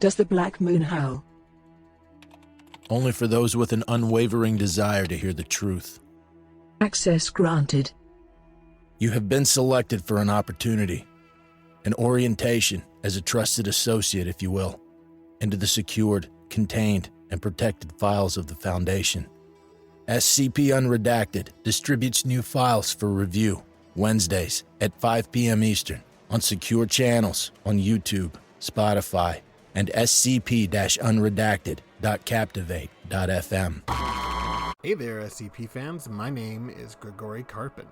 Does the black moon howl? Only for those with an unwavering desire to hear the truth. Access granted. You have been selected for an opportunity, an orientation as a trusted associate, if you will, into the secured, contained, and protected files of the Foundation. SCP Unredacted distributes new files for review Wednesdays at 5 p.m. Eastern on secure channels on YouTube, Spotify, and scp-unredacted.captivate.fm. Hey there, SCP fans. My name is Grigori Karpin,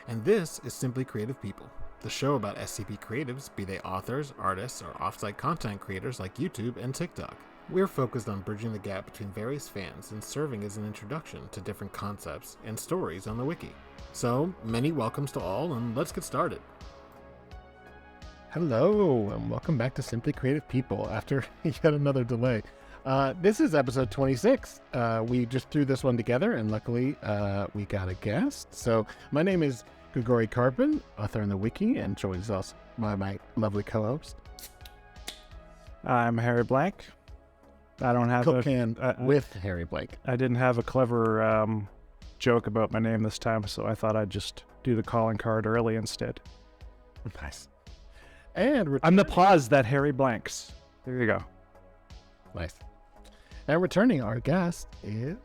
and this is Simply Creative People, the show about SCP creatives, be they authors, artists, or off-site content creators like YouTube and TikTok. We're focused on bridging the gap between various fans and serving as an introduction to different concepts and stories on the wiki. So, many welcomes to all, and let's get started. Hello, and welcome back to Simply Creative People after yet another delay. This is episode 26. We just threw this one together, and luckily we got a guest. So, my name is Grigori Karpin, author on the wiki, and joins us by my lovely co-host. I'm Harry Blank. I don't have with Harry Blank. I didn't have a clever joke about my name this time, so I thought I'd just do the calling card early instead. Nice. And I'm the pause that Harry blanks. There you go. Nice. And returning, our guest is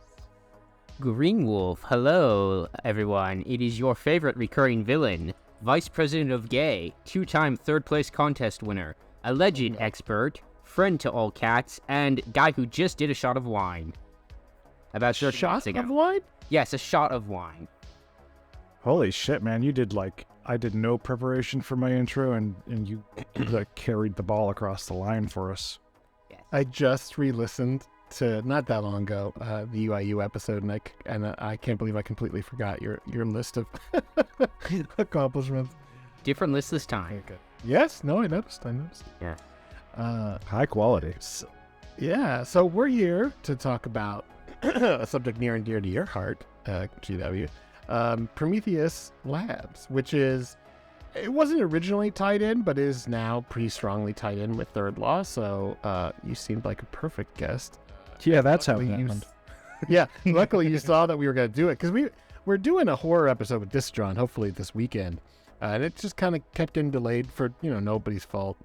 Greenwolf. Hello, everyone. It is your favorite recurring villain, Vice President of Gay, two-time third-place contest winner, alleged expert, friend to all cats, and guy who just did a shot of wine. About 30 minutes ago. Of wine? Yes, a shot of wine. Holy shit, man. You did I did no preparation for my intro, and you carried the ball across the line for us. Yes. I just re-listened to, not that long ago, the UIU episode, and I can't believe I completely forgot your list of accomplishments. Different list this time. Okay. Yes, no, I noticed. Yeah. High quality. So we're here to talk about a subject near and dear to your heart, GW, Prometheus Labs, which it wasn't originally tied in, but is now pretty strongly tied in with Third Law, so you seemed like a perfect guest. Yeah, that's how it happened. Yeah, luckily you saw that we were going to do it, because we're doing a horror episode with Distron, hopefully this weekend, and it just kind of kept getting delayed for, nobody's fault.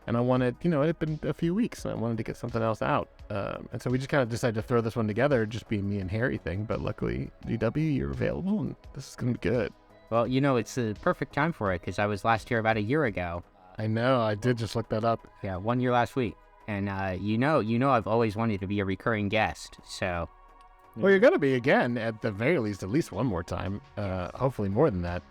And I wanted, it had been a few weeks, and I wanted to get something else out. And so we just kind of decided to throw this one together, just being me and Harry thing. But luckily, GW, you're available, and this is going to be good. Well, it's the perfect time for it, because I was last here about a year ago. I know, I did just look that up. Yeah, 1 year last week. And, I've always wanted to be a recurring guest, so... Well, you're going to be again, at the very least, at least one more time. Hopefully more than that.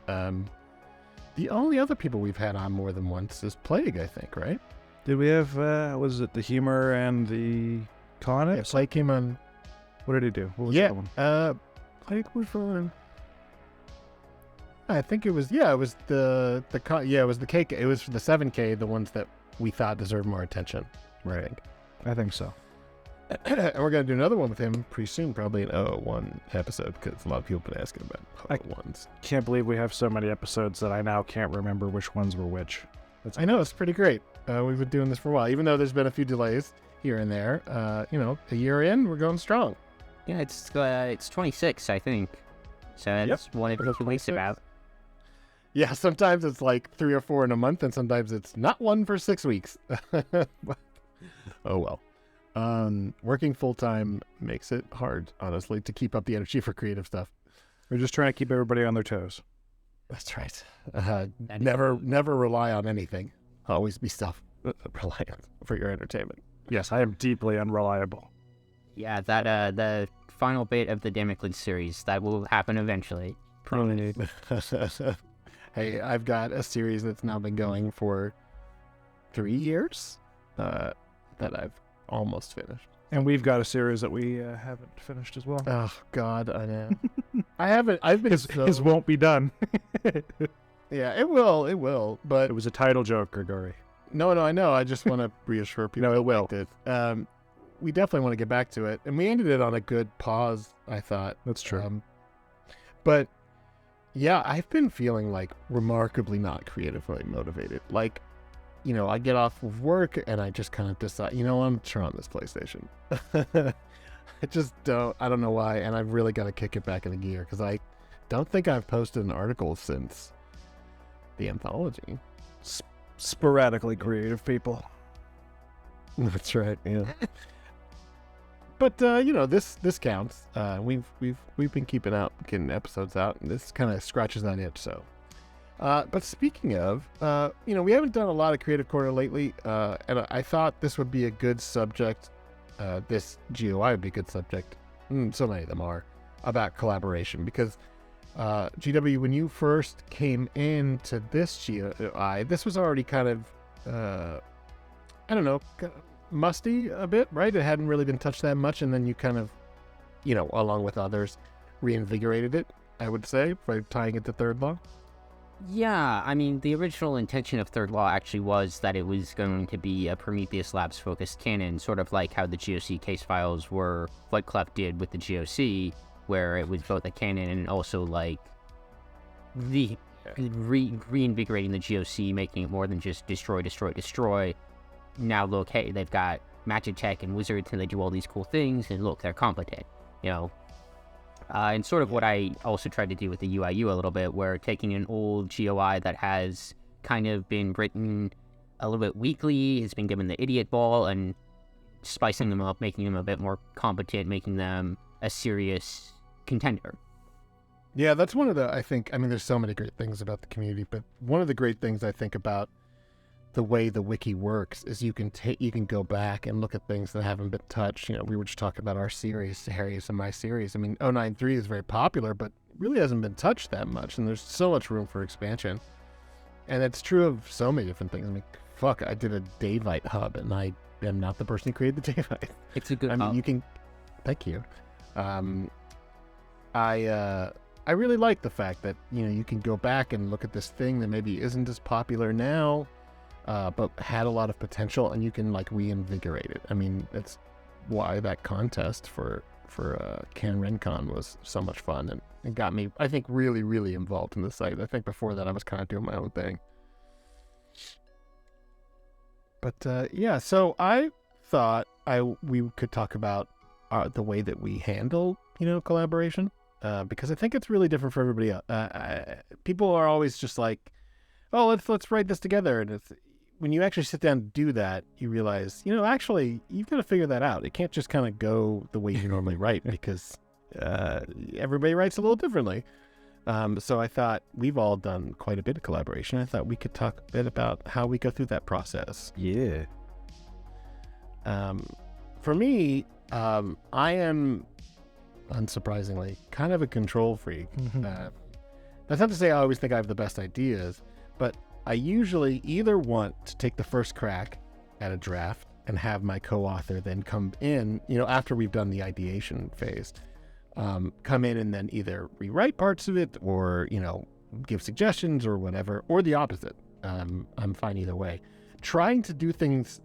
The only other people we've had on more than once is Plague, I think, right? Did we have, was it the humor and the Conics? Yeah, Plague came on. What did he do? What was that one? Plague was on. I think it was, it was it was the K. It was for the 7K, the ones that we thought deserved more attention. Right. I think so. And we're going to do another one with him pretty soon, probably an 001 episode, because a lot of people have been asking about 001s. Can't believe we have so many episodes that I now can't remember which ones were which. I know, it's pretty great. We've been doing this for a while, even though there's been a few delays here and there. A year in, we're going strong. Yeah, it's 26, I think. So that's one of the weeks about. Yeah, sometimes it's like 3 or 4 in a month, and sometimes it's not one for 6 weeks. Oh well. Working full-time makes it hard, honestly, to keep up the energy for creative stuff. We're just trying to keep everybody on their toes. That's right. Never rely on anything. Always be self-reliant for your entertainment. Yes, I am deeply unreliable. Yeah, that the final bit of the Damocles series, that will happen eventually. Probably. Hey, I've got a series that's now been going for 3 years that I've almost finished. And we've got a series that we haven't finished as well. Oh, God, I know. I haven't. I've been. His won't be done. Yeah, it will. But it was a title joke, Grigori. No, I know. I just want to reassure people. No, it will. We definitely want to get back to it, and we ended it on a good pause, I thought. That's true. But yeah, I've been feeling like remarkably not creatively motivated. Like, I get off of work and I just kind of decide, I'm going to turn on this PlayStation. I don't know why. And I've really got to kick it back into gear because I don't think I've posted an article since the anthology. Sporadically creative people. That's right. Yeah. But this counts. We've been getting episodes out, and this kind of scratches that itch. So, but speaking of, we haven't done a lot of Creative Corner lately, and I thought this would be a good subject. This GOI would be a good subject. So many of them are about collaboration because, GW, when you first came into this GOI, this was already kind of, musty a bit, right? It hadn't really been touched that much, and then you kind of, along with others, reinvigorated it, I would say, by tying it to Third Law. Yeah, I mean, the original intention of Third Law actually was that it was going to be a Prometheus Labs focused canon, sort of like how the GOC case files were, what Clef did with the GOC, where it was both a canon and also like the reinvigorating the GOC, making it more than just destroy. Now look, hey, they've got magic tech and wizards and they do all these cool things, and look, they're competent, and sort of what I also tried to do with the UIU a little bit, where taking an old GOI that has kind of been written a little bit weakly, has been given the idiot ball, and spicing them up, making them a bit more competent, making them a serious contender. Yeah, that's one of the, there's so many great things about the community, but one of the great things I think about the way the wiki works is you can go back and look at things that haven't been touched. We were just talking about our series, Harry's and my series. I mean, 093 is very popular, but really hasn't been touched that much, and there's so much room for expansion. And it's true of so many different things. I mean, I did a Davite hub, and I am not the person who created the Davite. It's a good hub. You can... Thank you. I really like the fact that, you can go back and look at this thing that maybe isn't as popular now, but had a lot of potential, and you can reinvigorate it. I mean, that's why that contest for Can RenCon was so much fun, and it got me, I think, really, really involved in the site. I think before that I was kind of doing my own thing. But so I thought we could talk about the way that we handle, collaboration, because I think it's really different for everybody else. People are always just like, oh, let's write this together, and when you actually sit down and do that, you realize, actually, you've got to figure that out. It can't just kind of go the way you normally write, because everybody writes a little differently. So I thought we've all done quite a bit of collaboration. I thought we could talk a bit about how we go through that process. Yeah. For me, I am, unsurprisingly, kind of a control freak. That's not to say I always think I have the best ideas, but I usually either want to take the first crack at a draft and have my co-author then come in, after we've done the ideation phase, come in and then either rewrite parts of it or, give suggestions or whatever, or the opposite. I'm fine either way. Trying to do things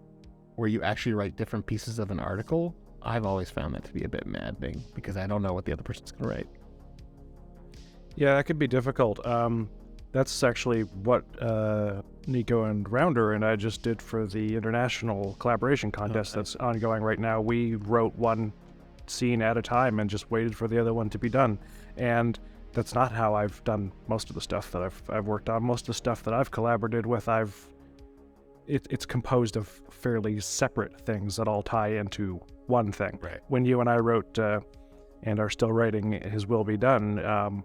where you actually write different pieces of an article, I've always found that to be a bit maddening because I don't know what the other person's going to write. Yeah, that could be difficult. That's actually what Nico and Rounder and I just did for the international collaboration contest that's ongoing right now. We wrote one scene at a time and just waited for the other one to be done. And that's not how I've done most of the stuff that I've worked on. Most of the stuff that I've collaborated with, it's composed of fairly separate things that all tie into one thing. Right. When you and I wrote and are still writing His Will Be Done,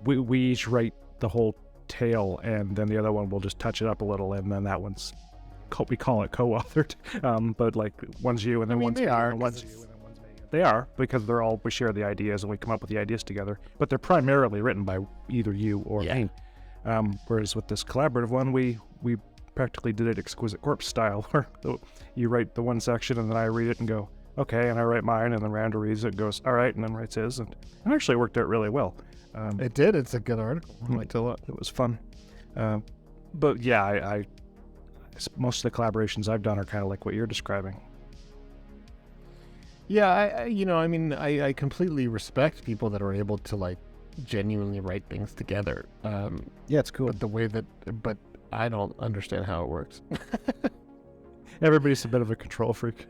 we each write the whole tale, and then the other one will just touch it up a little, and then that one's we call it co-authored, but one's you and then one's me, and one's you and then one's me. They are, because we share the ideas and we come up with the ideas together, but they're primarily written by either you or me. Whereas with this collaborative one, we practically did it Exquisite Corpse style, where you write the one section and then I read it and go, okay, and I write mine, and then Rounder reads it and goes, all right, and then writes his, and it actually worked out really well. It did. It's a good article. I liked it a lot. It was fun. But yeah, I most of the collaborations I've done are kind of like what you're describing. Yeah, I completely respect people that are able to genuinely write things together. Yeah, it's cool. But I don't understand how it works. Everybody's a bit of a control freak.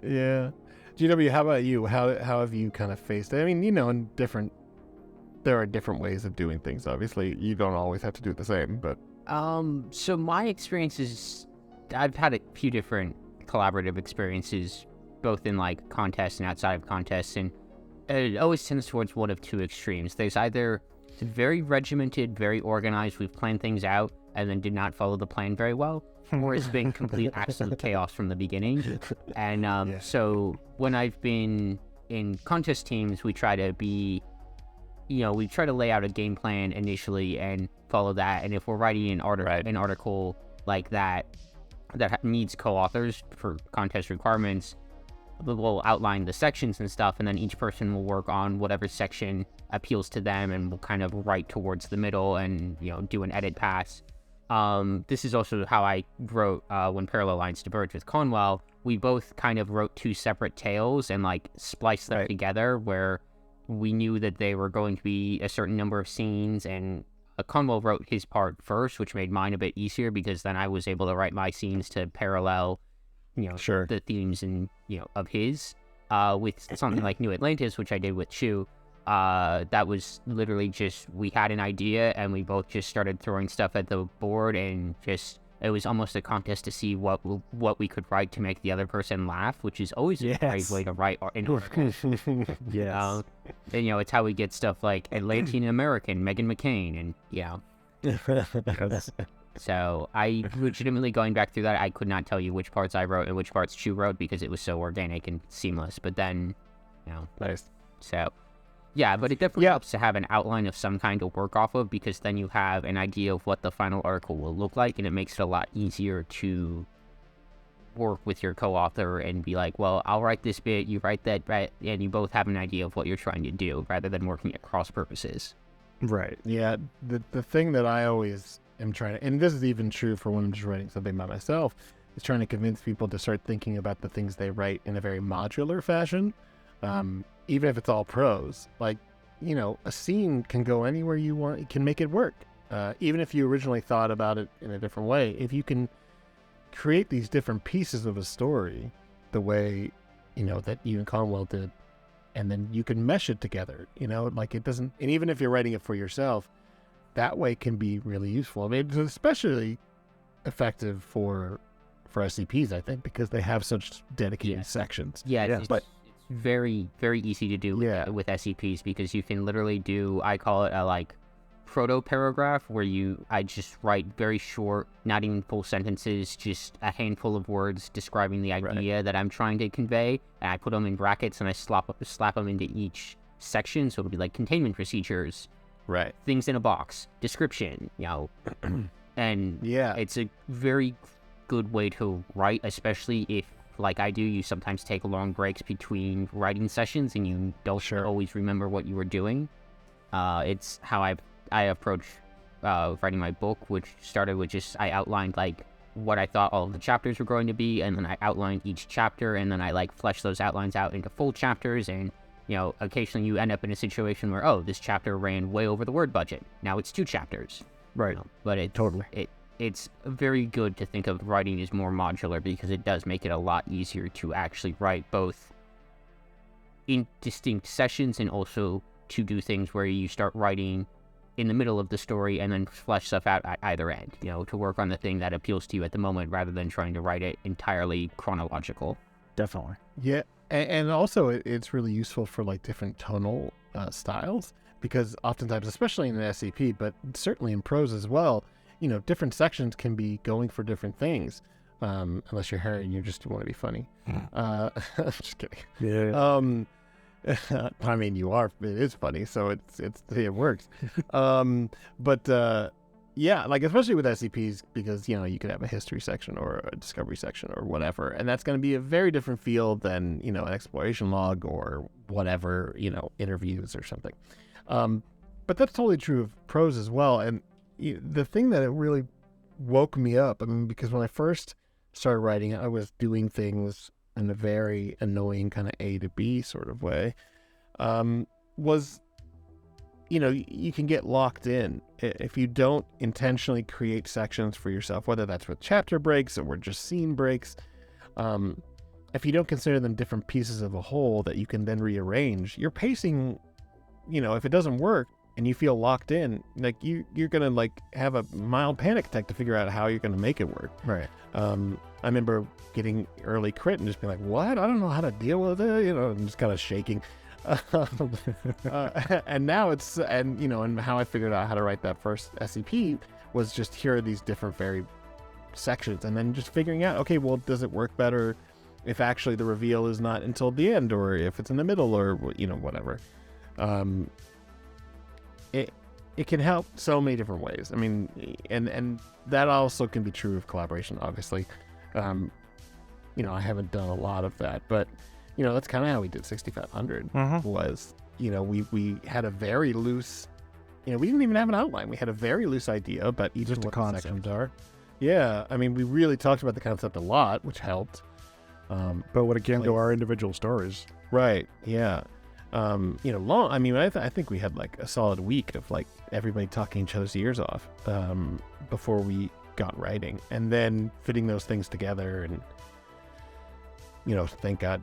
Yeah. GW, how about you? How have you kind of faced it? I mean, there are different ways of doing things. Obviously, you don't always have to do it the same, but So my experience is, I've had a few different collaborative experiences, both in like contests and outside of contests, and it always tends towards one of two extremes. There's either it's very regimented, very organized, we've planned things out, and then did not follow the plan very well, or it's been complete absolute chaos from the beginning. And so when I've been in contest teams, we try to be, we try to lay out a game plan initially and follow that. And if we're writing an article like that needs co-authors for contest requirements, we'll outline the sections and stuff, and then each person will work on whatever section appeals to them, and we'll kind of write towards the middle and do an edit pass. This is also how I wrote when Parallel Lines Diverge with Conwell. We both kind of wrote two separate tales and like spliced them together, where we knew that they were going to be a certain number of scenes, and Conwell wrote his part first, which made mine a bit easier because then I was able to write my scenes to parallel the themes and of his. With something like New Atlantis, which I did with Chu, that was literally just, we had an idea and we both just started throwing stuff at the board, and it was almost a contest to see what we could write to make the other person laugh, which is always a great way to write an article. Yes. And it's how we get stuff like Atlantean American Meghan McCain, and so I legitimately, going back through that, I could not tell you which parts I wrote and which parts Chu wrote because it was so organic and seamless. But then, nice. So, yeah, but it definitely helps to have an outline of some kind to work off of, because then you have an idea of what the final article will look like, and it makes it a lot easier to work with your co-author and be like, well, I'll write this bit, you write that bit, and you both have an idea of what you're trying to do, rather than working at cross purposes. Right. Yeah, the thing that I always am trying to, and this is even true for when I'm just writing something by myself, is trying to convince people to start thinking about the things they write in a very modular fashion. Even if it's all prose, like, a scene can go anywhere you want. You can make it work. Even if you originally thought about it in a different way, if you can create these different pieces of a story the way, that you and Conwell did, and then you can mesh it together, like it doesn't, and even if you're writing it for yourself, that way can be really useful. I mean, it's especially effective for SCPs, I think, because they have such dedicated sections. It's very, very easy to do with SCPs, because you can literally do, I call it a proto-paragraph, where I just write very short, not even full sentences, just a handful of words describing the idea that I'm trying to convey, and I put them in brackets and I slap them into each section, so it'll be like containment procedures, things in a box, description, and it's a very good way to write, especially if, like I do, you sometimes take long breaks between writing sessions and you don't always remember what you were doing. It's how I approach writing my book, which started with just, I outlined what I thought all of the chapters were going to be, and then I outlined each chapter, and then I fleshed those outlines out into full chapters. And occasionally you end up in a situation where, this chapter ran way over the word budget, now it's 2 chapters, but it's very good to think of writing as more modular, because it does make it a lot easier to actually write both in distinct sessions, and also to do things where you start writing in the middle of the story and then flesh stuff out at either end, to work on the thing that appeals to you at the moment, rather than trying to write it entirely chronological. Definitely. Yeah, and also it's really useful for different tonal styles, because oftentimes, especially in an SCP, but certainly in prose as well, different sections can be going for different things, unless you're Harry and you just want to be funny. Just kidding. Yeah. I mean, you are. It is funny, so it works. But especially with SCPs, because you could have a history section or a discovery section or whatever, and that's going to be a very different feel than an exploration log or whatever, interviews or something. But that's totally true of prose as well. And the thing that it really woke me up, I mean, because when I first started writing, I was doing things in a very annoying kind of A to B sort of way, was you can get locked in if you don't intentionally create sections for yourself, whether that's with chapter breaks or just scene breaks. If you don't consider them different pieces of a whole that you can then rearrange, your pacing, if it doesn't work and you feel locked in, like you're going to like have a mild panic attack to figure out how you're going to make it work. Right. I remember getting early crit and just being like, what? I don't know how to deal with it, and just kind of shaking. And now and how I figured out how to write that first SCP was just here are these different very sections, and then just figuring out, okay, well, does it work better if actually the reveal is not until the end, or if it's in the middle, or whatever. It can help so many different ways. I mean, and that also can be true of collaboration, obviously. I haven't done a lot of that, but that's kind of how we did 6500. Was we had a very loose, we didn't even have an outline. We had a very loose idea about each of what the sections are. Yeah, I mean, we really talked about the concept a lot, which helped. But when it came to our individual stories, right? Yeah. Long. I mean, I think we had like a solid week of like everybody talking each other's ears off before we got writing, and then fitting those things together. And thank God,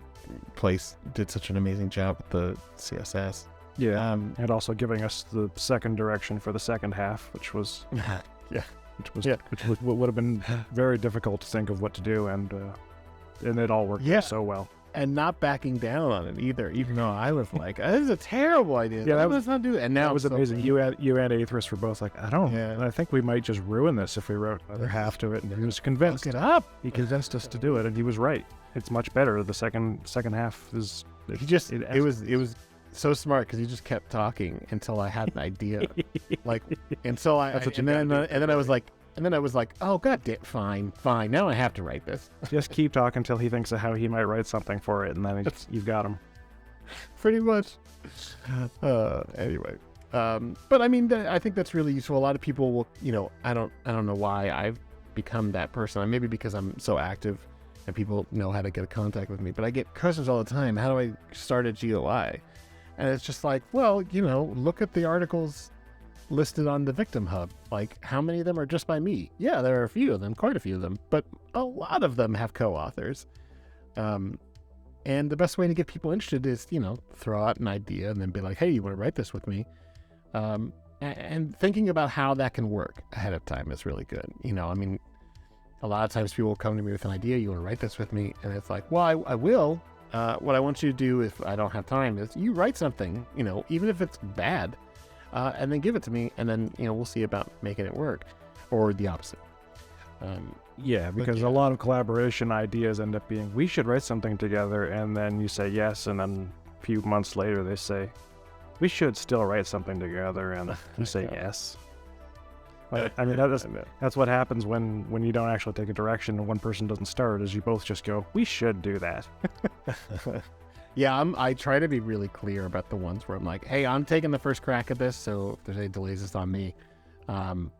Place did such an amazing job with the CSS. Yeah, and also giving us the second direction for the second half, which was which would have been very difficult to think of what to do, and it all worked so well. And not backing down on it either, even though I was like, "This is a terrible idea. Yeah, let's not do it." And now that was amazing. You and Aethris were both like, I think we might just ruin this if we wrote another half to it. And he was convinced. Look it up. He convinced us to do it, and he was right. It's much better. The second half is. It was so smart because he just kept talking until I had an idea, and then I was like, oh god, fine. Now I have to write this. Just keep talking until he thinks of how he might write something for it, and then you've got him. Pretty much. Anyway, but I mean, I think that's really useful. A lot of people will, I don't know why I've become that person. Maybe because I'm so active and people know how to get in contact with me. But I get questions all the time. How do I start a GOI? And it's just like, well, look at the articles listed on the Victim Hub. Like, how many of them are just by me? Yeah, there are a few of them, quite a few of them, but a lot of them have co-authors. And the best way to get people interested is, throw out an idea and then be like, hey, you want to write this with me? And thinking about how that can work ahead of time is really good. I mean, a lot of times people will come to me with an idea, you want to write this with me? And it's like, well, I will. What I want you to do if I don't have time is you write something, even if it's bad, and then give it to me, and then we'll see about making it work, or the opposite. Because a lot of collaboration ideas end up being, we should write something together, and then you say yes, and then a few months later they say, we should still write something together, and you say yes. I mean, that's what happens when you don't actually take a direction and one person doesn't start, is you both just go, we should do that. Yeah, I try to be really clear about the ones where I'm like, hey, I'm taking the first crack at this, so if there's any delays, it's on me.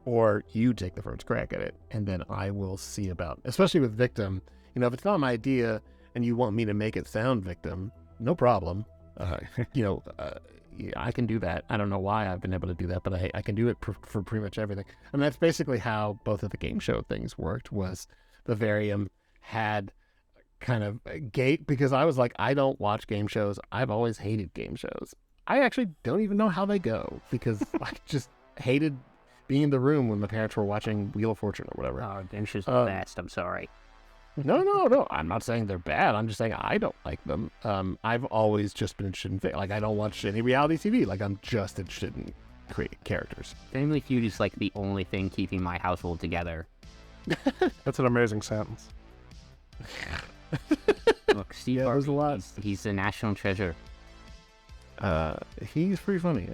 Or you take the first crack at it, and then I will see about, especially with Victim, if it's not my idea and you want me to make it sound Victim, no problem. I can do that. I don't know why I've been able to do that, but I can do it for pretty much everything. And that's basically how both of the game show things worked, was Vivarium had kind of a gate, because I was like, I don't watch game shows. I've always hated game shows. I actually don't even know how they go, because I just hated being in the room when my parents were watching Wheel of Fortune or whatever. Oh, game shows are the best. I'm sorry. No. I'm not saying they're bad. I'm just saying I don't like them. I've always just been interested in I don't watch any reality TV. Like, I'm just interested in creating characters. Family Feud is like the only thing keeping my household together. That's an amazing sentence. Look, Steve Harvey, he's a national treasure. He's pretty funny.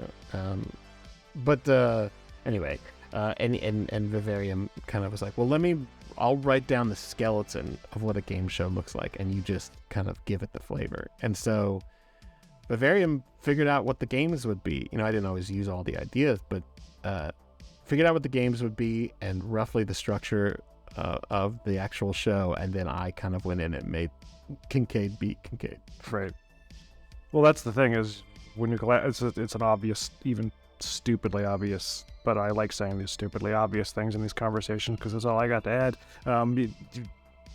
Anyway, and Vivarium kind of was like, well, I'll write down the skeleton of what a game show looks like, and you just kind of give it the flavor. And so Vivarium figured out what the games would be. I didn't always use all the ideas, but figured out what the games would be and roughly the structure of the actual show. And then I kind of went in and made Kincaid beat Kincaid. Right. Well, that's the thing, is when you it's an obvious, even stupidly obvious, but I like saying these stupidly obvious things in these conversations because that's all I got to add.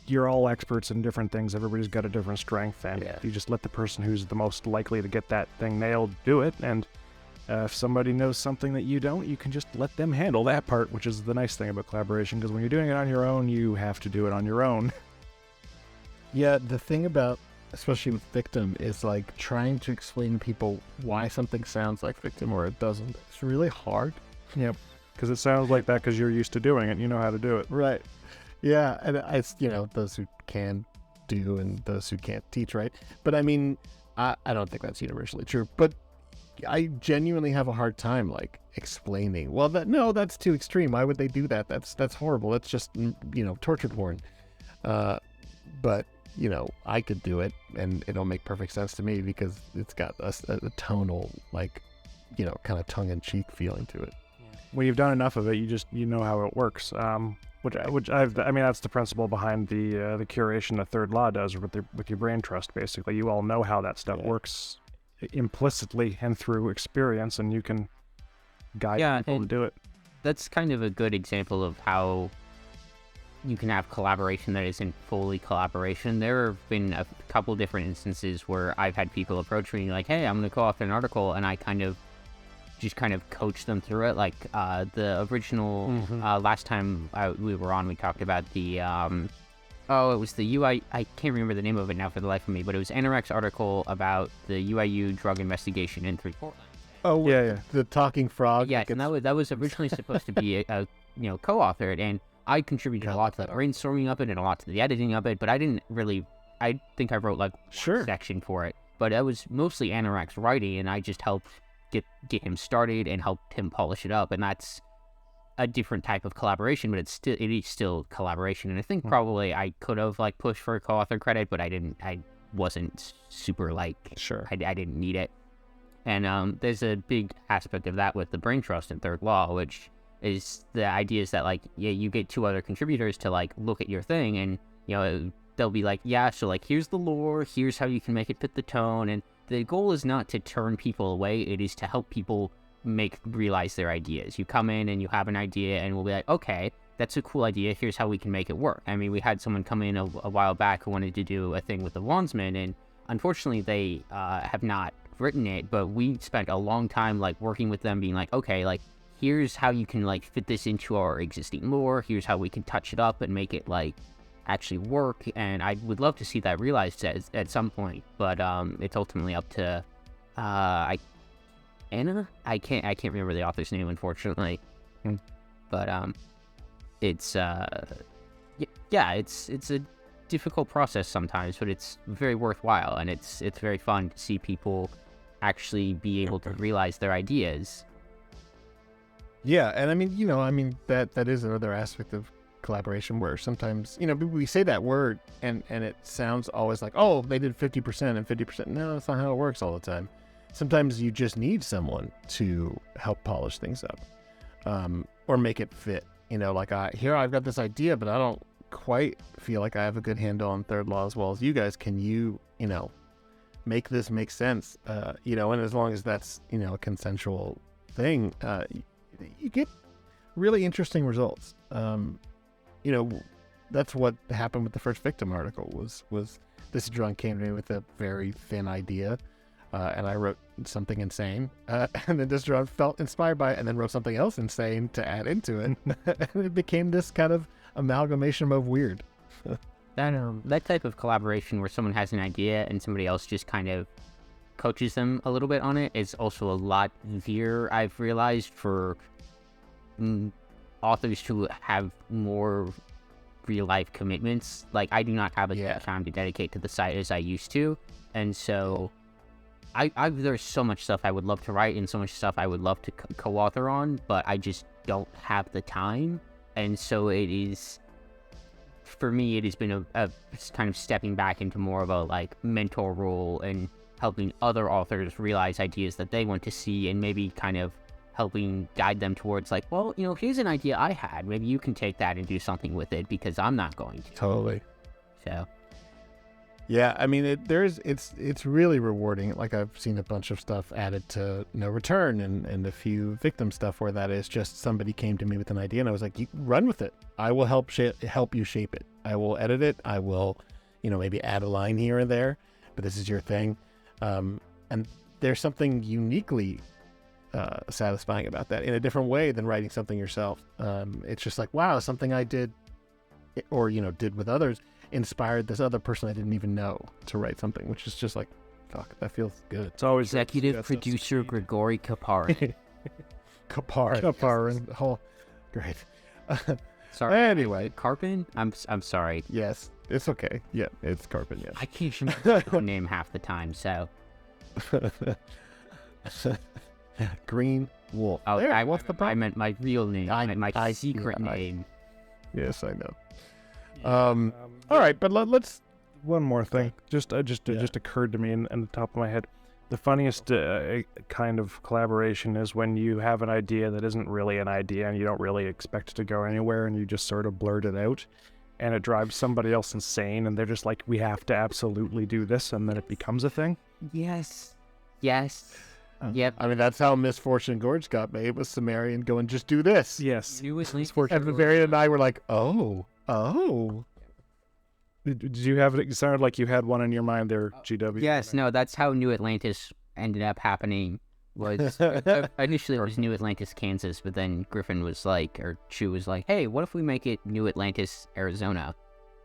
You're all experts in different things. Everybody's got a different strength, and you just let the person who's the most likely to get that thing nailed do it. And if somebody knows something that you don't, you can just let them handle that part, which is the nice thing about collaboration, because when you're doing it on your own, you have to do it on your own. Yeah, the thing about, especially with Victim, is like trying to explain to people why something sounds like Victim or it doesn't. It's really hard. Yep, because it sounds like that because you're used to doing it and you know how to do it. Right. Yeah, and it's, those who can do and those who can't teach, right? But I mean, I don't think that's universally true, but I genuinely have a hard time like explaining, well, that's too extreme. Why would they do that? That's horrible. That's just, torture porn. But I could do it and it'll make perfect sense to me because it's got a tonal, like, kind of tongue-in-cheek feeling to it. When you've done enough of it, you know how it works. That's the principle behind the curation that Third Law does with your brain trust. Basically, you all know how that stuff works implicitly and through experience, and you can guide people to do it. That's kind of a good example of how you can have collaboration that isn't fully collaboration. There have been a couple different instances where I've had people approach me like, hey, I'm going to co-author an article, and I kind of coach them through it. Like the original, last time we were on, we talked about the, it was the UI, I can't remember the name of it now for the life of me, but it was Anorak's article about the UIU drug investigation in Portland. Oh, yeah. The talking frog. Yeah, and that was originally supposed to be co-authored, and I contributed a lot to the brainstorming of it and a lot to the editing of it, but I think I wrote like one section for it, but it was mostly Anorak's writing, and I just helped get him started and helped him polish it up, and that's a different type of collaboration, but it is still collaboration. And I think probably I could have like pushed for a co-author credit, but I wasn't super I didn't need it. And there's a big aspect of that with the brain trust in Third Law, which is the idea is that like, you get two other contributors to like look at your thing, and they'll be like, so like here's the lore, here's how you can make it fit the tone, and the goal is not to turn people away, it is to help people realize their ideas. You come in and you have an idea, and we'll be like, okay, that's a cool idea, here's how we can make it work. I mean, we had someone come in a while back who wanted to do a thing with the Wandsman, and unfortunately they have not written it, but we spent a long time like working with them, being like, okay, like here's how you can like fit this into our existing lore, here's how we can touch it up and make it like actually work. And I would love to see that realized at some point, but it's ultimately up to Anna. I can't remember the author's name, unfortunately, but it's it's a difficult process sometimes, but it's very worthwhile, and it's very fun to see people actually be able to realize their ideas. Yeah, and I mean, that is another aspect of collaboration where sometimes, we say that word and it sounds always like, oh, they did 50% and 50%. No, that's not how it works all the time. Sometimes you just need someone to help polish things up, or make it fit. Like I've got this idea, but I don't quite feel like I have a good handle on Third Law as well as you guys. Can you, make this make sense? And as long as that's, a consensual thing, you get really interesting results. That's what happened with the first Victim article was this drunk came to me with a very thin idea, and I wrote something insane, and then this drunk felt inspired by it and then wrote something else insane to add into it. And it became this kind of amalgamation of weird. That type of collaboration where someone has an idea and somebody else just kind of coaches them a little bit on it is also a lot easier, I've realized, for authors who have more real life commitments. Like I do not have as much time to dedicate to the site as I used to, and so there's so much stuff I would love to write and so much stuff I would love to co-author on, but I just don't have the time. And so it is, for me, it has been a kind of stepping back into more of a like mentor role and helping other authors realize ideas that they want to see, and maybe kind of helping guide them towards like, well, here's an idea I had, maybe you can take that and do something with it because I'm not going to. Totally. So Yeah, I mean, it's really rewarding. Like I've seen a bunch of stuff added to No Return and a few victim stuff where that is just somebody came to me with an idea and I was like, you run with it. I will help you shape it. I will edit it. I will, maybe add a line here and there, but this is your thing. And there's something uniquely satisfying about that in a different way than writing something yourself. It's just like, wow, something I did or, did with others inspired this other person I didn't even know to write something, which is just like, fuck, that feels good. It's always Executive producer Grigori Kaparin. Kaparin. Oh, great. Sorry. Anyway. Karpin? I'm sorry. Yes, it's okay. Yeah, it's Karpin, yes. I can't remember my own name half the time, so. Green Wolf. Oh, There, what's the I problem? meant my real name. My secret yeah, name. Yes, I know. All right, but let's. One more thing, just occurred to me in the top of my head. The funniest kind of collaboration is when you have an idea that isn't really an idea and you don't really expect it to go anywhere and you just sort of blurt it out and it drives somebody else insane and they're just like, we have to absolutely do this, and then it becomes a thing. Yes. Yep. I mean, that's how Misfortune Gorge got made, was Sumerian going, just do this. Yes. And Bavarian and I were like, oh. Did you have it? It sounded like you had one in your mind there, GW. Yes, no, that's how New Atlantis ended up happening. Was initially it was New Atlantis, Kansas, but then Griffin was like, or Chu was like, hey, what if we make it New Atlantis, Arizona?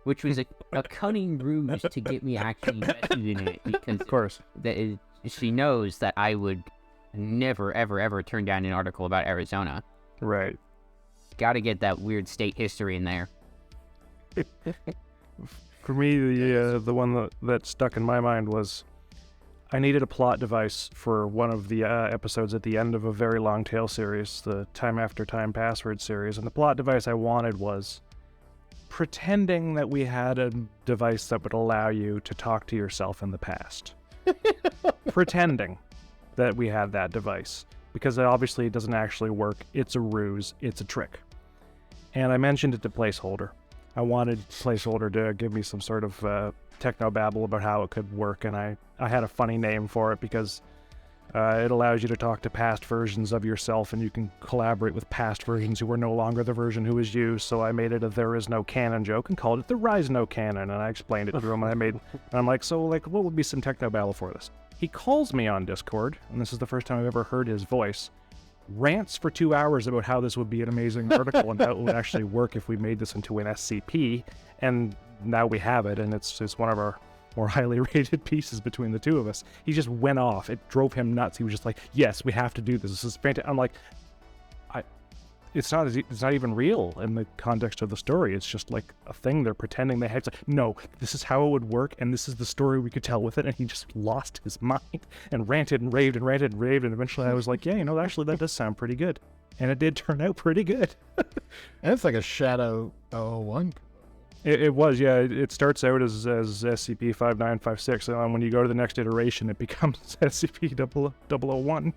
Which was a cunning ruse to get me actually invested in it, because Of course. She knows that I would never, ever, ever turn down an article about Arizona. Right. Got to get that weird state history in there. For me, the one that stuck in my mind was I needed a plot device for one of the episodes at the end of a very long tail series, the Time After Time Password series, and the plot device I wanted was pretending that we had a device that would allow you to talk to yourself in the past. Pretending that we had that device, because it obviously doesn't actually work. It's a ruse. It's a trick. And I mentioned it to Placeholder. I wanted Placeholder to give me some sort of techno-babble about how it could work, and I had a funny name for it because it allows you to talk to past versions of yourself, and you can collaborate with past versions who are no longer the version who is you. So I made it a There Is No Canon joke and called it the Rise No Canon, and I explained it to him, and I'm like, so like, what would be some techno-babble for this? He calls me on Discord, and this is the first time I've ever heard his voice, rants for 2 hours about how this would be an amazing article and how it would actually work if we made this into an SCP, and now we have it, and it's one of our more highly rated pieces between the two of us. He just went off. It drove him nuts. He was just like, yes, we have to do this. This is fantastic. I'm like, it's not even real in the context of the story. It's just like a thing they're pretending they have. It's like, no, this is how it would work, and this is the story we could tell with it. And he just lost his mind and ranted and raved and ranted and raved. And eventually I was like, yeah, actually that does sound pretty good. And it did turn out pretty good. And it's like a Shadow 001. It was, yeah. It starts out as SCP-5956, and when you go to the next iteration, it becomes SCP-001.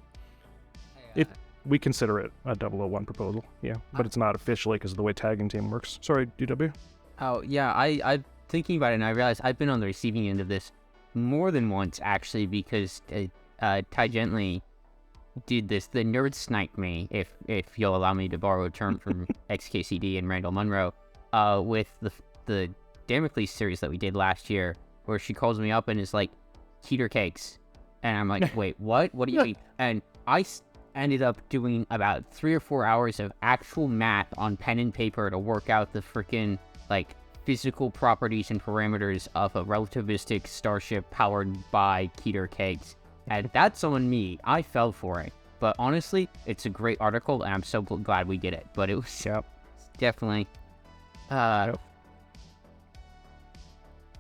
We consider it a 001 proposal, yeah, but it's not officially because of the way tagging team works. Sorry, DW. Oh, yeah, I'm thinking about it, and I realized I've been on the receiving end of this more than once, actually, because Ty Gently did this. The nerd sniped me, if you'll allow me to borrow a term from XKCD and Randall Munro, with the Damocles series that we did last year, where she calls me up and is like, Keter cakes. And I'm like, wait, what? What do you mean? And I ended up doing about 3 or 4 hours of actual math on pen and paper to work out the freaking, like, physical properties and parameters of a relativistic starship powered by Keter cakes. And that's on me. I fell for it. But honestly, it's a great article, and I'm so glad we did it. But it was definitely...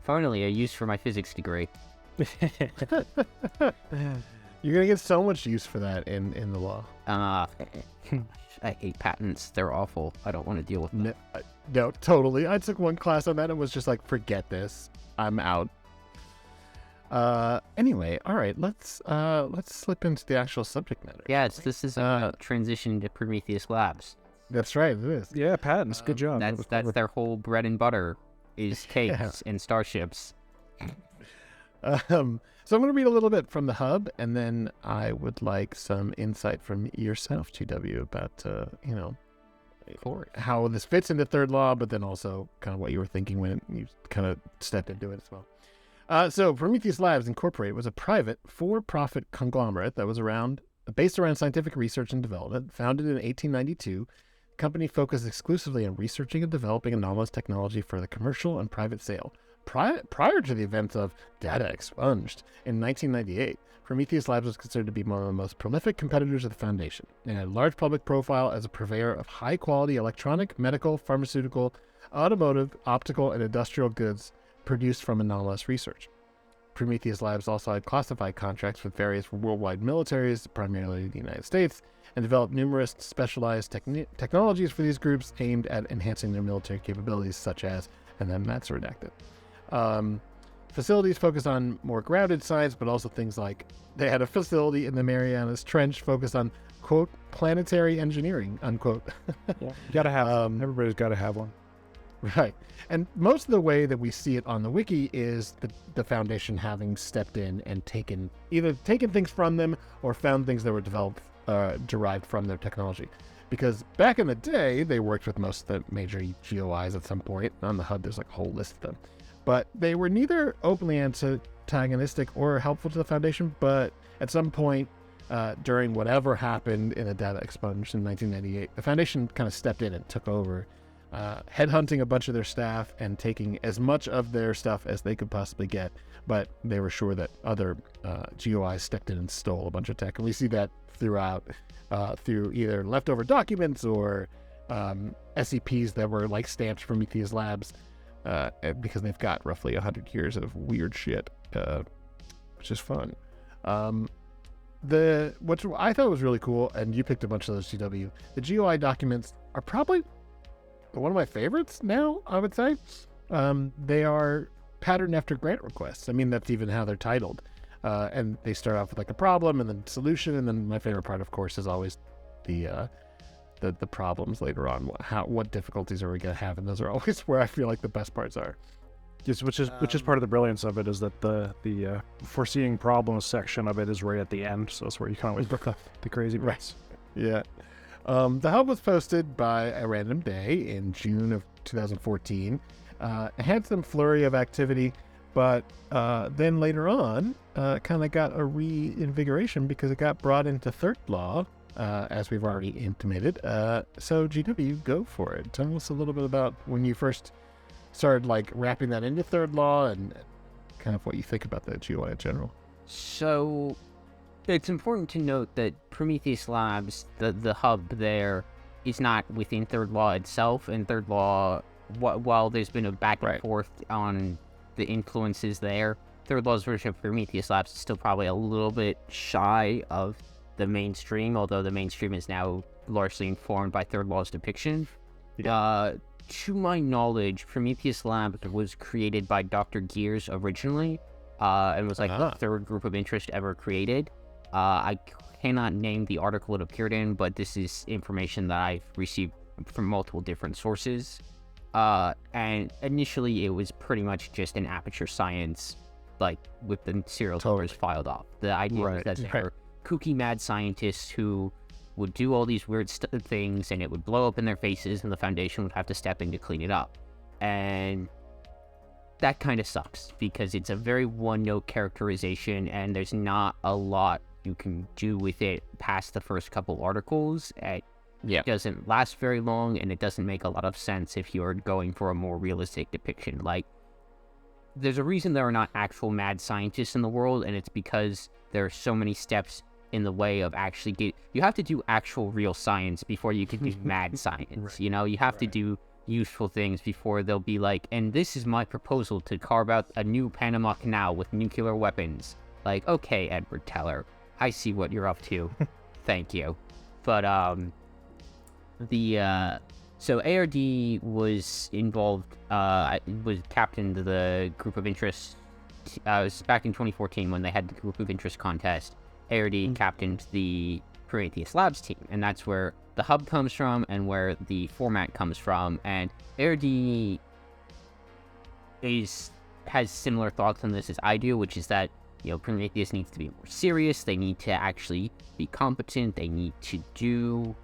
finally, a use for my physics degree. You're going to get so much use for that in the law. I hate patents. They're awful. I don't want to deal with them. No, totally. I took one class on that and was just like, forget this. I'm out. Anyway, all right. Let's slip into the actual subject matter. Yeah, this is a transition to Prometheus Labs. That's right. It is. Yeah, patents. Good job. That's their whole bread and butter is cakes and starships. So I'm going to read a little bit from the hub, and then I would like some insight from yourself, GW, about how this fits into third law, but then also kind of what you were thinking when you kind of stepped into it as well. So Prometheus Labs Incorporated was a private, for-profit conglomerate that was based around scientific research and development. Founded in 1892, the company focused exclusively on researching and developing anomalous technology for the commercial and private sale. Prior to the events of Data Expunged in 1998, Prometheus Labs was considered to be one of the most prolific competitors of the Foundation and had a large public profile as a purveyor of high-quality electronic, medical, pharmaceutical, automotive, optical, and industrial goods produced from anomalous research. Prometheus Labs also had classified contracts with various worldwide militaries, primarily the United States, and developed numerous specialized technologies for these groups aimed at enhancing their military capabilities, such as, and then that's redacted. Facilities focused on more grounded science, but also things like they had a facility in the Marianas Trench focused on, quote, planetary engineering, unquote. Yeah, you gotta have everybody's got to have one. Right. And most of the way that we see it on the wiki is the Foundation having stepped in and taken things from them or found things that were derived from their technology. Because back in the day, they worked with most of the major GOIs at some point. On the hub, there's like a whole list of them. But they were neither openly antagonistic or helpful to the Foundation, but at some point during whatever happened in a Data Expunged in 1998, the Foundation kind of stepped in and took over, headhunting a bunch of their staff and taking as much of their stuff as they could possibly get. But they were sure that other GOIs stepped in and stole a bunch of tech. And we see that throughout, through either leftover documents or SCPs that were like stamped Prometheus Labs, because they've got roughly 100 years of weird shit, which is fun. What I thought was really cool, and you picked a bunch of those, GW, the GOI documents are probably one of my favorites now, I would say. They are patterned after grant requests. I mean, that's even how they're titled. And they start off with like a problem and then solution, and then my favorite part, of course, is always the problems later on. What difficulties are we going to have? And those are always where I feel like the best parts are. Yes, which is part of the brilliance of it, is that the foreseeing problems section of it is right at the end, so that's where you can always book the crazy bits. Right. Yeah. The hub was posted by a random day in June of 2014. It had some flurry of activity, but then later on, kind of got a reinvigoration because it got brought into third law, as we've already intimated. So GW, go for it. Tell us a little bit about when you first started like wrapping that into third law and kind of what you think about the GUI in general. So it's important to note that Prometheus Labs, the hub there, is not within third law itself. And third law, while there's been a back and forth on the influences there, third law's version of Prometheus Labs is still probably a little bit shy of the mainstream, although the mainstream is now largely informed by third law's depiction. Yeah. To my knowledge, Prometheus Labs was created by Dr. Gears originally, and was like the third group of interest ever created. I cannot name the article it appeared in, but this is information that I've received from multiple different sources. And initially it was pretty much just an aperture science, like with the serial numbers filed off. The idea was that they were kooky mad scientists who would do all these weird things, and it would blow up in their faces, and the Foundation would have to step in to clean it up. And that kind of sucks, because it's a very one-note characterization, and there's not a lot you can do with it past the first couple articles. It doesn't last very long, and it doesn't make a lot of sense if you're going for a more realistic depiction. Like, there's a reason there are not actual mad scientists in the world, and it's because there are so many steps in the way of actually you have to do actual real science before you can do mad science. You know, you have to do useful things before they'll be like, and this is my proposal to carve out a new Panama Canal with nuclear weapons. Like, okay, Edward Teller, I see what you're up to. Thank you. But so ARD was involved, was captained the group of interest. It was back in 2014 when they had the group of interest contest. ARD captained the Prometheus Labs team, and that's where the hub comes from and where the format comes from. And ARD is has similar thoughts on this as I do, which is that, Prometheus needs to be more serious. They need to actually be competent. They need to do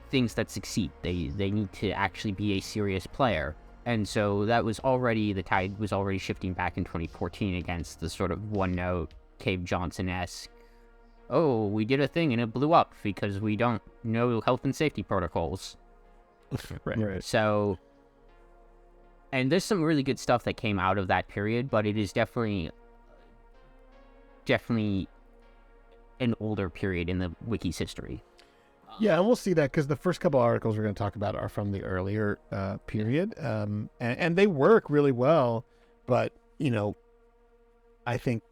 things that succeed. They need to actually be a serious player. And so that was already, the tide was already shifting back in 2014 against the sort of one-note Cave Johnson-esque, oh, we did a thing and it blew up because we don't know health and safety protocols. Right. So, and there's some really good stuff that came out of that period, but it is definitely an older period in the wiki's history. Yeah, and we'll see that because the first couple articles we're going to talk about are from the earlier period, and they work really well. But I think,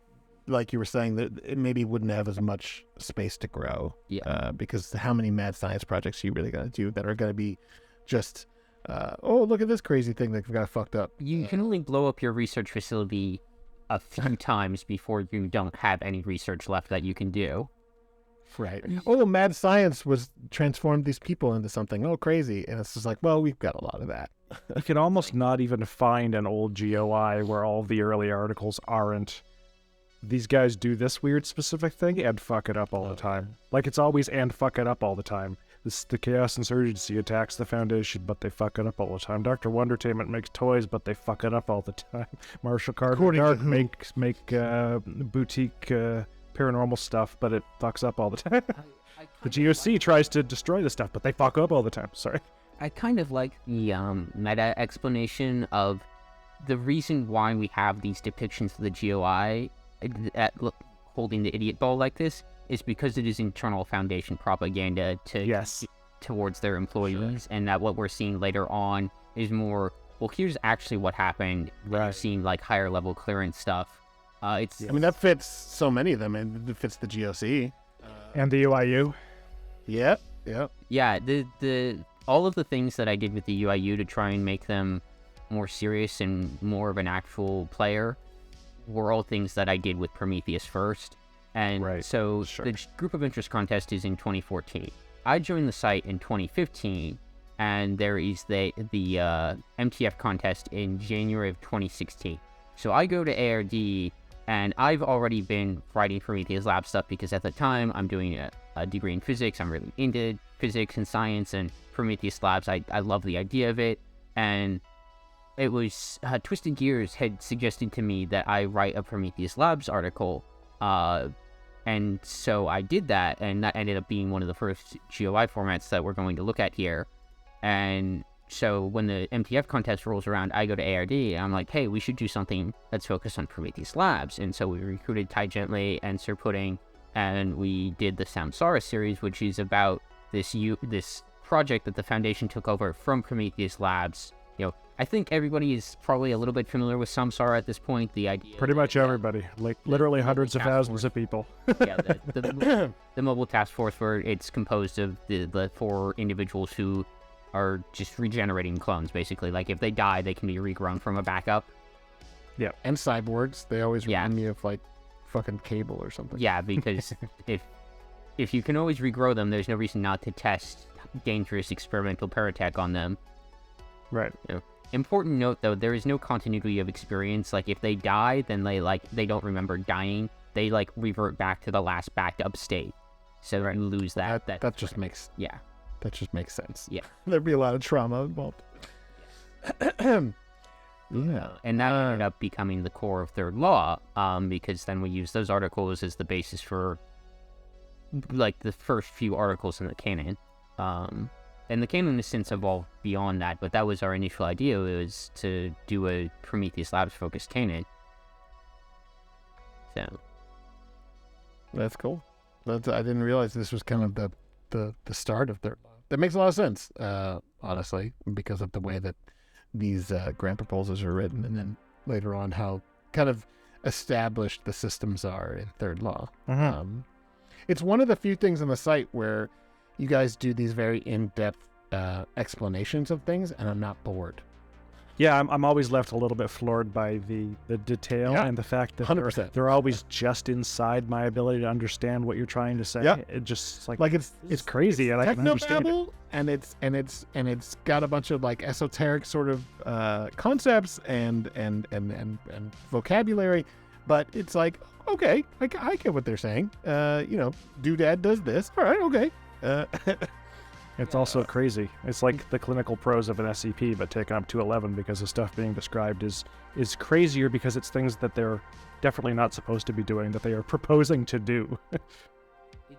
like you were saying, that it maybe wouldn't have as much space to grow. Yeah. Because how many mad science projects are you really going to do that are going to be just, oh, look at this crazy thing that got fucked up? You can only blow up your research facility a few times before you don't have any research left that you can do. Right. Oh, mad science was transformed these people into something. Oh, crazy. And it's just like, well, we've got a lot of that. You can almost not even find an old GOI where all the early articles aren't, these guys do this weird specific thing and fuck it up all the time. Like, it's always and fuck it up all the time. The Chaos Insurgency attacks the Foundation, but they fuck it up all the time. Dr. Wondertainment makes toys, but they fuck it up all the time. Marshall Carter Dark make boutique paranormal stuff, but it fucks up all the time. The GOC tries to destroy the stuff, but they fuck up all the time. Sorry. I kind of like the meta explanation of the reason why we have these depictions of the GOI holding the idiot ball like this is because it is internal Foundation propaganda towards their employees, and that what we're seeing later on is more, well, here's actually what happened. Right. You're seeing like higher level clearance stuff. I mean, that fits so many of them, and it fits the GOC and the UIU. Yep. Yeah, the all of the things that I did with the UIU to try and make them more serious and more of an actual player were all things that I did with Prometheus first. And the group of interest contest is in 2014. I joined the site in 2015, and there is the MTF contest in January of 2016. So I go to ARD, and I've already been writing Prometheus Labs stuff because at the time I'm doing a degree in physics. I'm really into physics and science, and Prometheus Labs, I love the idea of it. And it was Twisted Gears had suggested to me that I write a Prometheus Labs article, and so I did that, and that ended up being one of the first GOI formats that we're going to look at here. And so when the MTF contest rolls around, I go to ARD, and I'm like, hey, we should do something that's focused on Prometheus Labs. And so we recruited Ty Gently and Sir Pudding, and we did the Samsara series, which is about this project that the Foundation took over from Prometheus Labs. I think everybody is probably a little bit familiar with Samsara at this point. The idea, pretty much everybody, like literally hundreds of thousands of people. Yeah, the mobile task force, where it's composed of the 4 individuals who are just regenerating clones, basically. Like, if they die, they can be regrown from a backup. Yeah, and cyborgs. They always remind me of like fucking Cable or something. Yeah, because if you can always regrow them, there's no reason not to test dangerous experimental paratech on them. Right. Important note, though, there is no continuity of experience. Like, if they die, then they don't remember dying. They revert back to the last backed up state. So you lose that. That just makes that just makes sense. Yeah. There'd be a lot of trauma involved. Yeah. And that ended up becoming the core of Third Law, because then we use those articles as the basis for the first few articles in the canon. And the canon has since evolved beyond that, but that was our initial idea, was to do a Prometheus Labs focused canon. So that's cool. I didn't realize this was kind of the start of Third Law. That makes a lot of sense, honestly, because of the way that these grant proposals are written, and then later on how kind of established the systems are in Third Law. Mm-hmm. It's one of the few things on the site where you guys do these very in-depth explanations of things, and I'm not bored. Yeah, I'm always left a little bit floored by the detail Yeah. and the fact that 100%. they're always just inside my ability to understand what you're trying to say. Yeah. It just like it's crazy, and I can understand it. technobabble, and it's got a bunch of like esoteric sort of concepts and vocabulary, but it's like, okay, I get what they're saying. Doodad does this. All right, okay. It's also crazy. It's like the clinical prose of an SCP, but taken up to 11 because the stuff being described is crazier because it's things that they're definitely not supposed to be doing, that they are proposing to do.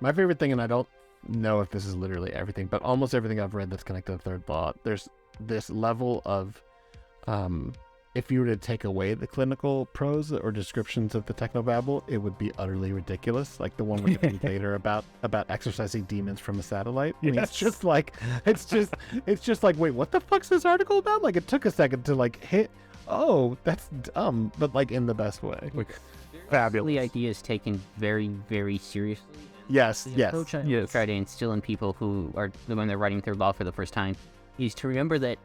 My favorite thing, and I don't know if this is literally everything, but almost everything I've read that's connected to Third Law, there's this level of, if you were to take away the clinical prose or descriptions of the technobabble, it would be utterly ridiculous. Like the one with the later about exorcising demons from a satellite. I mean, Yes. it's just like, wait, what the fuck's this article about? Like, it took a second to like hit. Oh, that's dumb, but like in the best way. Fabulous. The idea is taken very, very seriously. Yes, The yes. approach I Yes. try to instill in people who are when they're writing Third Law for the first time is to remember that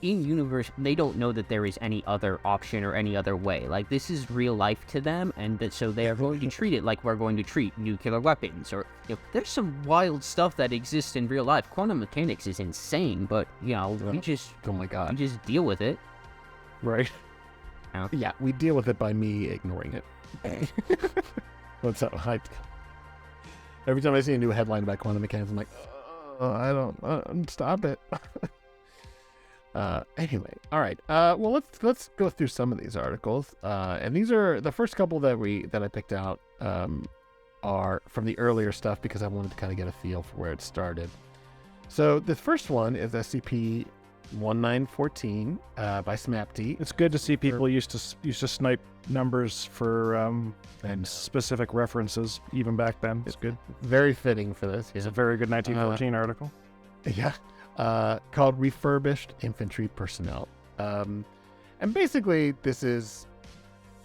in universe they don't know that there is any other option or any other way. Like, this is real life to them, and that so they are going to treat it like we're going to treat nuclear weapons. Or there's some wild stuff that exists in real life. Quantum mechanics is insane, but we just Oh my god. deal with it. Right. Yeah, we deal with it by me ignoring it. What's up? Every time I see a new headline about quantum mechanics, I'm like, oh, I don't. Stop it. Anyway, all right. Well, let's go through some of these articles. And these are the first couple that I picked out. Are from the earlier stuff because I wanted to kind of get a feel for where it started. So the first one is SCP 1914 by SMAPT. It's good to see people used to snipe numbers for and specific references even back then. It's good. Very fitting for this. It's a very good 1914 article. Yeah. Called Refurbished Infantry Personnel. And basically, this is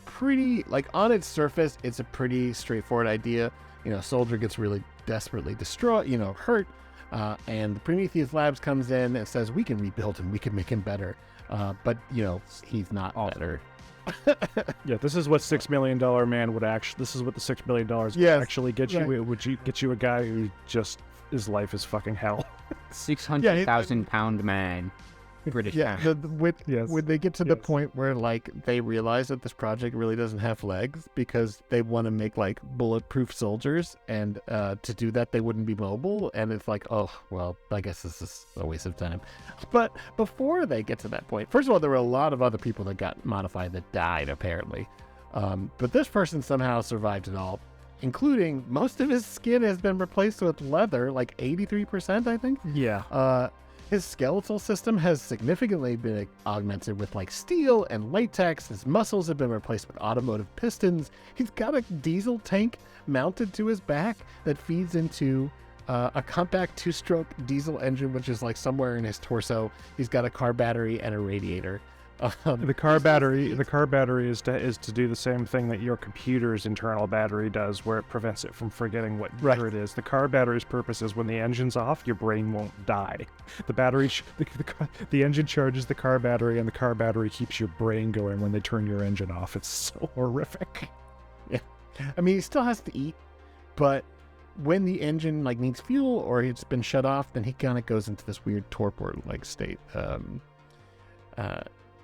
pretty, like, on its surface, it's a pretty straightforward idea. A soldier gets really desperately destroyed, hurt, and the Prometheus Labs comes in and says, we can rebuild him, we can make him better. But, he's not better. Yeah, this is what $6 Million Man would actually, this is what the $6 million would Yes, actually get you. right. It would get you a guy who just, his life is fucking hell. 600,000 pound man. British. Yeah, Yes. when they get to the Yes. point where, like, they realize that this project really doesn't have legs because they want to make, like, bulletproof soldiers, and to do that they wouldn't be mobile, and it's like, oh, well, I guess this is a waste of time. But before they get to that point, first of all, there were a lot of other people that got modified that died, apparently. But this person somehow survived it all, including most of his skin has been replaced with leather, like 83%, I think. Yeah. His skeletal system has significantly been augmented with like steel and latex. His muscles have been replaced with automotive pistons. He's got a diesel tank mounted to his back that feeds into a compact 2-stroke diesel engine, which is like somewhere in his torso. He's got a car battery and a radiator. The car battery is to do the same thing that your computer's internal battery does, where it prevents it from forgetting what year it is. The car battery's purpose is when the engine's off, your brain won't die. The battery, the engine charges the car battery, and the car battery keeps your brain going when they turn your engine off. It's so horrific. Yeah, I mean, he still has to eat, but when the engine like needs fuel or it's been shut off, then he kind of goes into this weird torpor-like state.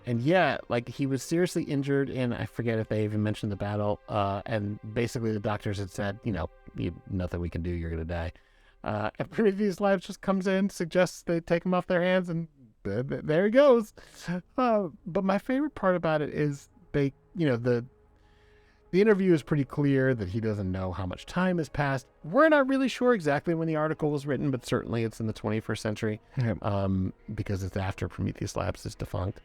And yeah, like, he was seriously injured, and I forget if they even mentioned the battle. And basically the doctors had said, nothing we can do, you're going to die. And Prometheus Labs just comes in, suggests they take him off their hands, and there he goes. But my favorite part about it is the interview is pretty clear that he doesn't know how much time has passed. We're not really sure exactly when the article was written, but certainly it's in the 21st century, because it's after Prometheus Labs is defunct.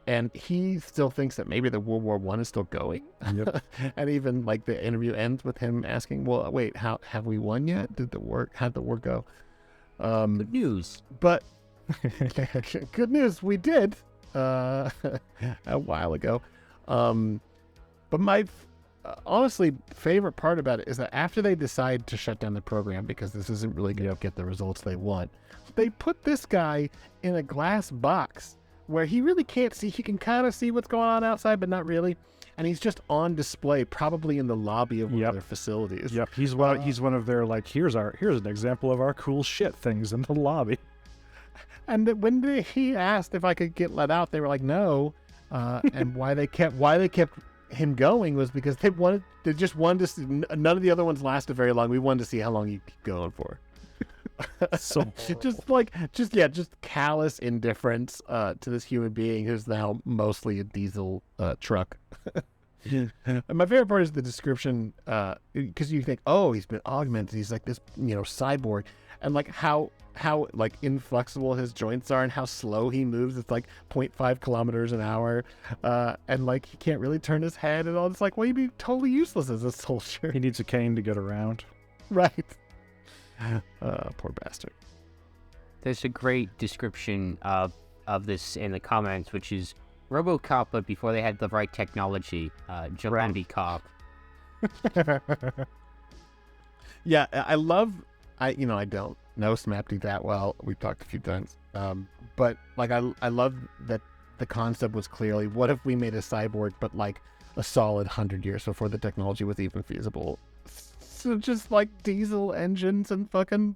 And he still thinks that maybe the World War I is still going. Yep. And even like the interview ends with him asking, well, wait, have we won yet? How'd the war go? Good news. But good news, we did, a while ago. But my honestly favorite part about it is that after they decide to shut down the program because this isn't really going to get the results they want, they put this guy in a glass box where he really can't see. He can kind of see what's going on outside, but not really. And he's just on display, probably in the lobby of one of their facilities. Yep, he's one of their, like, here's an example of our cool shit things in the lobby. And when he asked if I could get let out, they were like, no. And why they kept him going was because they just wanted to see, none of the other ones lasted very long. We wanted to see how long you keep going for. So just callous indifference to this human being who's now mostly a diesel truck. And my favorite part is the description, because you think, oh, he's been augmented. He's like this, cyborg, and like how like inflexible his joints are and how slow he moves. It's like 0.5 kilometers an hour, and like he can't really turn his head and all. It's like, well, he'd be totally useless as a soldier. he needs a cane to get around. Right. Poor bastard. There's a great description of this in the comments, which is RoboCop, but before they had the right technology, Jalopy Cop. Yeah, I don't know Smapty that well. We've talked a few times. But like I love that the concept was clearly, what if we made a cyborg but like a solid 100 years before the technology was even feasible? So just like diesel engines and fucking,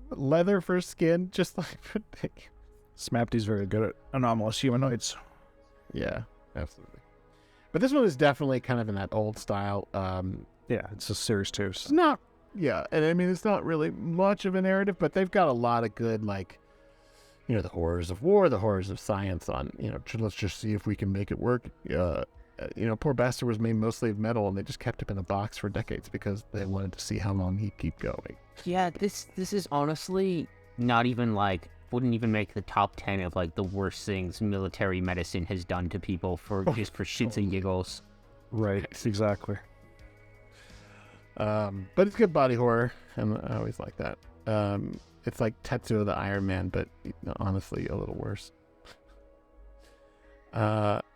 leather for skin, just like ridiculous. Smapty's very good at anomalous humanoids. Yeah, absolutely. But this one is definitely kind of in that old style. Yeah, it's a series 2. It's not, and I mean, it's not really much of a narrative, but they've got a lot of good, like, the horrors of war, the horrors of science on, let's just see if we can make it work. Poor bastard was made mostly of metal, and they just kept him in a box for decades because they wanted to see how long he'd keep going. Yeah, this is honestly not even like, wouldn't even make the top 10 of like the worst things military medicine has done to people for shits and giggles. Right, exactly. But it's good body horror, and I always like that. It's like Tetsuo the Iron Man, but honestly a little worse.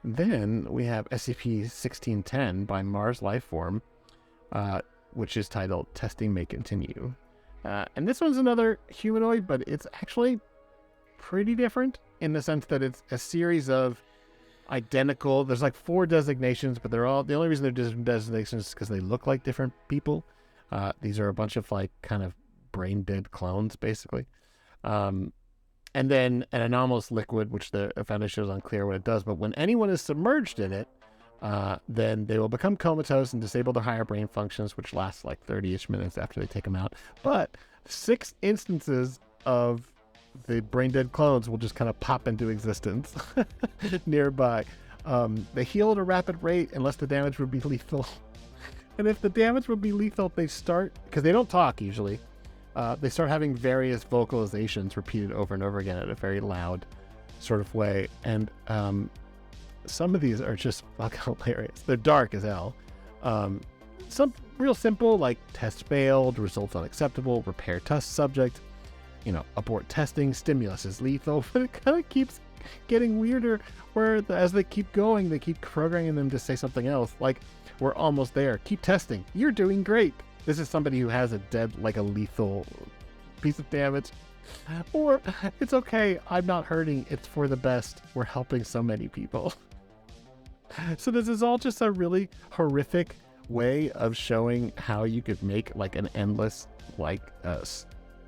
Then we have SCP-1610 by Mars Lifeform, which is titled Testing May Continue. And this one's another humanoid, but it's actually pretty different in the sense that it's a series of identical. There's like 4 designations, but the only reason they're different designations is because they look like different people. These are a bunch of like kind of brain dead clones, basically. And then an anomalous liquid, which the Foundation is unclear what it does, but when anyone is submerged in it, then they will become comatose and disable their higher brain functions, which lasts like 30-ish minutes after they take them out. But 6 instances of the brain dead clones will just kind of pop into existence nearby. They heal at a rapid rate unless the damage would be lethal. And if the damage would be lethal, they start, because they don't talk usually, they start having various vocalizations repeated over and over again in a very loud sort of way. And some of these are just fucking hilarious. They're dark as hell. Some real simple, like test failed, results unacceptable, repair test subject, abort testing, stimulus is lethal. But it kind of keeps getting weirder where as they keep going, they keep programming them to say something else. Like, we're almost there. Keep testing. You're doing great. This is somebody who has a lethal piece of damage. Or, it's okay, I'm not hurting, it's for the best. We're helping so many people. So this is all just a really horrific way of showing how you could make like an endless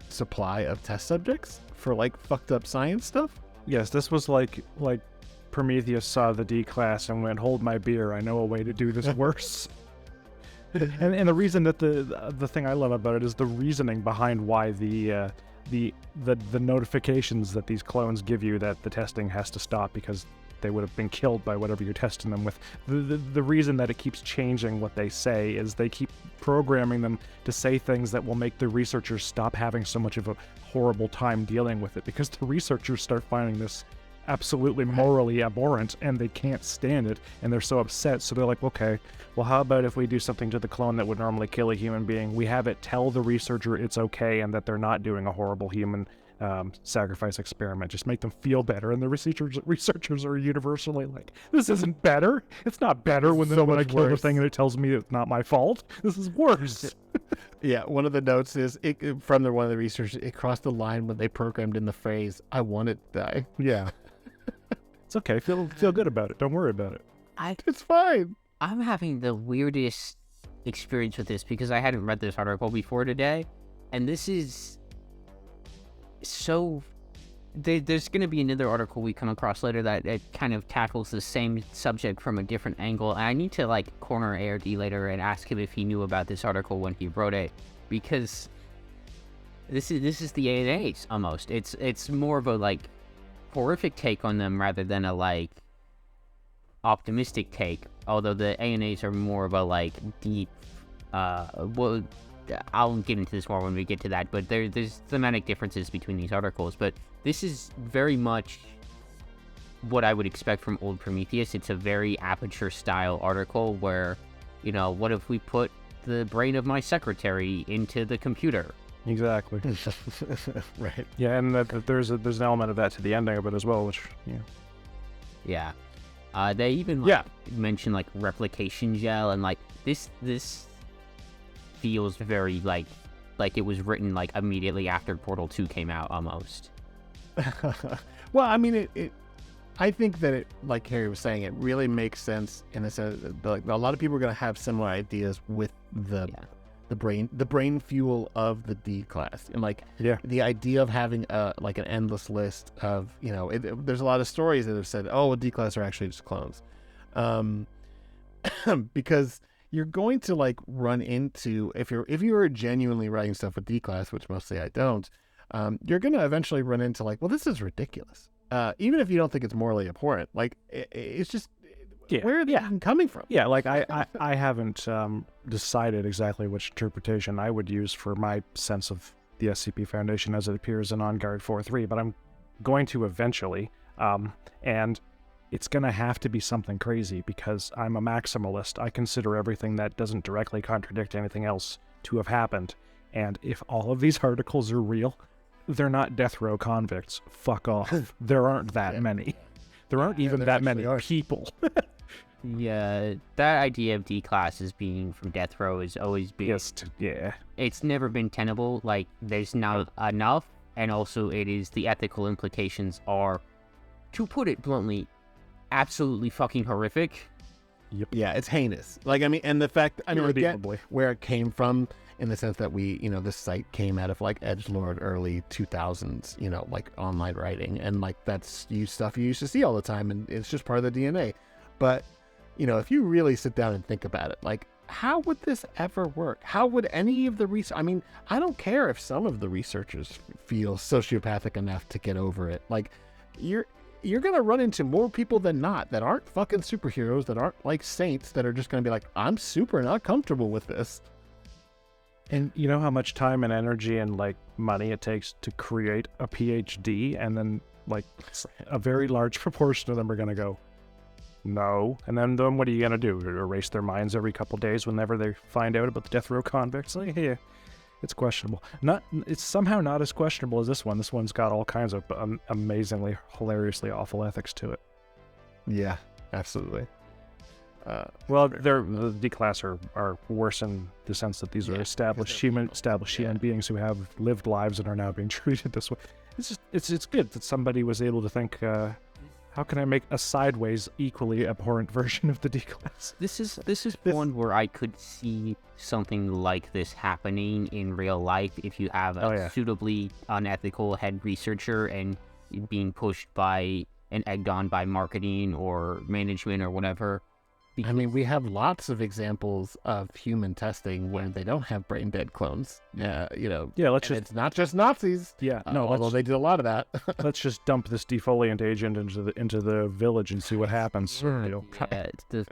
supply of test subjects for like fucked up science stuff. Yes, this was like Prometheus saw the D class and went, hold my beer, I know a way to do this worse. And the reason that the thing I love about it is the reasoning behind why the notifications that these clones give you that the testing has to stop because they would have been killed by whatever you're testing them with. The reason that it keeps changing what they say is they keep programming them to say things that will make the researchers stop having so much of a horrible time dealing with it, because the researchers start finding this absolutely morally abhorrent and they can't stand it and they're so upset. So they're like, okay, well, how about if we do something to the clone that would normally kill a human being? We have it tell the researcher it's okay and that they're not doing a horrible human sacrifice experiment. Just make them feel better. And the researchers are universally like, this isn't better. It's not better when I kill the thing and it tells me it's not my fault. This is worse. Yeah, one of the notes is from one of the researchers, it crossed the line when they programmed in the phrase, I want it to die. Yeah. It's okay. Feel good about it. Don't worry about it. It's fine. I'm having the weirdest experience with this because I hadn't read this article before today, and this is so. There's going to be another article we come across later that it kind of tackles the same subject from a different angle, and I need to like corner ARD later and ask him if he knew about this article when he wrote it, because this is the ANAs almost. It's more of a like horrific take on them rather than a like optimistic take, although the ANAs are more of a like deep well, I'll get into this more when we get to that, but there's thematic differences between these articles, but this is very much what I would expect from old Prometheus. It's a very Aperture style article where, you know, what if we put the brain of my secretary into the computer? Exactly. Right. Yeah, and there's an element of that to the ending of it as well, which Yeah. They even mention like replication gel, and like this feels very like it was written like immediately after Portal 2 came out almost. Well, I mean, I think that it, like Harry was saying, it really makes sense in the sense that like, a lot of people are going to have similar ideas with the brain fuel of the D class, and like the idea of having like an endless list of, you know, there's a lot of stories that have said, oh, D class are actually just clones, because you're going to like run into, if you're genuinely writing stuff with D class, which mostly I don't, you're going to eventually run into like, well, this is ridiculous. Even if you don't think it's morally abhorrent, like it's just, where are they even coming from? Yeah, like I haven't decided exactly which interpretation I would use for my sense of the SCP Foundation as it appears in On Guard 4.3, but I'm going to eventually, and it's going to have to be something crazy because I'm a maximalist. I consider everything that doesn't directly contradict anything else to have happened, and if all of these articles are real, they're not death row convicts. Fuck off. There aren't that many. There aren't even that many people. Yeah, that idea of D class as being from death row has always been... It's never been tenable. Like, there's not enough, and also it is, the ethical implications are, to put it bluntly, absolutely fucking horrific. Yep. Yeah, it's heinous. Like, I mean, and the fact, I mean, again, where it came from, in the sense that we, you know, this site came out of like edgelord early 2000s, you know, like online writing, and like that's stuff you used to see all the time, and it's just part of the DNA. But, you know, if you really sit down and think about it, like, how would this ever work? How would any of the research, I mean, I don't care if some of the researchers feel sociopathic enough to get over it. Like, you're going to run into more people than not that aren't fucking superheroes, that aren't like saints, that are just going to be like, I'm super not comfortable with this. And you know how much time and energy and like money it takes to create a PhD, and then like a very large proportion of them are going to go, no. And then what are you going to do? Erase their minds every couple days whenever they find out about the death row convicts? Like, yeah, it's questionable. It's somehow not as questionable as this one. This one's got all kinds of amazingly, hilariously awful ethics to it. Yeah, absolutely. Well, the D-class are worse in the sense that these are established human beings who have lived lives and are now being treated this way. It's good that somebody was able to think, how can I make a sideways equally abhorrent version of the D-class? This is one where I could see something like this happening in real life if you have a suitably unethical head researcher and being pushed by and egged on by marketing or management or whatever. I mean, we have lots of examples of human testing where they don't have brain dead clones. Yeah, you know. Yeah, it's not just Nazis. Yeah, although they did a lot of that. Let's just dump this defoliant agent into the village and see what happens. You know.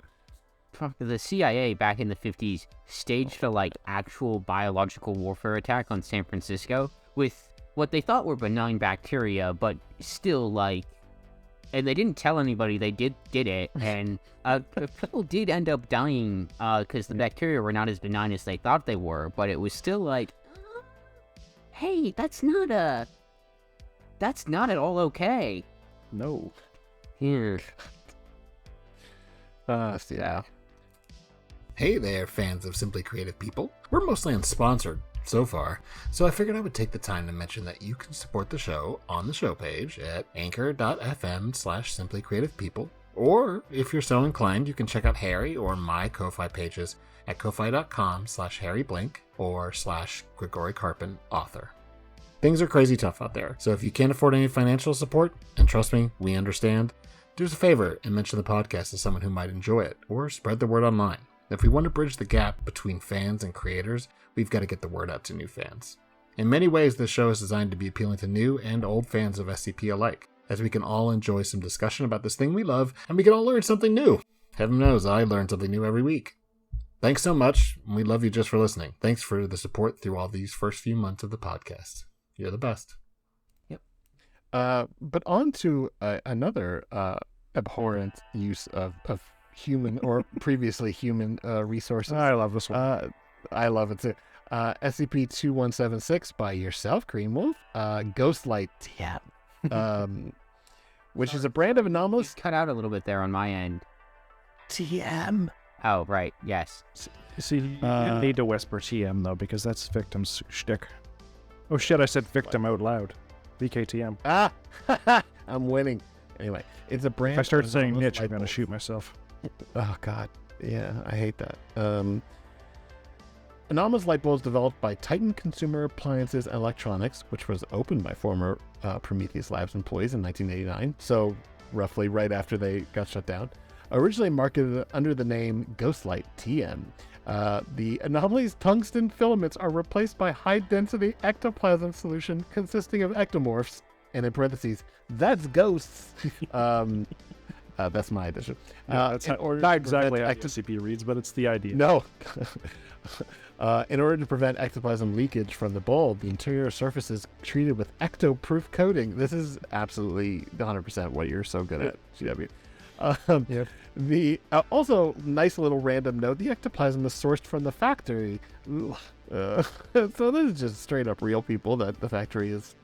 The CIA back in the 50s staged a like actual biological warfare attack on San Francisco with what they thought were benign bacteria, but still like. And they didn't tell anybody they did it, and people did end up dying because the bacteria were not as benign as they thought they were, but it was still like, hey, that's not at all okay. No. Here. Yeah. Hey there, fans of Simply Creative People. We're mostly unsponsored, so far, so I figured I would take the time to mention that you can support the show on the show page at anchor.fm/simplycreativepeople, or if you're so inclined, you can check out Harry or my Ko-Fi pages at ko-fi.com/harryblink or /Grigory author. Things are crazy tough out there, so if you can't afford any financial support, and trust me, we understand, do us a favor and mention the podcast to someone who might enjoy it, or spread the word online. If we want to bridge the gap between fans and creators, we've got to get the word out to new fans. In many ways, this show is designed to be appealing to new and old fans of SCP alike, as we can all enjoy some discussion about this thing we love, and we can all learn something new. Heaven knows I learn something new every week. Thanks so much, and we love you just for listening. Thanks for the support through all these first few months of the podcast. You're the best. Yep. But on to another abhorrent use of human or previously human resources. I love this one. I love it too. SCP-2176 by yourself, Greenwolf. Ghostlight TM, which is a brand of anomalous Just cut out a little bit there on my end. TM. Oh, right. Yes. See, you need to whisper TM, though, because that's victim's shtick. Oh, shit, I said victim out loud. VKTM. Ah, I'm winning. Anyway, it's a brand. If I start saying anomalous niche, I'm light going to bulbs. shoot myself. Oh, God. Yeah, I hate that. Anomalous light bulbs developed by Titan Consumer Appliances and Electronics, which was opened by former Prometheus Labs employees in 1989, so roughly right after they got shut down. Originally marketed under the name Ghostlight TM. The anomaly's tungsten filaments are replaced by high-density ectoplasm solution consisting of ectomorphs, and in parentheses, that's ghosts. That's my addition. That's in not, order not to exactly how prevent SCP reads, but it's the idea. No. In order to prevent ectoplasm leakage from the bulb, the interior surface is treated with ectoproof coating. This is absolutely 100% what you're so good at, GW. Yep. The also nice little random note: the ectoplasm is sourced from the factory. So this is just straight up real people that the factory is,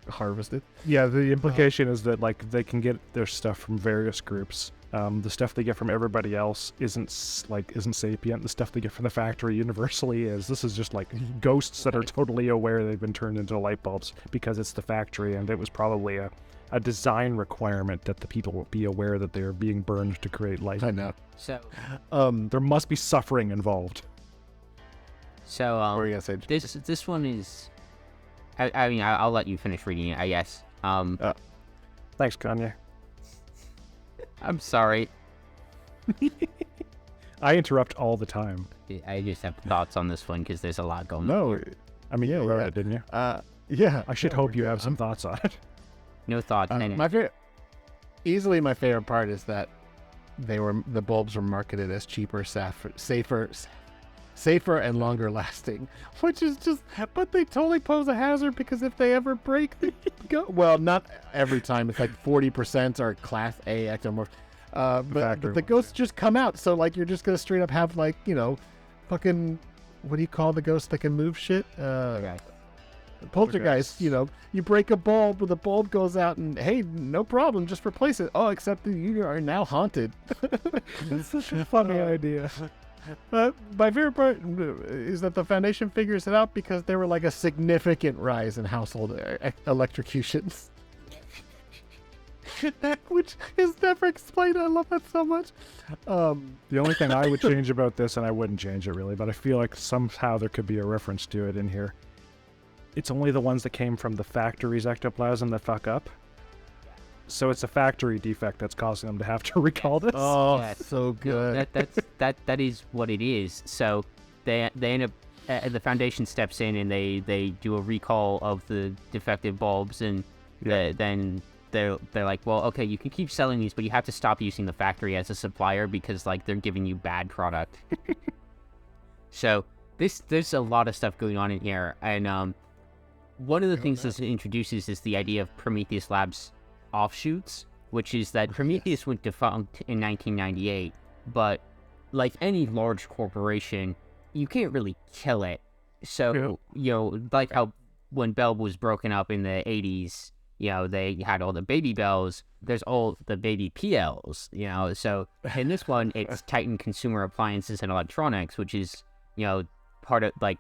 harvested. Yeah, the implication is that, like, they can get their stuff from various groups. The stuff they get from everybody else isn't sapient. The stuff they get from the factory universally is. This is just like ghosts that are totally aware they've been turned into light bulbs because it's the factory, and it was probably a design requirement that the people will be aware that they're being burned to create light. I know. So, There must be suffering involved. so What were you gonna say? this one is. I mean, I'll let you finish reading it, I guess. Thanks, Kanye. I'm sorry. I interrupt all the time. I just have thoughts on this one because there's a lot going on. No. I mean, you wrote it, didn't you? Yeah. I should hope you have some thoughts on it. No thoughts. Easily my favorite part is that the bulbs were marketed as cheaper, safer, and longer lasting, which is just, but they totally pose a hazard because if they ever break, they go. Well, not every time. It's like 40% are Class A ectomorph. But the ghosts just come out, so like you're just gonna straight up have like fucking, what do you call the ghosts that can move shit? Okay. Poltergeist. You break a bulb, the bulb goes out, and hey, no problem, just replace it. Oh, except that you are now haunted. It's such a funny idea. My favorite part is that the Foundation figures it out because there were like a significant rise in household electrocutions. Which is never explained. I love that so much. The only thing I would change about this, and I wouldn't change it really, but I feel like somehow there could be a reference to it in here. It's only the ones that came from the factory's ectoplasm that fuck up. So it's a factory defect that's causing them to have to recall this. Oh, Yes. so good. That is what it is. So they end up the Foundation steps in and they do a recall of the defective bulbs, and then they're like, well, okay, you can keep selling these, but you have to stop using the factory as a supplier because like they're giving you bad product. So there's a lot of stuff going on in here, and one of the things this introduces is the idea of Prometheus Labs offshoots, which is that Prometheus went defunct in 1998, but like any large corporation, you can't really kill it. So, like how when Bell was broken up in the 80s, they had all the baby Bells, there's all the baby PLs, so in this one, it's Titan Consumer Appliances and Electronics, which is, part of like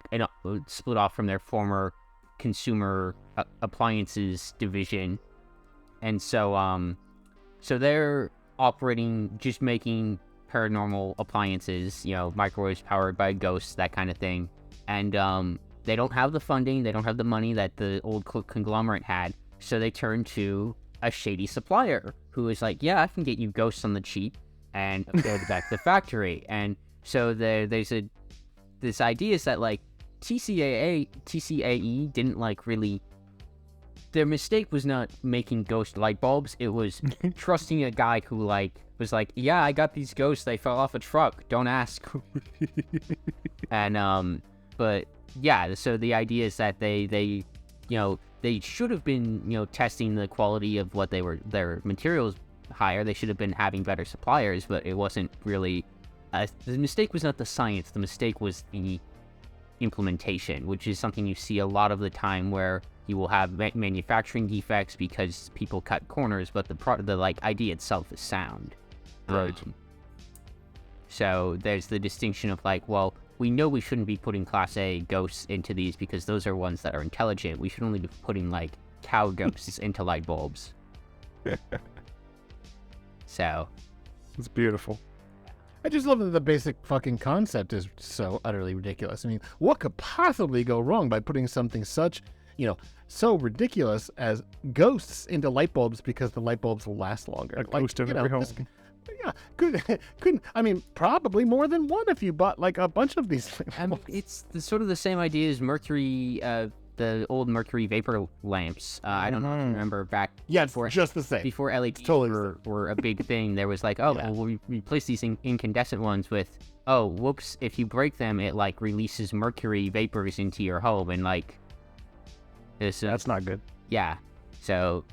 split off from their former consumer appliances division, and so they're operating, just making paranormal appliances, microwaves powered by ghosts, that kind of thing, and they don't have the funding, they don't have the money that the old conglomerate had, so they turn to a shady supplier who is like, yeah, I can get you ghosts on the cheap and go back to the factory. And so there's this idea is that like TCAE didn't like really, their mistake was not making ghost light bulbs, it was trusting a guy who like was like, yeah, I got these ghosts, they fell off a truck, don't ask. And but yeah, so the idea is that they should have been testing the quality of what their materials higher, they should have been having better suppliers, but it wasn't really the mistake was not the science, the mistake was the implementation, which is something you see a lot of the time, where you will have manufacturing defects because people cut corners, but the like idea itself is sound. Right. So there's the distinction of like, well, we know we shouldn't be putting Class A ghosts into these because those are ones that are intelligent. We should only be putting like cow ghosts into light bulbs. So It's beautiful. I just love that the basic fucking concept is so utterly ridiculous. I mean, what could possibly go wrong by putting something such, so ridiculous as ghosts into light bulbs because the light bulbs will last longer? A ghost in every home. Yeah, couldn't. I mean, probably more than one if you bought like a bunch of these. it's sort of the same idea as mercury, the old mercury vapor lamps. I don't know if you remember back. Yeah, it's just the same. Before LEDs totally were a big thing, there was like, we'll replace these incandescent ones with, whoops, if you break them, it like releases mercury vapors into your home, and like, that's not good. Yeah, so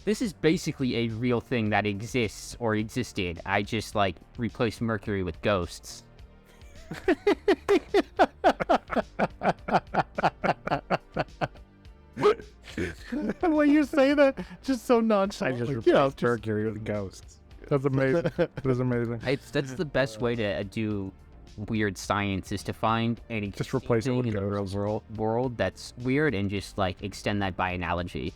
this is basically a real thing that exists or existed. I just like replaced mercury with ghosts. When you say that, just so nonchalant. I just replaced mercury with ghosts. That's amazing. That's amazing. That's the best way to do weird science, is to find any Just replace it with in the real ghosts. world that's weird and just like extend that by analogy.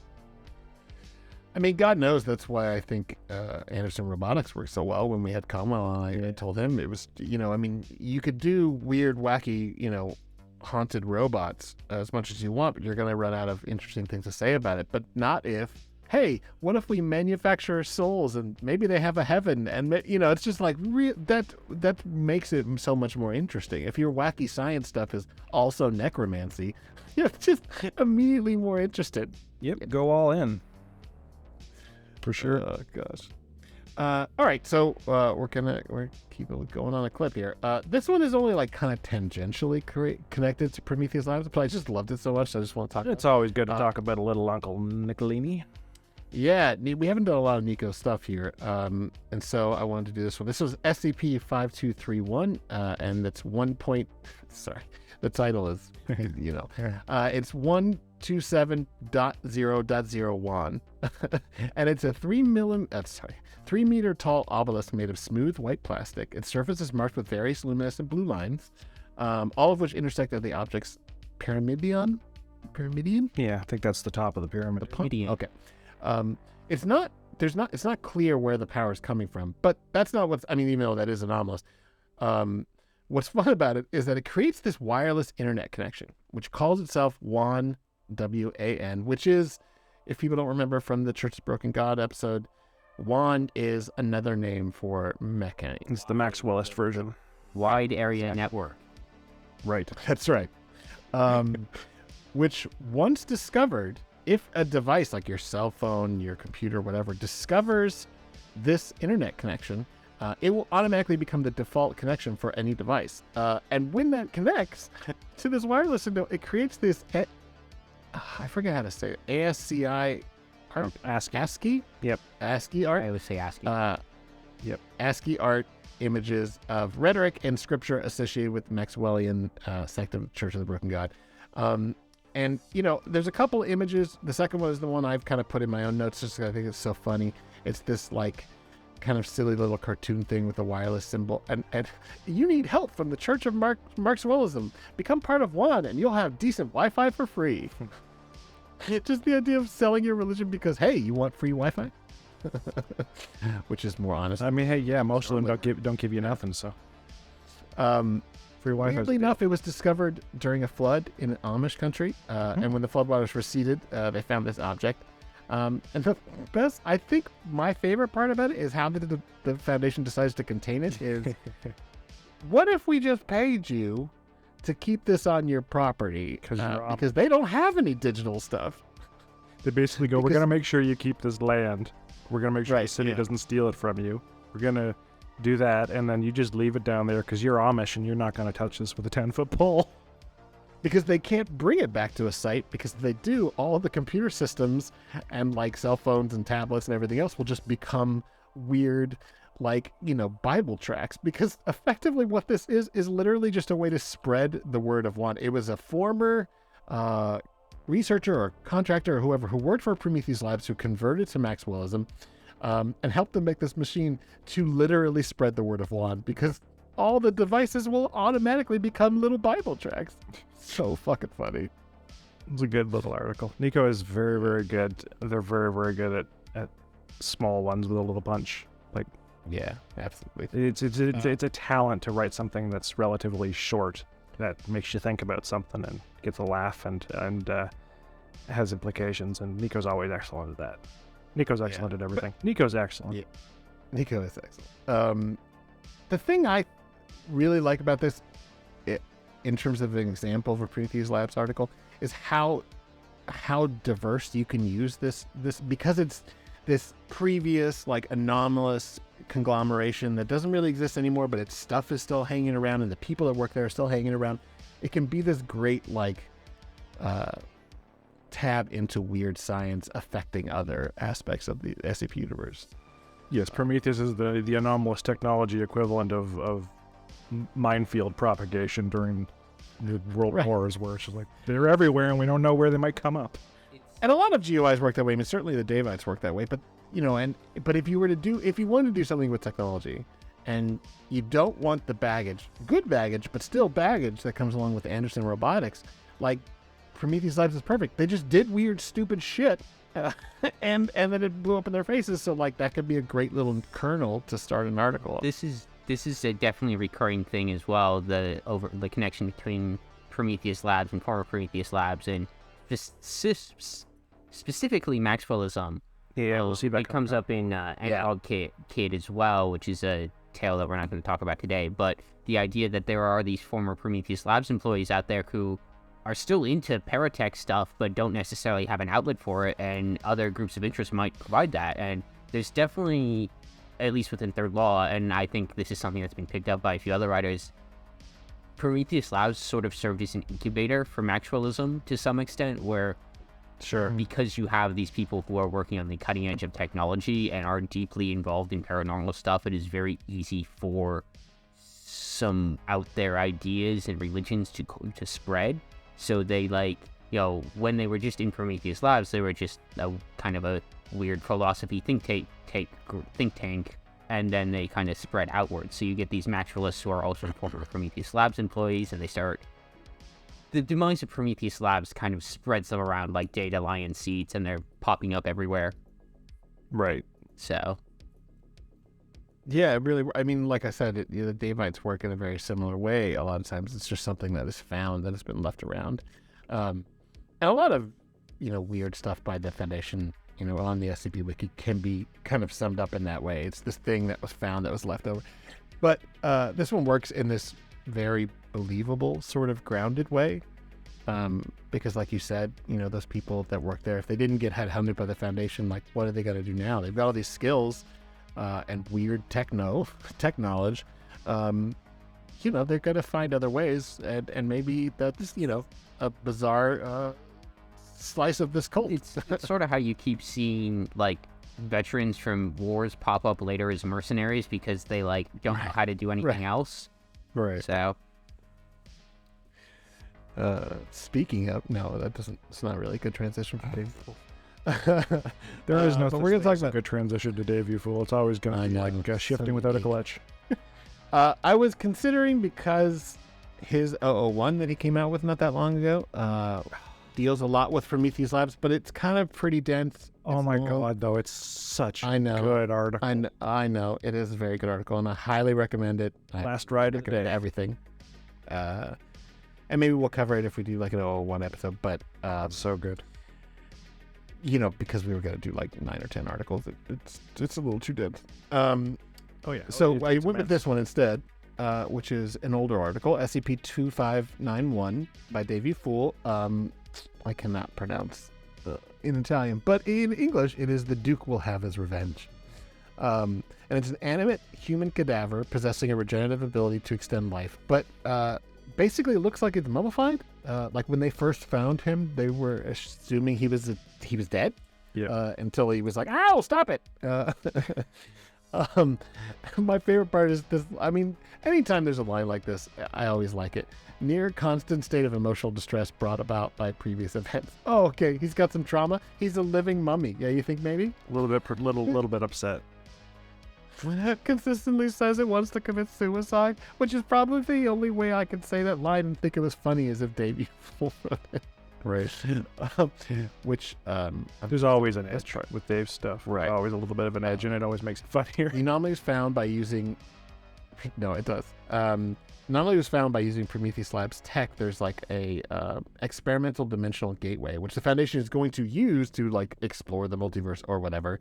I mean, God knows that's why I think Anderson Robotics works so well. When we had Cromwell on, I told him it was, I mean, you could do weird, wacky, haunted robots as much as you want, but you're going to run out of interesting things to say about it. But not if, hey, what if we manufacture souls and maybe they have a heaven? And, it's just like that makes it so much more interesting. If your wacky science stuff is also necromancy, you're just immediately more interested. Yep, go all in. For sure. Oh, gosh. All right, so we're keeping going on a clip here. This one is only like kind of tangentially connected to Prometheus Labs, but I just loved it so much, so I just want to talk It's always good to talk about a little Uncle Nicolini. Yeah, we haven't done a lot of Nico stuff here, and so I wanted to do this one. This was SCP-5231, and it's the title is, it's 127.0.01, and it's a 3 meter tall obelisk made of smooth white plastic. Its surface is marked with various luminescent blue lines, all of which intersect at the object's pyramidion? Yeah, I think that's the top of the pyramid. Okay. It's not clear where the power is coming from, but that's not even though that is anomalous. What's fun about it is that it creates this wireless internet connection, which calls itself WAN, W-A-N, which is, if people don't remember from the Church of Broken God episode, WAN is another name for mechanic. It's the Maxwellist version. Wide area network. Right. That's right. Which once discovered, if a device like your cell phone, your computer, whatever, discovers this internet connection, it will automatically become the default connection for any device. And when that connects to this wireless signal, it creates this, I forget how to say it, ASCII art? ASCII? Yep. ASCII art? I would say ASCII. Yep. ASCII art images of rhetoric and scripture associated with the Maxwellian sect of Church of the Broken God. And, there's a couple images. The second one is the one I've kind of put in my own notes just because I think it's so funny. It's this, like, kind of silly little cartoon thing with a wireless symbol. And you need help from the Church of Marxism. Become part of one, and you'll have decent Wi-Fi for free. Just the idea of selling your religion because, hey, you want free Wi-Fi? Which is more honest. I mean, hey, yeah, most of them don't give you nothing, so. Free Wi-Fi. Weirdly enough, it was discovered during a flood in an Amish country, and when the floodwaters receded, they found this object. And the best, I think my favorite part about it is how the foundation decides to contain it is, what if we just paid you to keep this on your property? Because they don't have any digital stuff. They basically go, we're going to make sure you keep this land. We're going to make sure the city doesn't steal it from you. We're going to do that, and then you just leave it down there because you're Amish and you're not going to touch this with a 10-foot pole. Because they can't bring it back to a site, because if they do, all of the computer systems and like cell phones and tablets and everything else will just become weird, like, Bible tracts. Because effectively what this is literally just a way to spread the word of one. It was a former researcher or contractor or whoever who worked for Prometheus Labs who converted to Maxwellism and helped them make this machine to literally spread the word of one, because all the devices will automatically become little Bible tracts. So fucking funny. It's a good little article. Nico is very, very good. They're very, very good at small ones with a little punch. Like, yeah, absolutely. It's a talent to write something that's relatively short that makes you think about something and gets a laugh and has implications. And Nico's always excellent at that. Nico's excellent at everything. Nico's excellent. Yeah, Nico is excellent. The thing I really like about this, in terms of an example of a Prometheus Labs article, is how diverse you can use this because it's this previous like anomalous conglomeration that doesn't really exist anymore, but its stuff is still hanging around and the people that work there are still hanging around. It can be this great like tab into weird science affecting other aspects of the SCP universe. Yes, Prometheus is the anomalous technology equivalent of minefield propagation during the world wars, where it's just like they're everywhere and we don't know where they might come up. And a lot of GUIs work that way. I mean, certainly the Davites work that way. But but if you want to do something with technology, and you don't want the baggage, good baggage, but still baggage that comes along with Anderson Robotics, like Prometheus Labs is perfect. They just did weird, stupid shit. And then it blew up in their faces, so like that could be a great little kernel to start an article. This is a definitely recurring thing as well. The connection between Prometheus Labs and former Prometheus Labs, and just specifically Maxwellism. Yeah, we'll see. It comes up in Analog Kid as well, which is a tale that we're not going to talk about today. But the idea that there are these former Prometheus Labs employees out there who are still into paratech stuff, but don't necessarily have an outlet for it, and other groups of interest might provide that. And there's definitely, at least within Third Law, and I think this is something that's been picked up by a few other writers, Prometheus Labs sort of served as an incubator for Maxwellism to some extent, where because you have these people who are working on the cutting edge of technology and are deeply involved in paranormal stuff, it is very easy for some out there ideas and religions to spread. So they when they were just in Prometheus Labs, they were just a kind of a weird philosophy think tank, and then they kind of spread outwards. So you get these Maxwellists who are also former Prometheus Labs employees, and they start. The demise of Prometheus Labs kind of spreads them around like data lion seeds, and they're popping up everywhere. Right. So. Yeah, really. I mean, like I said, the Davites work in a very similar way. A lot of times, it's just something that is found that has been left around, and a lot of weird stuff by the Foundation, on the SCP Wiki can be kind of summed up in that way. It's this thing that was found that was left over, but this one works in this very believable, sort of grounded way, because, like you said, those people that work there, if they didn't get headhunted by the Foundation, like what are they going to do now? They've got all these skills. And weird tech knowledge, they're going to find other ways, and maybe that's, a bizarre slice of this cult. It's sort of how you keep seeing, like, veterans from wars pop up later as mercenaries because they, like, don't know how to do anything else. Right. So. Speaking of, no, it's not really a good transition for people. There is no. But we're gonna talk about. a good transition to Dave, you fool. It's always going to be like shifting without a glitch. I was considering because his 001 that he came out with not that long ago deals a lot with Prometheus Labs, but it's kind of pretty dense. Oh my god, though, it's such I know. a good article. I know. It is a very good article, and I highly recommend it. Last ride of the day. Everything. And maybe we'll cover it if we do like an 001 episode, but So good. Because we were going to do like 9 or 10 articles, it's a little too dense. Oh yeah. So I It's went with immense. this one instead, which is an older article, SCP-2591 by Davey Fool. I cannot pronounce in Italian, but in English, it is The Duke Will Have His Revenge. And it's an animate human cadaver possessing a regenerative ability to extend life, but basically it looks like it's mummified. Like when they first found him, they were assuming he was dead. Yeah. Until he was like, "Ow, stop it!" My favorite part is this. I mean, anytime there's a line like this, I always like it. Near constant state of emotional distress brought about by previous events. Oh, okay. He's got some trauma. He's a living mummy. Yeah, you think maybe? A little bit upset. Consistently says it wants to commit suicide, which is probably the only way I can say that line and think it was funny is if Davey wrote it. Right. Which There's always an edge with Dave's stuff. Right. Always a little bit of an edge, and it always makes it funnier. the anomaly was found by using. No, it does. Anomaly was found by using Prometheus Labs tech. There's like a experimental dimensional gateway, which the Foundation is going to use to like explore the multiverse or whatever.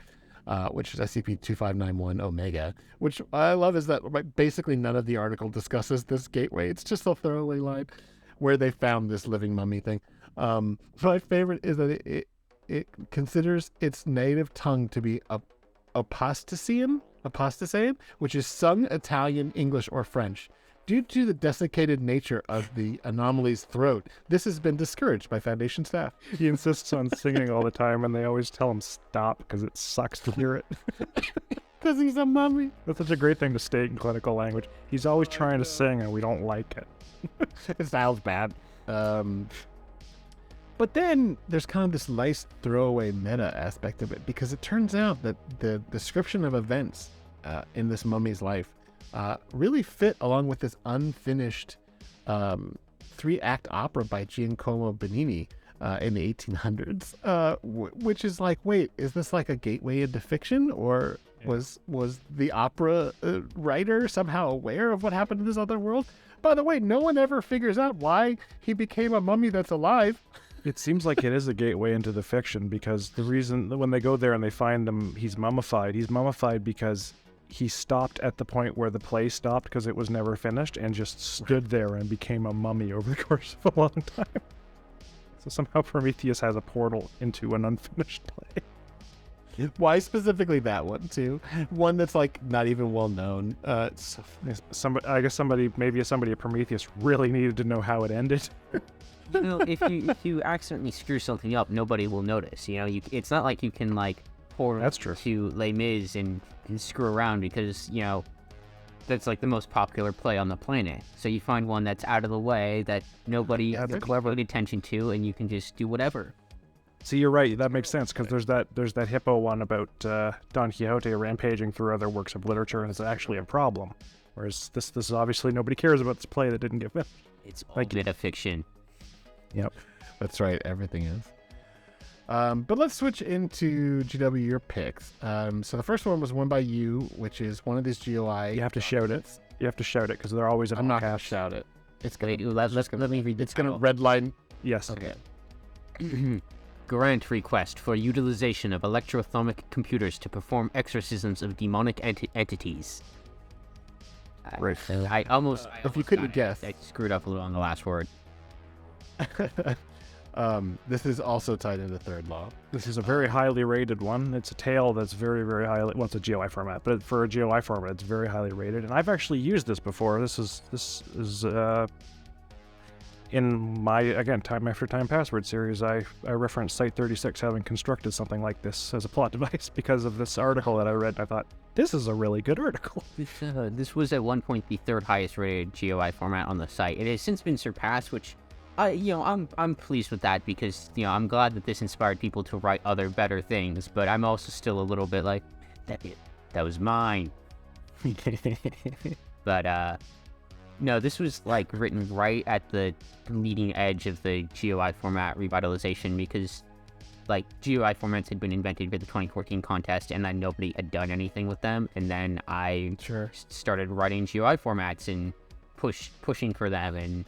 Which is SCP-2591 Omega, which I love is that basically none of the article discusses this gateway. It's just a throwaway line where they found this living mummy thing. My favorite is that it considers its native tongue to be Apostasian, which is sung Italian, English, or French. Due to the desiccated nature of the anomaly's throat, this has been discouraged by Foundation staff. He insists on singing all the time, and they always tell him stop because it sucks to hear it. Because he's a mummy. That's such a great thing to state in clinical language. He's always trying to sing, and we don't like it. It sounds bad. But then there's kind of this nice throwaway meta aspect of it, because it turns out that the description of events in this mummy's life really fit along with this unfinished 3-act opera by Giacomo Bellini in the 1800s, which is like, wait, is this like a gateway into fiction, or was the opera writer somehow aware of what happened in this other world? By the way, no one ever figures out why he became a mummy that's alive. It seems like it is a gateway into the fiction, because the reason that when they go there and they find him, he's mummified because he stopped at the point where the play stopped because it was never finished, and just stood there and became a mummy over the course of a long time. So somehow Prometheus has a portal into an unfinished play. Why specifically that one too? One that's like not even well known. I guess maybe somebody at Prometheus really needed to know how it ended. If you accidentally screw something up, nobody will notice. It's not like you can like pour That's true. to Les Mis and screw around, because that's like the most popular play on the planet. So you find one that's out of the way that nobody paid attention to, and you can just do whatever. See, you're right. That makes sense, because there's that hippo one about Don Quixote rampaging through other works of literature, and it's actually a problem. Whereas this is obviously nobody cares about this play that didn't get finished. It's all metafiction. Yep. That's right, everything is. But let's switch into GW, your picks. So the first one was one by you, which is one of these GOI. You have to shout it. You have to shout it, because they're always in I'm all not going to caps. shout it. It's Wait, gonna, let me read the it's going to title. redline. Yes. Okay. Grant request for utilization of electrothermic computers to perform exorcisms of demonic entities. Right. I almost. If you couldn't guess. I screwed up a little on the last word. This is also tied into third law. This is a very highly rated one. It's a tale that's very, very highly... Well, it's a GOI format, but for a GOI format, it's very highly rated. And I've actually used this before. This is in my, again, Time After Time Password series, I referenced Site36 having constructed something like this as a plot device because of this article that I read, and I thought, this is a really good article. This was at one point the third highest rated GOI format on the site. It has since been surpassed, which I'm pleased with that because I'm glad that this inspired people to write other better things. But I'm also still a little bit like that was mine. But no, this was like written right at the leading edge of the GUI format revitalization because like GUI formats had been invented for the 2014 contest and then nobody had done anything with them. And then I started writing GUI formats and pushing for them and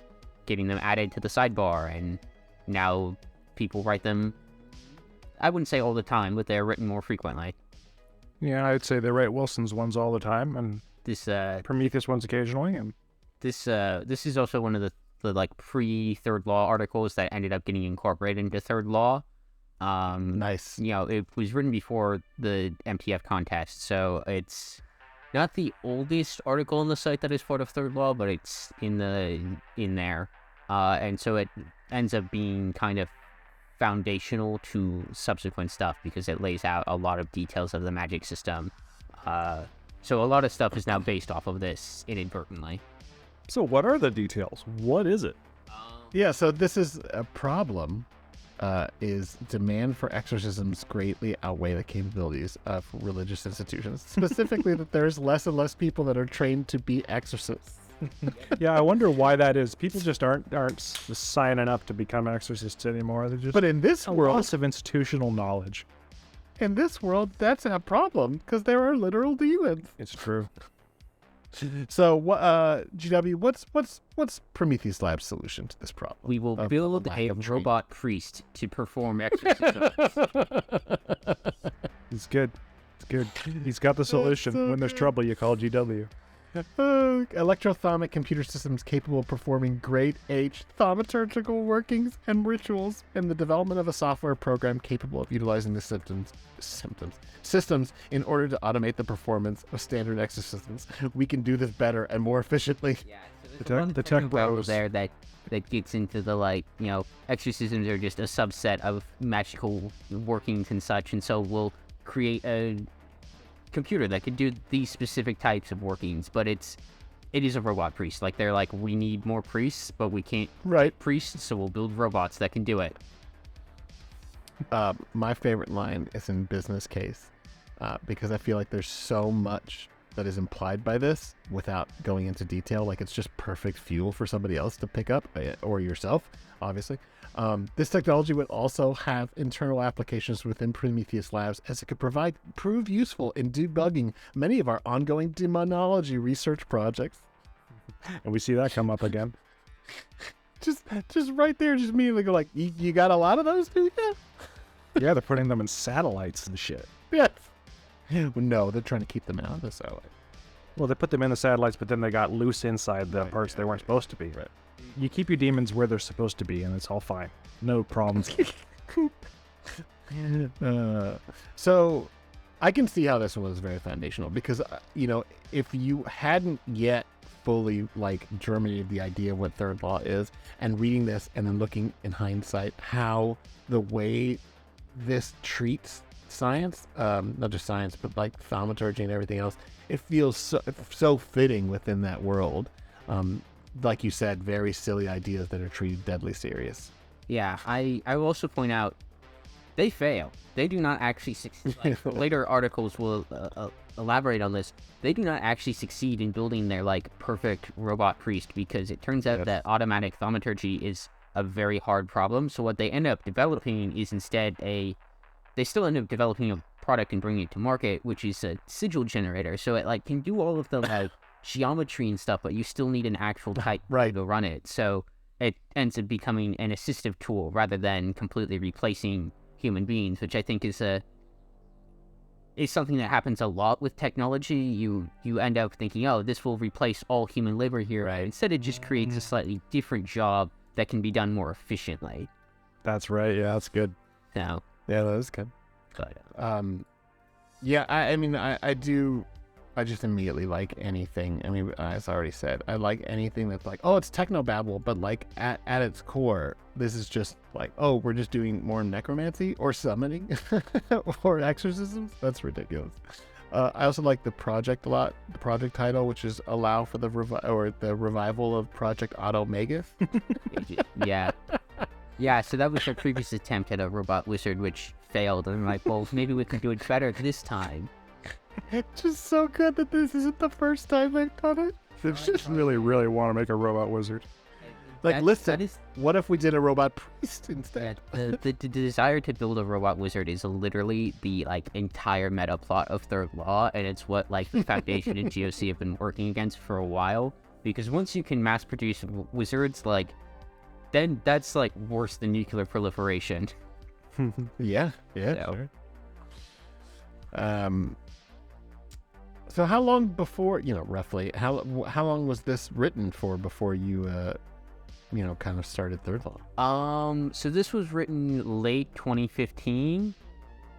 getting them added to the sidebar. And now people write them, I wouldn't say all the time, but they're written more frequently. Yeah, I'd say they write Wilson's ones all the time and This Prometheus ones occasionally. And this is also one of the like pre-Third Law articles that ended up getting incorporated into Third Law. Nice. It was written before the MTF contest, so it's not the oldest article on the site that is part of Third Law, but it's in there, and so it ends up being kind of foundational to subsequent stuff because it lays out a lot of details of the magic system. So a lot of stuff is now based off of this inadvertently. so what are the details? What is it? Yeah, so this is a problem. Is demand for exorcisms greatly outweigh the capabilities of religious institutions. Specifically, that there's less and less people that are trained to be exorcists. Yeah, I wonder why that is. People just aren't signing up to become exorcists anymore. They're just But in this a world, loss of institutional knowledge. that's a problem because there are literal demons. It's true. So, GW, what's Prometheus Labs' solution to this problem? We will of build lack a of robot priest to perform exorcisms. It's good. It's good. He's got the solution. so When there's good. trouble, you call GW. Electrothomic computer systems capable of performing grade H thaumaturgical workings and rituals, and the development of a software program capable of utilizing the systems in order to automate the performance of standard exorcisms. We can do this better and more efficiently. Yeah, The tech bros. there that gets into the exorcisms are just a subset of magical workings and such, and so we'll create a computer that could do these specific types of workings, but it is a robot priest. Like they're like, we need more priests, but we can't Right. priests, so we'll build robots that can do it. My favorite line is in business case, because I feel like there's so much that is implied by this without going into detail. Like it's just perfect fuel for somebody else to pick up, or yourself, obviously. This technology would also have internal applications within Prometheus Labs, as it could prove useful in debugging many of our ongoing demonology research projects. And we see that come up again. Just right there, just immediately go like, you got a lot of those, dude? Yeah. Yeah, they're putting them in satellites and shit. Yes. No, they're trying to keep them out of the satellite. Well, they put them in the satellites, but then they got loose inside the parts they weren't supposed to be. Right. You keep your demons where they're supposed to be, and it's all fine. No problems. So I can see how this one was very foundational because, if you hadn't yet fully germinated the idea of what Third Law is, and reading this and then looking in hindsight how the way this treats science, not just science, but like thaumaturgy and everything else, it feels so fitting within that world. Like you said, very silly ideas that are treated deadly serious. Yeah, I will also point out, they fail. They do not actually succeed. Later articles will elaborate on this. They do not actually succeed in building their perfect robot priest because it turns out that automatic thaumaturgy is a very hard problem. So what they end up developing is instead they still end up developing a product and bringing it to market, which is a sigil generator. So it can do all of the geometry and stuff, but you still need an actual type to run it. So it ends up becoming an assistive tool rather than completely replacing human beings, which I think is something that happens a lot with technology. You end up thinking, oh, this will replace all human labor here. Right. Instead, it just creates a slightly different job that can be done more efficiently. That's right. Yeah, that's good. So, Yeah, that was good. but I just immediately like anything. I mean, as I already said, I like anything that's it's technobabble, but at its core, this is just we're just doing more necromancy or summoning or exorcisms. That's ridiculous. I also like the project a lot. The project title, which is allow for the revival of Project Automagus. Yeah. Yeah, so that was our previous attempt at a robot wizard, which failed. And I'm like, well, maybe we can do it better this time. It's just so good that this isn't the first time they've done it. They just really, really want to make a robot wizard. Like, listen, that is, what if we did a robot priest instead? the desire to build a robot wizard is literally the like entire meta plot of Third Law, and it's what like the Foundation and GOC have been working against for a while. Because once you can mass produce wizards, like, then that's like worse than nuclear proliferation. Yeah, So. sure. So how long before, roughly, how long was this written for before you, kind of started Third Law? So this was written late 2015,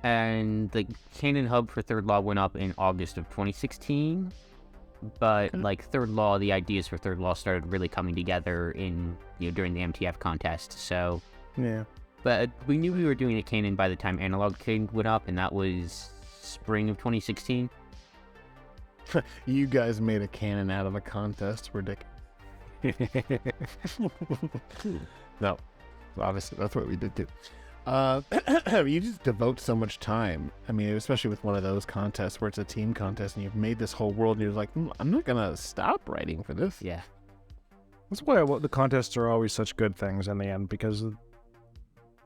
and the canon hub for Third Law went up in August of 2016. But like Third Law, the ideas for Third Law started really coming together in during the MTF contest. So Yeah. but we knew we were doing a canon by the time Analog King went up, and that was spring of 2016. You guys made a cannon out of a contest. Ridiculous. No, obviously that's what we did too. You just devote so much time. I mean, especially with one of those contests where it's a team contest and you've made this whole world and you're like, I'm not gonna stop writing for this. Yeah. That's why the contests are always such good things in the end, because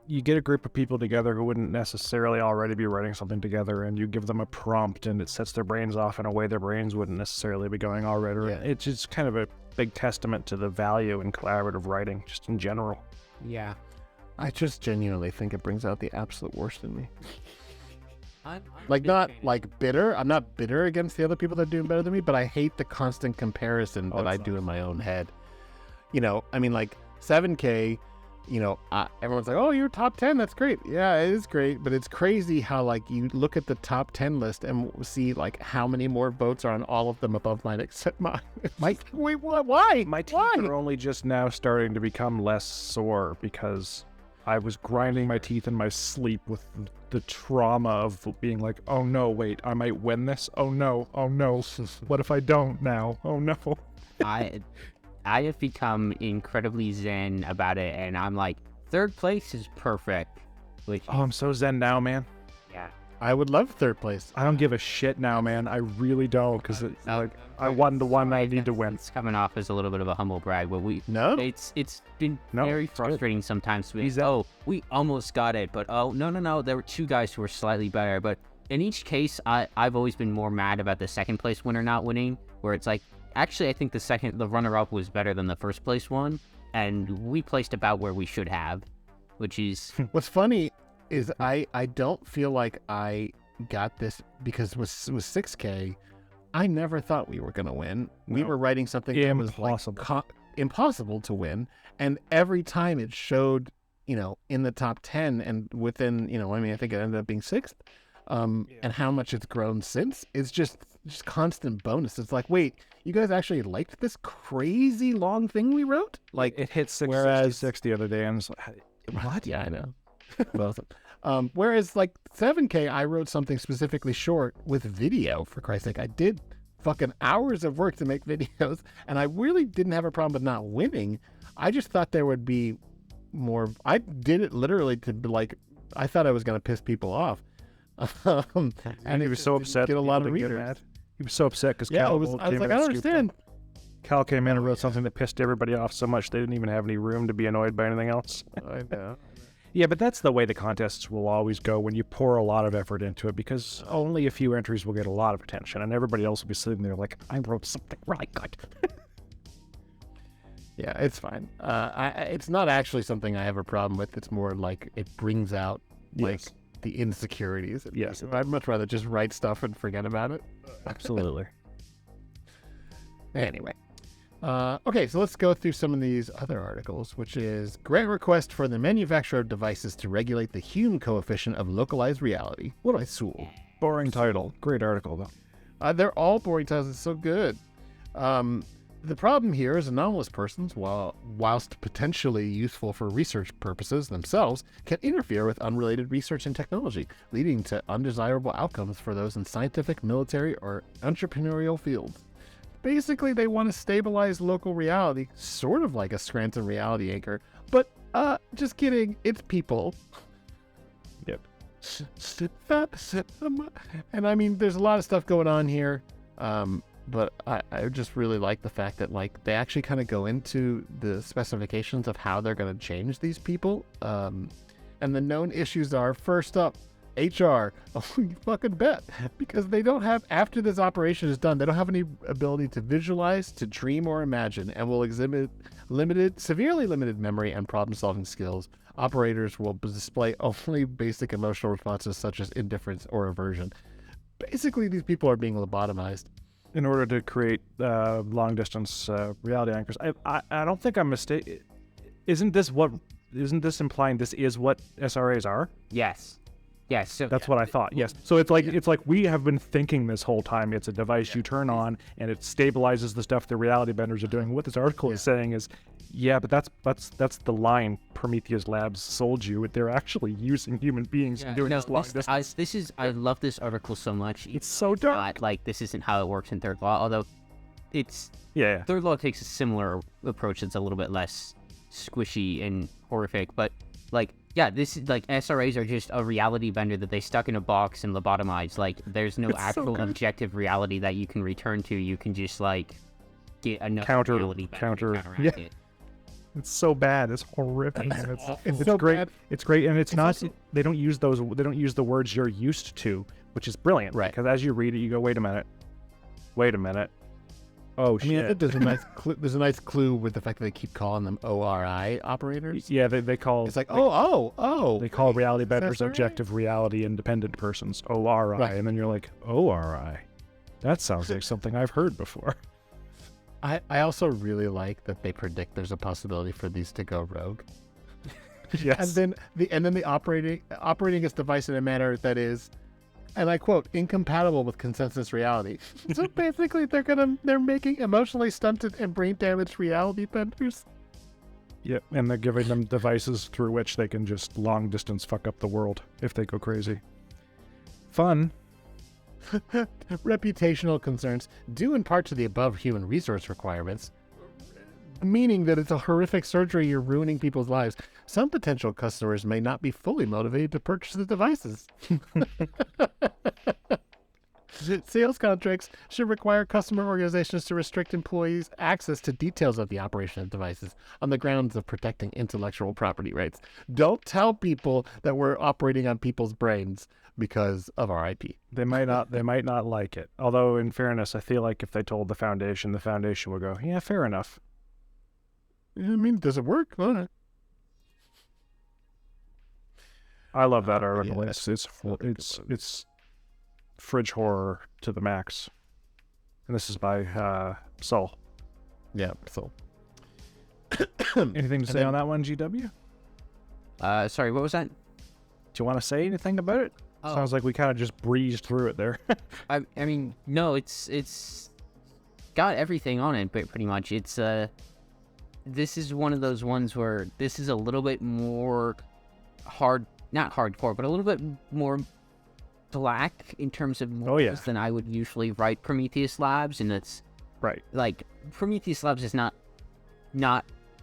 you get a group of people together who wouldn't necessarily already be writing something together, and you give them a prompt and it sets their brains off in a way their brains wouldn't necessarily be going already. Yeah. It's just kind of a big testament to the value in collaborative writing, just in general. Yeah. I just genuinely think it brings out the absolute worst in me. I'm Like, not like bitter. I'm not bitter against the other people that are doing better than me, but I hate the constant comparison that I do in my own head. I mean, like 7K, everyone's like, oh, you're top 10. That's great. Yeah, it is great. But it's crazy how, like, you look at the top 10 list and see, like, how many more votes are on all of them above mine except mine. Wait, what? Why? My teeth are only just now starting to become less sore because I was grinding my teeth in my sleep with the trauma of being like, oh no, wait, I might win this. Oh no. What if I don't now? Oh no. I have become incredibly zen about it, and I'm like, third place is perfect. Which, Oh, I'm so zen now, man. yeah. I would love third place. I don't give a shit now, man. I really don't, because I won the one I need to win. It's coming off as a little bit of a humble brag, but No? it's been No, very it's good. frustrating sometimes to be, He's we almost got it, but no, there were two guys who were slightly better. But in each case, I've always been more mad about the second place winner not winning, where it's like, actually, I think the runner-up was better than the first place one, and we placed about where we should have, which is... What's funny is I don't feel like I got this because with 6K, I never thought we were going to win. We No. were writing something that was Impossible. like impossible to win. And every time it showed, in the top 10 and within, I think it ended up being 6th. And how much it's grown since is just constant bonus. It's like, wait, you guys actually liked this crazy long thing we wrote? Like, It hit 666 the other day, and it's like, what? Yeah, I know. Both. Whereas like 7K, I wrote something specifically short with video, for Christ's sake. I did fucking hours of work to make videos, and I really didn't have a problem with not winning. I just thought there would be more. I did it literally to be like, I thought I was going to piss people off. and he was so upset. Get a lot of people didn't get readers. mad. He was so upset because Yeah, Cal I was like, I don't understand. Cal came in and wrote something that pissed everybody off so much they didn't even have any room to be annoyed by anything else. I know. Yeah, but that's the way the contests will always go when you pour a lot of effort into it, because only a few entries will get a lot of attention, and everybody else will be sitting there like, I wrote something really good. Yeah, it's fine. It's not actually something I have a problem with. It's more like it brings out like Yes. the insecurities. Yes. I'd much rather just write stuff and forget about it. Absolutely. Anyway. Okay, so let's go through some of these other articles, which is grant request for the manufacturer of devices to regulate the Hume coefficient of localized reality. What I sool. Boring title. Great article, though. They're all boring titles. It's so good. The problem here is anomalous persons, whilst potentially useful for research purposes themselves, can interfere with unrelated research and technology, leading to undesirable outcomes for those in scientific, military, or entrepreneurial fields. Basically, they want to stabilize local reality, sort of like a Scranton reality anchor, but, just kidding, it's people. Yep. And I mean, there's a lot of stuff going on here. But I just really like the fact that, like, they actually kind of go into the specifications of how they're going to change these people. And the known issues are, first up, HR. Oh, you fucking bet. Because they don't have, after this operation is done, they don't have any ability to visualize, to dream, or imagine, and will exhibit severely limited memory and problem-solving skills. Operators will display only basic emotional responses such as indifference or aversion. Basically, these people are being lobotomized. In order to create long-distance reality anchors. I don't think I'm mistaken. Isn't this implying this is what SRAs are? Yes. Yes. So That's what I thought. Yes. So it's like we have been thinking this whole time. It's a device you turn on and it stabilizes the stuff the reality benders are doing. What this article is saying is, yeah, but that's the line Prometheus Labs sold you. They're actually using human beings and doing this long distance. I love this article so much. It's so dark. Like, this isn't how it works in Third Law, although it's Yeah. Third Law takes a similar approach that's a little bit less squishy and horrific, but like, yeah, this is like SRAs are just a reality bender that they stuck in a box and lobotomized. Like, there's no actual objective reality that you can return to. You can just like get another reality bender to counteract it. It's so bad. It's horrific. It's so great. bad. It's great, and it's not. also- They don't use those. They don't use the words you're used to, which is brilliant. Right. Because as you read it, you go, "Wait a minute. Wait a minute. Oh I mean, I shit." think there's a nice clue with the fact that they keep calling them ORI operators. Yeah, they call. It's like, oh. They call reality benders SRA? objective reality independent persons, ORI, Right. and then you're like, ORI. That sounds like something I've heard before. I also really like that they predict there's a possibility for these to go rogue. Yes. And then the operating this device in a manner that is, and I quote, incompatible with consensus reality. So basically they're making emotionally stunted and brain damaged reality benders. Yep, and they're giving them devices through which they can just long distance fuck up the world if they go crazy. Fun. Reputational concerns due in part to the above human resource requirements, meaning that it's a horrific surgery, you're ruining people's lives. Some potential customers may not be fully motivated to purchase the devices. Sales contracts should require customer organizations to restrict employees' access to details of the operation of devices on the grounds of protecting intellectual property rights. Don't tell people that we're operating on people's brains because of our IP. They might not like it. Although, in fairness, I feel like if they told the Foundation would go, yeah, fair enough. I mean, does it work? All right. I love that article. Yeah, It's fridge horror to the max. And this is by Sol. Yeah, so. Anything to say on that one, GW? Sorry, what was that? Do you want to say anything about it? Oh. Sounds like we kind of just breezed through it there. I mean, no, it's got everything on it, but pretty much it's this is one of those ones where this is a little bit more not hardcore, but a little bit more black in terms of morals than I would usually write Prometheus Labs, and it's Right. like Prometheus Labs is not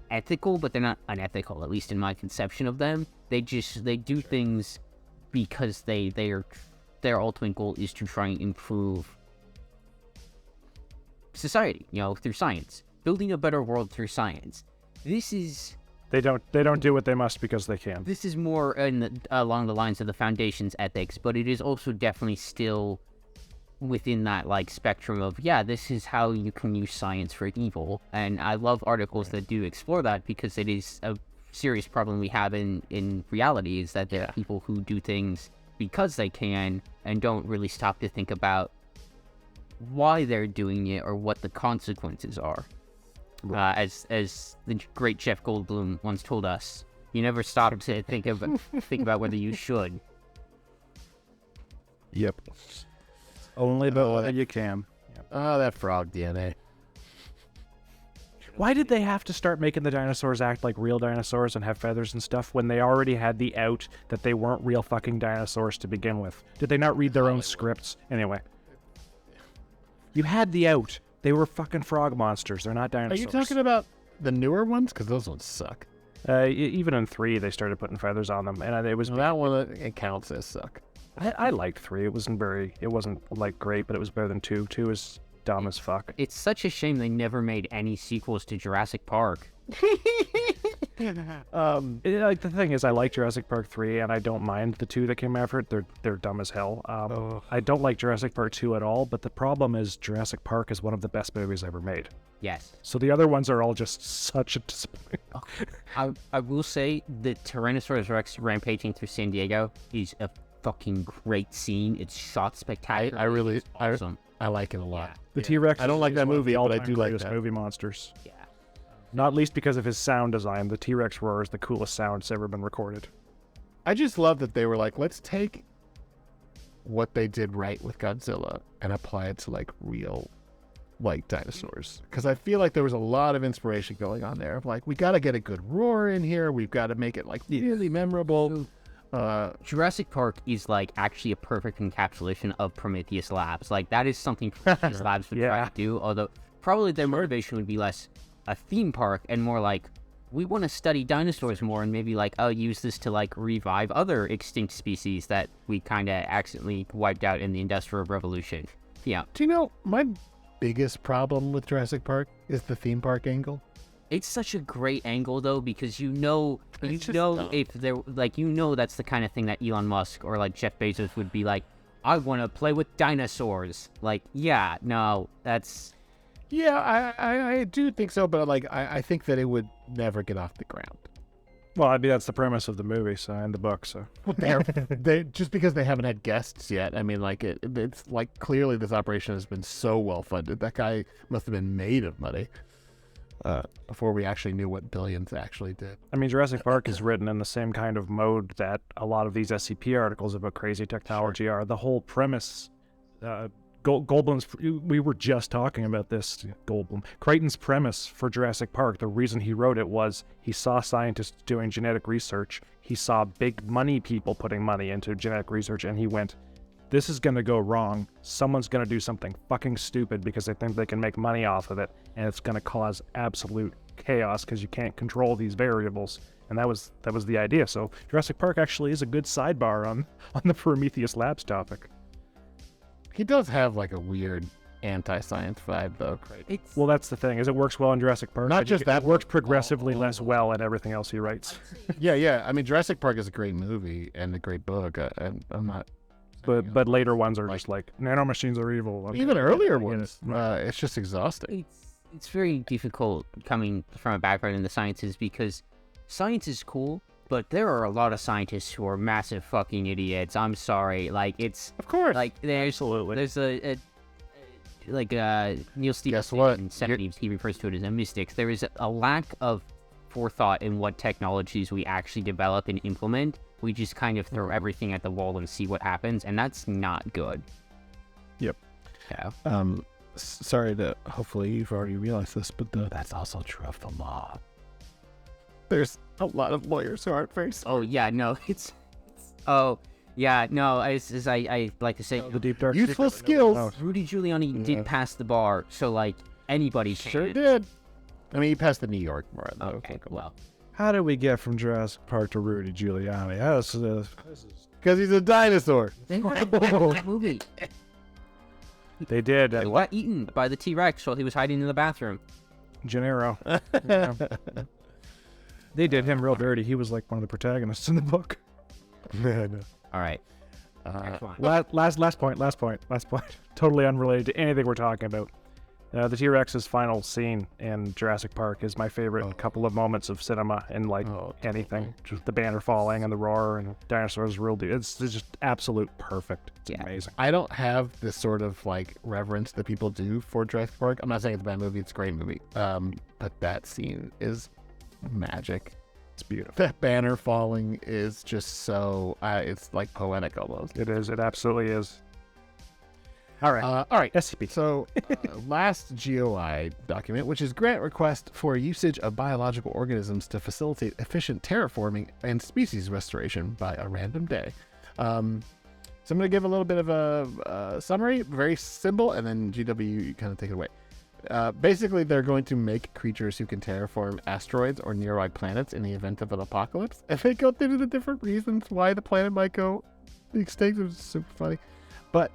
ethical, but they're not unethical, at least in my conception of them. They do things because their ultimate goal is to try and improve society, through science, building a better world through science. They don't do what they must because they can. This is more along the lines of the Foundation's ethics, but it is also definitely still within that spectrum of, this is how you can use science for evil. And I love articles that do explore that, because it is a serious problem we have in reality, is that there are people who do things because they can and don't really stop to think about why they're doing it or what the consequences are. As the great Jeff Goldblum once told us, you never stop to think about whether you should. Yep. Only about whether you can. Oh, that frog DNA. Why did they have to start making the dinosaurs act like real dinosaurs and have feathers and stuff when they already had the out that they weren't real fucking dinosaurs to begin with? Did they not read their own scripts? Anyway. You had the out. They were fucking frog monsters. They're not dinosaurs. Are you talking about the newer ones? Because those ones suck. Even in 3, they started putting feathers on them, and it was... Well, that one, it counts as suck. I liked 3. It wasn't like great, but it was better than 2. 2 is dumb as fuck. It's such a shame they never made any sequels to Jurassic Park. The thing is, I like Jurassic Park 3, and I don't mind the 2 that came after it. They're dumb as hell. I don't like Jurassic Park 2 at all, but the problem is Jurassic Park is one of the best movies ever made. Yes. So the other ones are all just such a disappointment. I will say the Tyrannosaurus Rex rampaging through San Diego is a fucking great scene. It's shot spectacular. Awesome. I like it a lot. The T-Rex. I don't like that movie, but I do like greatest that movie monsters. Yeah. Not least because of his sound design. The T-Rex roar is the coolest sound that's ever been recorded. I just love that they were like, let's take what they did right with Godzilla and apply it to like real like dinosaurs, because I feel like there was a lot of inspiration going on there of like, we got to get a good roar in here, we've got to make it like really memorable. Jurassic Park is like actually a perfect encapsulation of Prometheus Labs. Like that is something Prometheus Labs would try to do, although probably their motivation would be less a theme park and more like, we want to study dinosaurs more and maybe like, use this to like revive other extinct species that we kind of accidentally wiped out in the Industrial Revolution. Yeah. Do you know, my biggest problem with Jurassic Park is the theme park angle. It's such a great angle though, because if they're like, that's the kind of thing that Elon Musk or like Jeff Bezos would be like, I want to play with dinosaurs. Like, yeah, no, that's... Yeah, I do think so, but like, I think that it would never get off the ground. Well, I mean, that's the premise of the movie, so, and the book, so. Well, they just because they haven't had guests yet. I mean, like, it's like clearly this operation has been so well funded. That guy must have been made of money before we actually knew what billions actually did. I mean, Jurassic Park is written in the same kind of mode that a lot of these SCP articles about crazy technology are. The whole premise, Goldblum's, we were just talking about this, Goldblum. Crichton's premise for Jurassic Park, the reason he wrote it was he saw scientists doing genetic research. He saw big money people putting money into genetic research, and he went, this is going to go wrong. Someone's going to do something fucking stupid because they think they can make money off of it, and it's going to cause absolute chaos because you can't control these variables. And that was the idea. So Jurassic Park actually is a good sidebar on the Prometheus Labs topic. He does have like a weird anti-science vibe, though. Well, that's the thing, is it works well in Jurassic Park. Not just that, it works progressively less well in everything else he writes. Yeah. I mean, Jurassic Park is a great movie and a great book. I'm not. But later ones are just like, nanomachines are evil. Okay. Even earlier ones, it's just exhausting. It's very difficult coming from a background in the sciences because science is cool, but there are a lot of scientists who are massive fucking idiots. I'm sorry. Like, it's... Of course. Like, Absolutely. There's Neil Stephenson in 70s, he refers to it as a mystics. There is a lack of forethought in what technologies we actually develop and implement. We just kind of throw everything at the wall and see what happens, and that's not good. Yep. Yeah. Sorry to... Hopefully you've already realized this, but that's also true of the law. There's a lot of lawyers who aren't very smart. Oh, yeah, no, oh, yeah, no, as I like to say... The deep dark useful skills. Oh. Rudy Giuliani did pass the bar, so, like, anybody can. Sure did. I mean, he passed the New York bar, though. Okay, well... How did we get from Jurassic Park to Rudy Giuliani? Because he's a dinosaur. They made that movie. They did. They got eaten by the T-Rex while he was hiding in the bathroom. Gennaro. Yeah. They did him real dirty. He was like one of the protagonists in the book. All right. Last point. Totally unrelated to anything we're talking about. The T-Rex's final scene in Jurassic Park is my favorite couple of moments of cinema in anything. Just the banner falling and the roar and dinosaurs real dude. It's just absolute perfect. It's amazing. I don't have this sort of like reverence that people do for Jurassic Park. I'm not saying it's a bad movie. It's a great movie. But that scene is magic. It's beautiful. That banner falling is just so, it's like poetic almost. It is. It absolutely is. All right. All right. SCP. So, last GOI document, which is grant request for usage of biological organisms to facilitate efficient terraforming and species restoration by a random day. So I'm going to give a little bit of a summary, very simple, and then GW, you kind of take it away. Basically, they're going to make creatures who can terraform asteroids or nearby planets in the event of an apocalypse. And they go through the different reasons why the planet might go extinct. It was super funny. But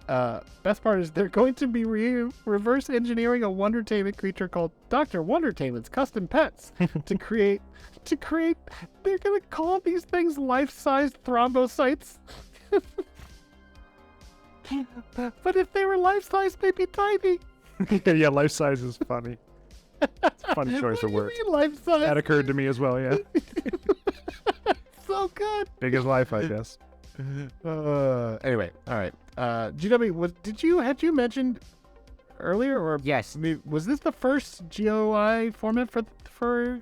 best part is they're going to be reverse engineering a Wondertainment creature called Dr. Wondertainment's Custom Pets to create. They're going to call these things life-sized thrombocytes. But if they were life-sized, they'd be tiny. Yeah, life size is funny. It's a funny choice of words. Life-size? That occurred to me as well, yeah. So good. Big as life, I guess. Anyway, all right. GW, had you mentioned earlier, or Yes. was this the first GOI format for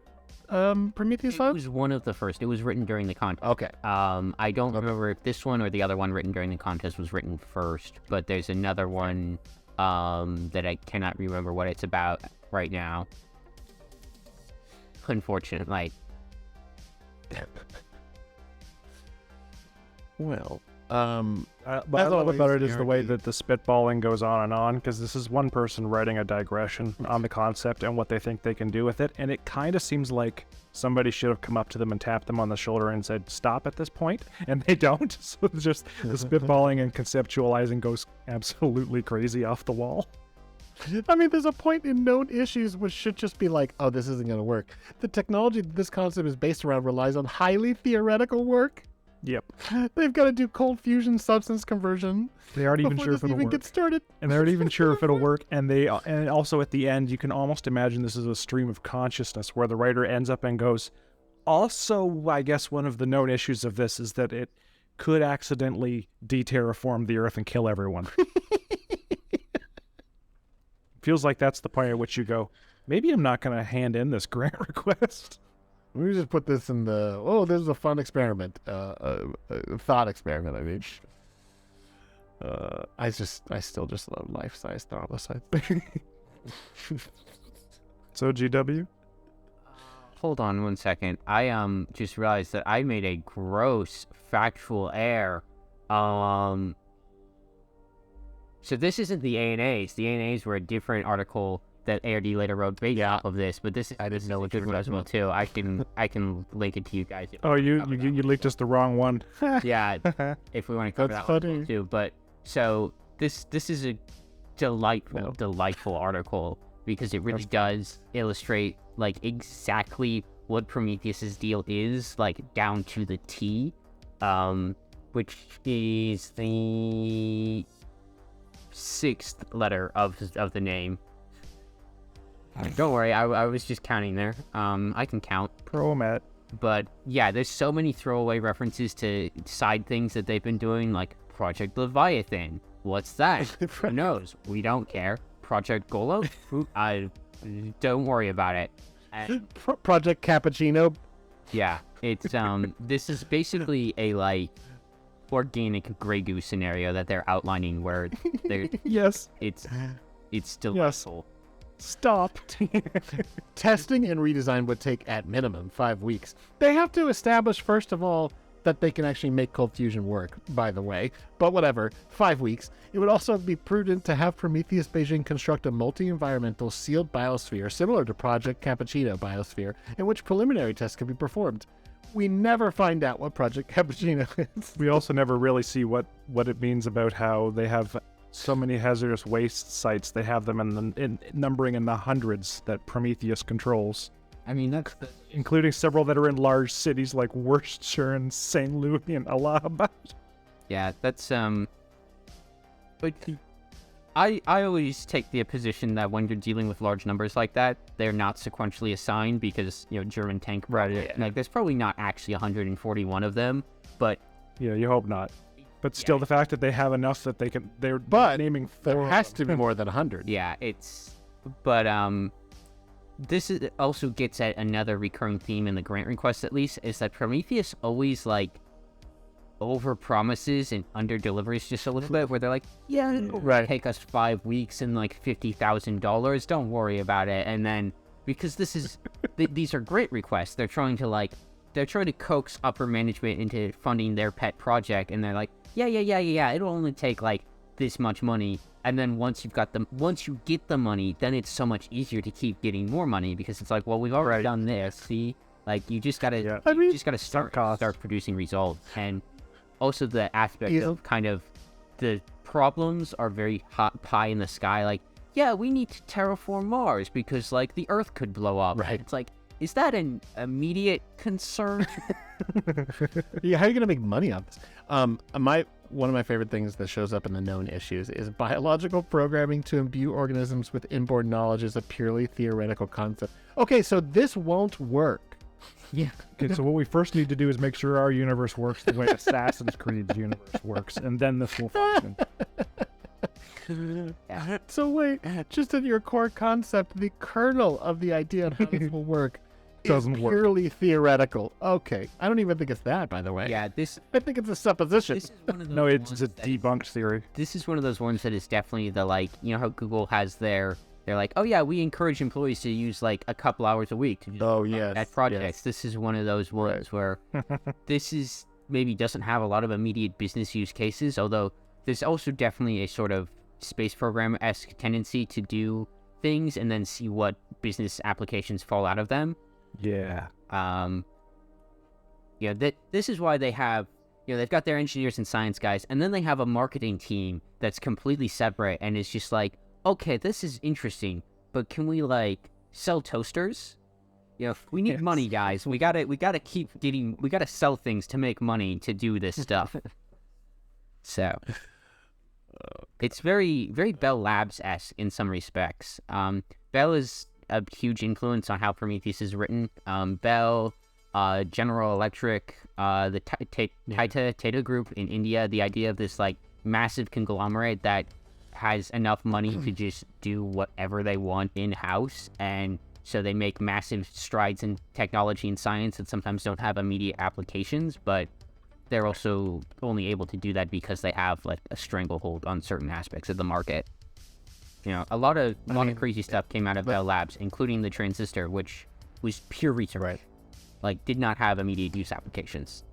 Prometheus It Labs? was one of the first. It was written during the contest. Okay. I don't remember if this one or the other one written during the contest was written first, but there's another one that I cannot remember what it's about right now. Unfortunately. Well, But I As love always, about it is the way guaranteed. that the spitballing goes on and on, because this is one person writing a digression on the concept and what they think they can do with it, and it kind of seems like somebody should have come up to them and tapped them on the shoulder and said, stop at this point, and they don't. So it's just the spitballing and conceptualizing goes absolutely crazy off the wall. I mean, there's a point in known issues which should just be like, oh, this isn't going to work. The technology that this concept is based around relies on highly theoretical work. Yep. They've got to do cold fusion substance conversion. They aren't even before sure this if it'll even work. gets started. And they aren't even sure if it'll work. And also at the end, you can almost imagine this is a stream of consciousness where the writer ends up and goes, also, I guess one of the known issues of this is that it could accidentally de-terraform the Earth and kill everyone. Feels like that's the point at which you go, maybe I'm not going to hand in this grant request. Let me just put this in the, this is a fun experiment. A thought experiment, I mean. I still just love life-size thrombocytes. So GW? Hold on 1 second. I just realized that I made a gross factual error. So this isn't the ANAs. The ANAs were a different article that ARD later wrote based off of this, but this is, I didn't know what different as well too. I can link it to you guys. Oh, you leaked us the wrong one. Yeah, if we want to cover That's that funny. one too. But so this is a delightful article because it really does illustrate like exactly what Prometheus's deal is, like down to the T, which is the 6th letter of the name. Don't worry, I was just counting there. I can count. Promet. But yeah, there's so many throwaway references to side things that they've been doing, like Project Leviathan. What's that? Who knows? We don't care. Project Golem? Don't worry about it. And, Project Cappuccino. yeah, it's this is basically a like organic Grey Goose scenario that they're outlining where they're Yes. it's delightful. Stop. Testing and redesign would take at minimum 5 weeks. They have to establish, first of all, that they can actually make cold fusion work, by the way. But whatever, 5 weeks. It would also be prudent to have Prometheus Beijing construct a multi-environmental sealed biosphere similar to Project Cappuccino biosphere, in which preliminary tests can be performed. We never find out what Project Cappuccino is. We also never really see what it means about how they have so many hazardous waste sites. They have them in numbering in the hundreds that Prometheus controls, I mean, that's including several that are in large cities like Worcestershire and St. Louis and Allahabad. yeah, that's But I always take the position that when you're dealing with large numbers like that, they're not sequentially assigned because, German tank project. Like, there's probably not actually 141 of them, but Yeah, you hope not. But still, the fact that they have enough that they're But naming There four has of to be more than 100. yeah, but this also gets at another recurring theme in the grant request, at least, is that Prometheus always, like, over promises and under delivers just a little bit, where they're like, yeah, it'll take us 5 weeks and like $50,000. Don't worry about it. And then because these are great requests, they're trying to coax upper management into funding their pet project, and they're like, yeah, it'll only take like this much money. And then once you get the money, then it's so much easier to keep getting more money, because it's like, well, we've already done this. See, like you just gotta start producing results. And also the aspect of kind of the problems are very hot pie in the sky. Like, yeah, we need to terraform Mars because like the Earth could blow up. Right. It's like, is that an immediate concern? Yeah, how are you going to make money on this? One of my favorite things that shows up in the known issues is biological programming to imbue organisms with inborn knowledge is a purely theoretical concept. Okay, so this won't work. Yeah. Okay, so what we first need to do is make sure our universe works the way Assassin's Creed's universe works, and then this will function. So wait, just in your core concept, the kernel of the idea of how this will work Doesn't work. purely theoretical. Okay, I don't even think it's that, by the way. Yeah, I think it's a supposition. this is one of those No, it's ones a that- debunked theory. This is one of those ones that is definitely the, like, you know how Google has they're like, oh yeah, we encourage employees to use like a couple hours a week to just Yes, at projects. yes. This is one of those ones where this is maybe doesn't have a lot of immediate business use cases, although there's also definitely a sort of space program-esque tendency to do things and then see what business applications fall out of them. Yeah. This is why they have, they've got their engineers and science guys, and then they have a marketing team that's completely separate and is just like, okay, this is interesting, but can we like sell toasters? We need money, guys. We gotta sell things to make money to do this stuff. So it's very, very Bell Labs-esque in some respects. Bell is a huge influence on how Prometheus is written. Bell, General Electric, the Tata Group in India, the idea of this like massive conglomerate that has enough money to just do whatever they want in-house, and so they make massive strides in technology and science that sometimes don't have immediate applications, but they're also only able to do that because they have like a stranglehold on certain aspects of the market. A lot of crazy stuff came out of Bell Labs, including the transistor, which was pure research. Right. Like, did not have immediate use applications.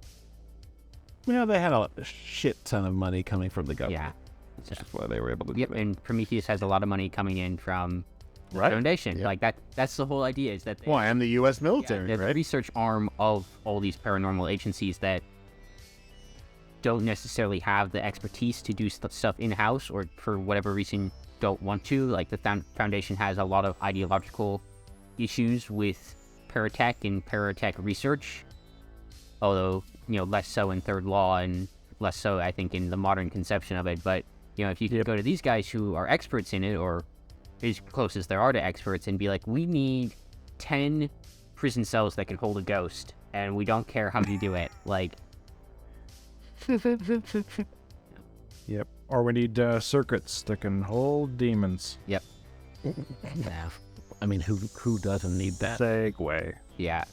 They had a shit ton of money coming from the government. Yeah. Which is why they were able to do Yep, that. and Prometheus has a lot of money coming in from the Right. Foundation. Yep. Like, that's the whole idea, is that Well, I am the U.S. military, they're the right? research arm of all these paranormal agencies that don't necessarily have the expertise to do stuff in-house, or for whatever reason don't want to. Like, the Foundation has a lot of ideological issues with paratech and paratech research, although, less so in Third Law and less so, I think, in the modern conception of it. But, if you could go to these guys who are experts in it, or as close as there are to experts, and be like, we need 10 prison cells that can hold a ghost, and we don't care how you do it. Like, Yep. Or we need circuits that can hold demons. yep. Yeah. I mean, who doesn't need that? Segway. Yeah.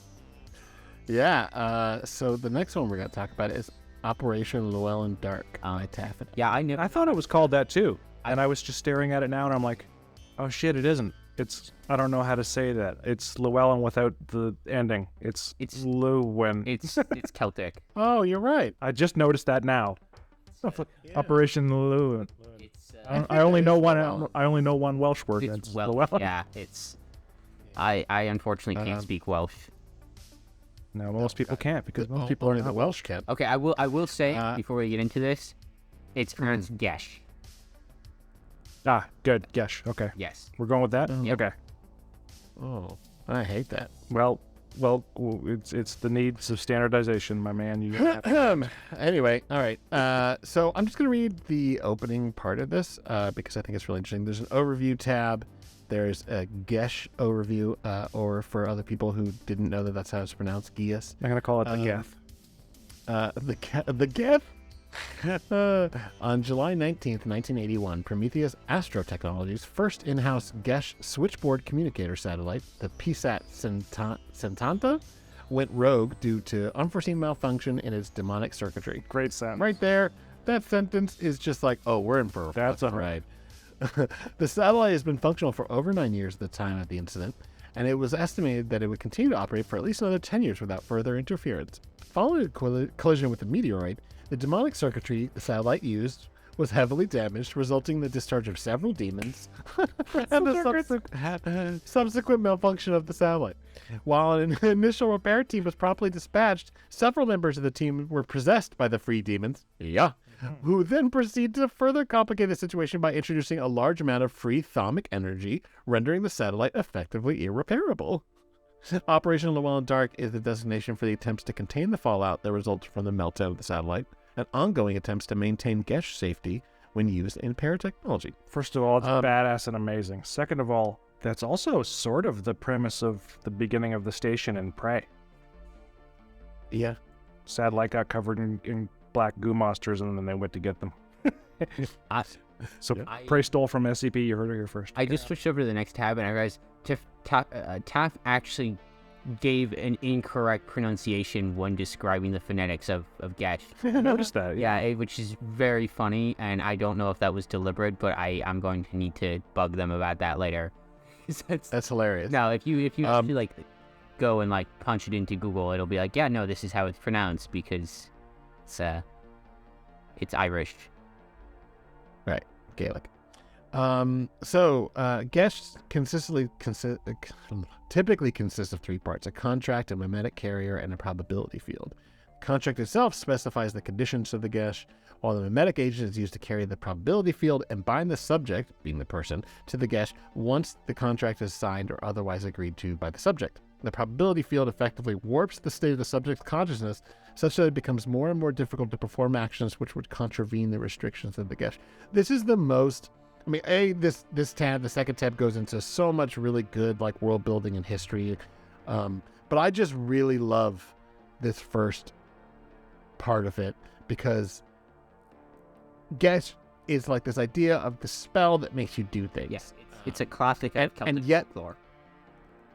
Yeah, so the next one we're going to talk about is Operation Llewellyn Dark by Taffeta. Yeah, I knew. I thought it was called that too. And I was just staring at it now and I'm like, oh shit, it isn't. I don't know how to say that. It's Llewellyn without the ending. It's Llewellyn. It's Celtic. Oh, you're right. I just noticed that now. Operation Llewellyn. It's I only know one. I only know one Welsh word. it's It's Welsh. Llewellyn. Yeah, it's. I unfortunately can't speak Welsh. No, most people can't because most people People are are in the Welsh camp. Okay, I will say before we get into this, it's pronounced Gesh. Ah, good. Gesh. Okay. Yes. We're going with that? Yep. Okay. Oh, I hate that. Well, it's the needs of standardization, my man. You have to- Anyway, all right. So I'm just going to read the opening part of this because I think it's really interesting. There's an overview tab. There's a Gesh overview, or for other people who didn't know that that's how it's pronounced, Gias. I'm gonna call it the Geth. The Geth? On July 19th, 1981, Prometheus Astro Technologies' first in-house Gesh switchboard communicator satellite, the PSAT Centanta, went rogue due to unforeseen malfunction in its demonic circuitry. Great sentence. Right there, that sentence is just like, oh, we're in for a That's fucking ride. The satellite has been functional for over 9 years at the time of the incident, and it was estimated that it would continue to operate for at least another 10 years without further interference. Following a collision with the meteoroid, the demonic circuitry the satellite used was heavily damaged, resulting in the discharge of several demons and the subsequent malfunction of the satellite. While an initial repair team was promptly dispatched, several members of the team were possessed by the free demons, who then proceeded to further complicate the situation by introducing a large amount of free thaumic energy, rendering the satellite effectively irreparable. Operation Llewellyn Dark is the designation for the attempts to contain the fallout that results from the meltdown of the satellite, and ongoing attempts to maintain Gesh safety when used in paratechnology. First of all, it's badass and amazing. Second of all, that's also sort of the premise of the beginning of the station in Prey. Yeah. Satellite got covered in black goo monsters, and then they went to get them. So Prey stole from SCP. You heard it here first. I just switched over to the next tab, and I realized Taff actually gave an incorrect pronunciation when describing the phonetics of Gesh. I noticed that. Yeah, which is very funny, and I don't know if that was deliberate, but I'm going to need to bug them about that later. That's hilarious. No, if you actually like go and like punch it into Google, it'll be like, yeah, no, this is how it's pronounced because it's Irish. Right, Gaelic. Gesh typically consists of 3 parts: a contract, a mimetic carrier, and a probability field. The contract itself specifies the conditions of the Gesh, while the mimetic agent is used to carry the probability field and bind the subject, being the person, to the Gesh once the contract is signed or otherwise agreed to by the subject. The probability field effectively warps the state of the subject's consciousness such that it becomes more and more difficult to perform actions which would contravene the restrictions of the Gesh. This is the most... I mean, this tab, the second tab, goes into so much really good, like, world building and history. But I just really love this first part of it because Gesh is like this idea of the spell that makes you do things. Yes, it's a classic and yet folklore.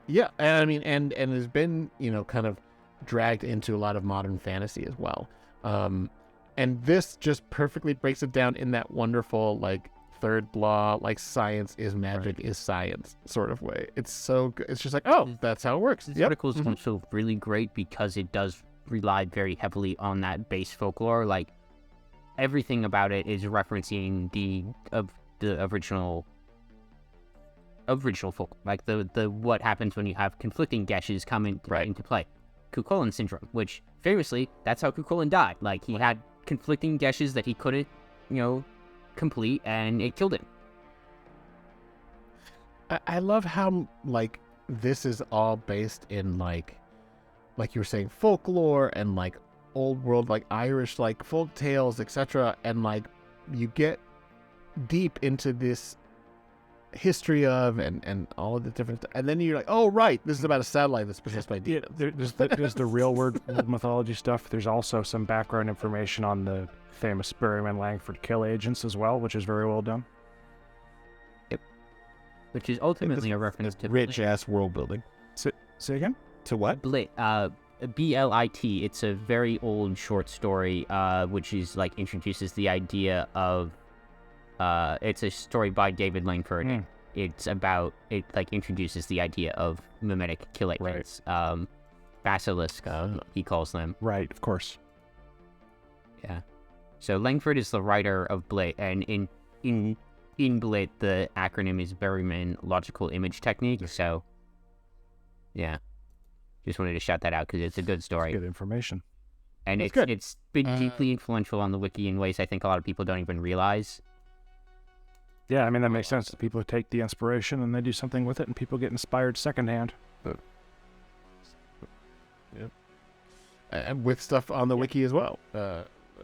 Yeah, and I mean, and has been, kind of dragged into a lot of modern fantasy as well. And this just perfectly breaks it down in that wonderful, like, third law, like, science is magic is science sort of way. It's so good. It's just like, oh, that's how it works. This article is also really great because it does rely very heavily on that base folklore. Like, everything about it is referencing the original folk, like the what happens when you have conflicting Geshes come into play. Cuchulainn syndrome, which famously, that's how Cuchulainn died. Like, he had conflicting Geshes that he couldn't, complete, and it killed him. I love how, like, this is all based in, like you were saying, folklore and, like, old world, like, Irish, like, folk tales, etc. And, like, you get deep into this history of and all of the different, and then you're like, oh, right, this is about a satellite that's possessed by demons. There's the real world mythology stuff. There's also some background information on the famous Berryman Langford kill agents as well, which is very well done. Yep. Which is ultimately a reference to rich ass world building. Say again? To what? Blit. BLIT. It's a very old short story, which is like introduces the idea of. It's a story by David Langford. It's about it. Like introduces the idea of mimetic kill agents. Right. Basilisk. He calls them. Right. Of course. Yeah. So Langford is the writer of Blit, and in Blit the acronym is Berryman Logical Image Technique. So, yeah, just wanted to shout that out because it's a good story. It's good information, and it's been deeply influential on the wiki in ways I think a lot of people don't even realize. Yeah, I mean that makes sense. People take the inspiration and they do something with it, and people get inspired secondhand. Yep. And with stuff on the wiki as well.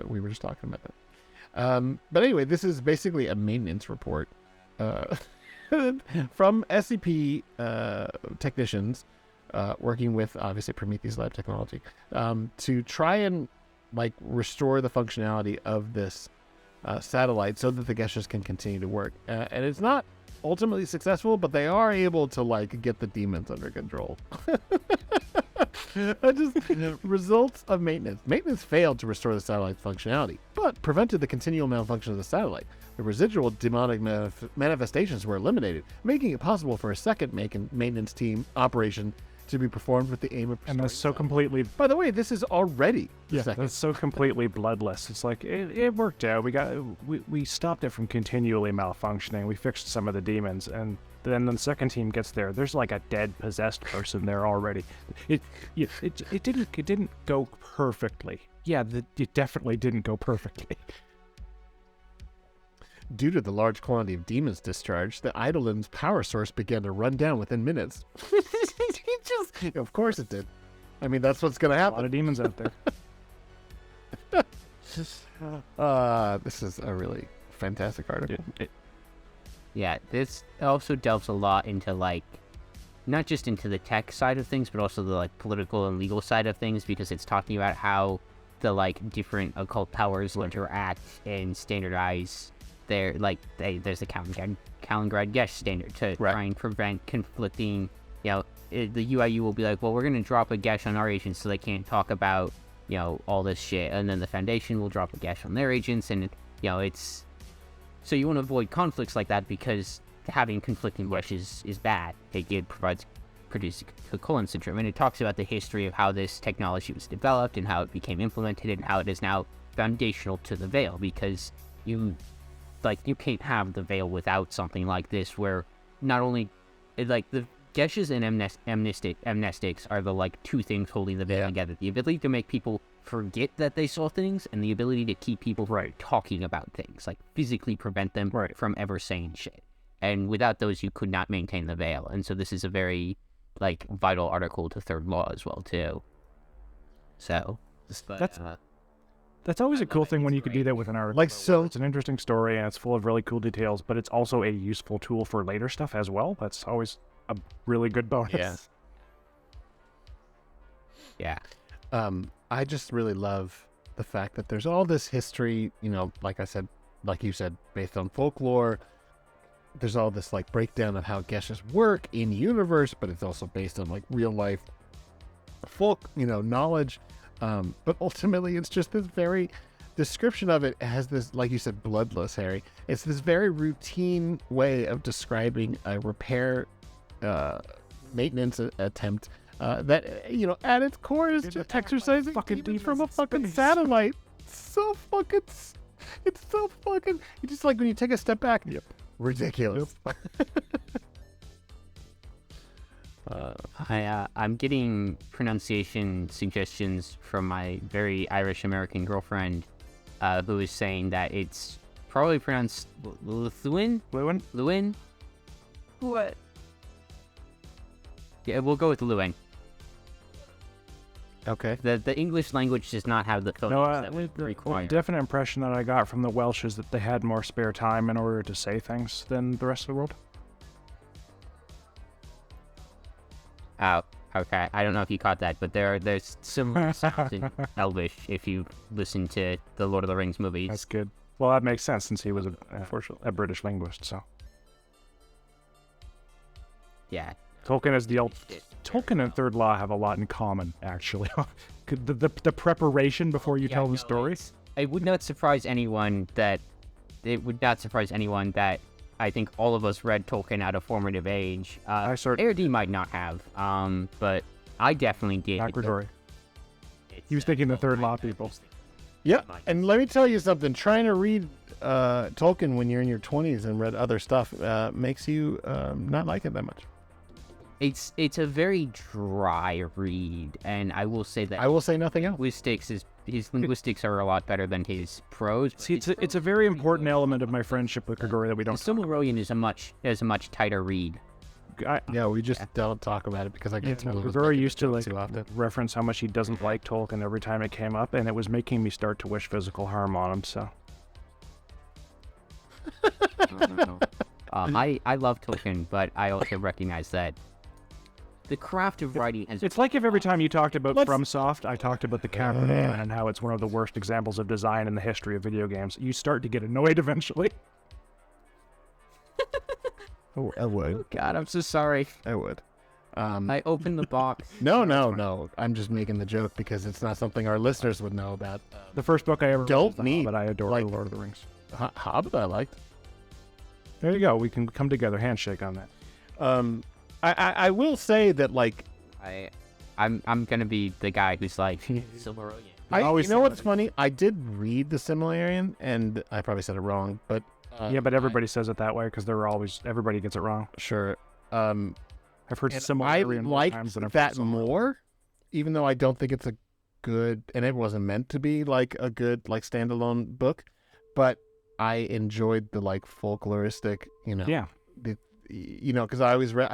We were just talking about that. But anyway, this is basically a maintenance report from SCP technicians working with, obviously, Prometheus Lab technology to try and, like, restore the functionality of this satellite so that the Geshes can continue to work. And it's not ultimately successful, but they are able to, like, get the demons under control. Results of maintenance. Maintenance failed to restore the satellite's functionality, but prevented the continual malfunction of the satellite. The residual demonic manifestations were eliminated, making it possible for a second maintenance team operation to be performed with the aim of. And that's so completely. By the way, this is already the second. That's so completely bloodless. It's like it worked out. We stopped it from continually malfunctioning. We fixed some of the demons, and then the second team gets there. There's like a dead, possessed person there already. It didn't go perfectly. Yeah, it definitely didn't go perfectly. Due to the large quantity of demons discharged, the Eidolon's power source began to run down within minutes. Of course it did. I mean, that's what's going to A lot happen. of demons out there. This is a really fantastic article. Yeah, this also delves a lot into, like, not just into the tech side of things, but also the, like, political and legal side of things, because it's talking about how the, like, different occult powers interact and standardize their, like, there's the Kaliningrad Gesh standard to try and prevent conflicting, the UIU will be like, well, we're going to drop a Gesh on our agents so they can't talk about, all this shit, and then the Foundation will drop a Gesh on their agents, and, it's... So you want to avoid conflicts like that because having conflicting wishes is bad. It produces Colon syndrome, and it talks about the history of how this technology was developed and how it became implemented and how it is now foundational to the Veil, because you can't have the Veil without something like this, where not only the Geshes and amnestics are the like two things holding the Veil together: the ability to make people forget that they saw things, and the ability to keep people talking about things, like physically prevent them from ever saying shit. And without those, you could not maintain the Veil. And so this is a very vital article to Third Law as well too. So that's always a cool thing when you could do that with an article. It's an interesting story and it's full of really cool details, but it's also a useful tool for later stuff as well. That's always a really good bonus. Yeah. I just really love the fact that there's all this history, like you said, based on folklore. There's all this breakdown of how Geshes work in universe, but it's also based on real life folk, knowledge. But ultimately it's just this very description of it has this, like you said, bloodless, Harry. It's this very routine way of describing a repair maintenance attempt that, at its core is just exercising demons from a fucking satellite. It's so fucking, it's just like when you take a step back, ridiculous. I'm getting pronunciation suggestions from my very Irish American girlfriend, who is saying that it's probably pronounced Lewin. What? Yeah, we'll go with Lewin. Okay. The English language does not have the phonemes that we require. The definite impression that I got from the Welsh is that they had more spare time in order to say things than the rest of the world. Oh, okay. I don't know if you caught that, but there's similar sounds in Elvish if you listen to the Lord of the Rings movies. That's good. Well, that makes sense since he was a British linguist, so. Yeah. Tolkien and Third Law have a lot in common, actually. the preparation before you tell the story. It would not surprise anyone that I think all of us read Tolkien at a formative age. ARD might not have, but I definitely did. Gregory. He was thinking the Third Law people. Yeah, and let me tell you something. Trying to read Tolkien when you're in your 20s and read other stuff makes you not like it that much. It's a very dry read, and I will say that. I will say nothing else. His linguistics are a lot better than his prose. See, it's a very important element of my friendship with Grigori that we don't. Silmarillion is a much tighter read. We just don't talk about it because I get Grigori used to too often. reference how much he doesn't like Tolkien every time it came up, and it was making me start to wish physical harm on him. So. I love Tolkien, but I also recognize that the craft of writing has... It's like if every time you talked about FromSoft, I talked about the cameraman and how it's one of the worst examples of design in the history of video games. You start to get annoyed eventually. I would. God, I'm so sorry. I would. I opened the box. No. I'm just making the joke because it's not something our listeners would know about. The first book I ever read Don't was The need, Hobbit. I adore like- The Lord of the Rings. Hobbit, I liked. There you go. We can come together, handshake on that. I will say that, like, I'm gonna be the guy who's like Silmarillion. you know what's funny? I did read the Silmarillion, and I probably said it wrong, but Yeah, but everybody says it that way because everybody gets it wrong. sure. I've heard And similar I more liked times than I've that heard Silmarillion. more, even though I don't think it's a good, and it wasn't meant to be like a good like standalone book, but I enjoyed the like folkloristic, Yeah. because I always read.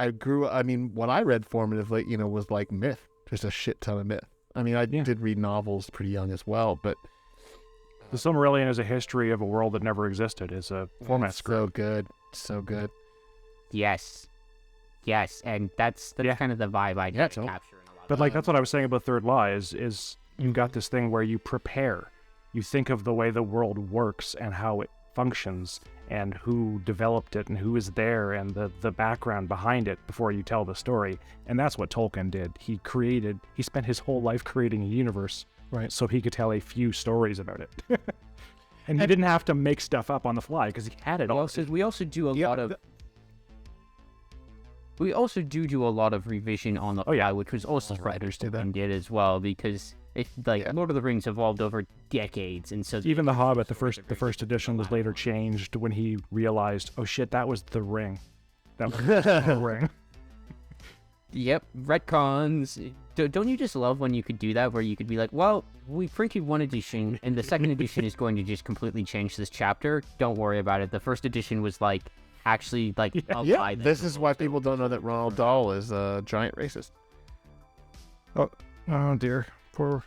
What I read formatively, was like myth, just a shit ton of myth. I mean, I did read novels pretty young as well, but The Silmarillion is a history of a world that never existed. It's a format script. so good. Yes, and that's kind of the vibe I Yeah, capture in a lot. But like that's what I was saying about Third Law is you got this thing where you prepare. You think of the way the world works and how it functions and who developed it and who is there and the background behind it before you tell the story. And that's what Tolkien did. He spent his whole life creating a universe so he could tell a few stories about it. And he didn't have to make stuff up on the fly because he had it all. We also do a lot of. We also do a lot of revision on the fly, which was also what writers do that. Tolkien did as well, because Lord of the Rings evolved over decades, and so Even The Hobbit, the first edition was later changed when he realized, oh shit, that was the ring. That was the ring. Yep, retcons. Don't you just love when you could do that, where you could be like, well, we printed one edition, and the second edition is going to just completely change this chapter. Don't worry about it. The first edition was actually Yeah, this is why people don't know that Ronald Dahl is a giant racist. Oh dear. Poor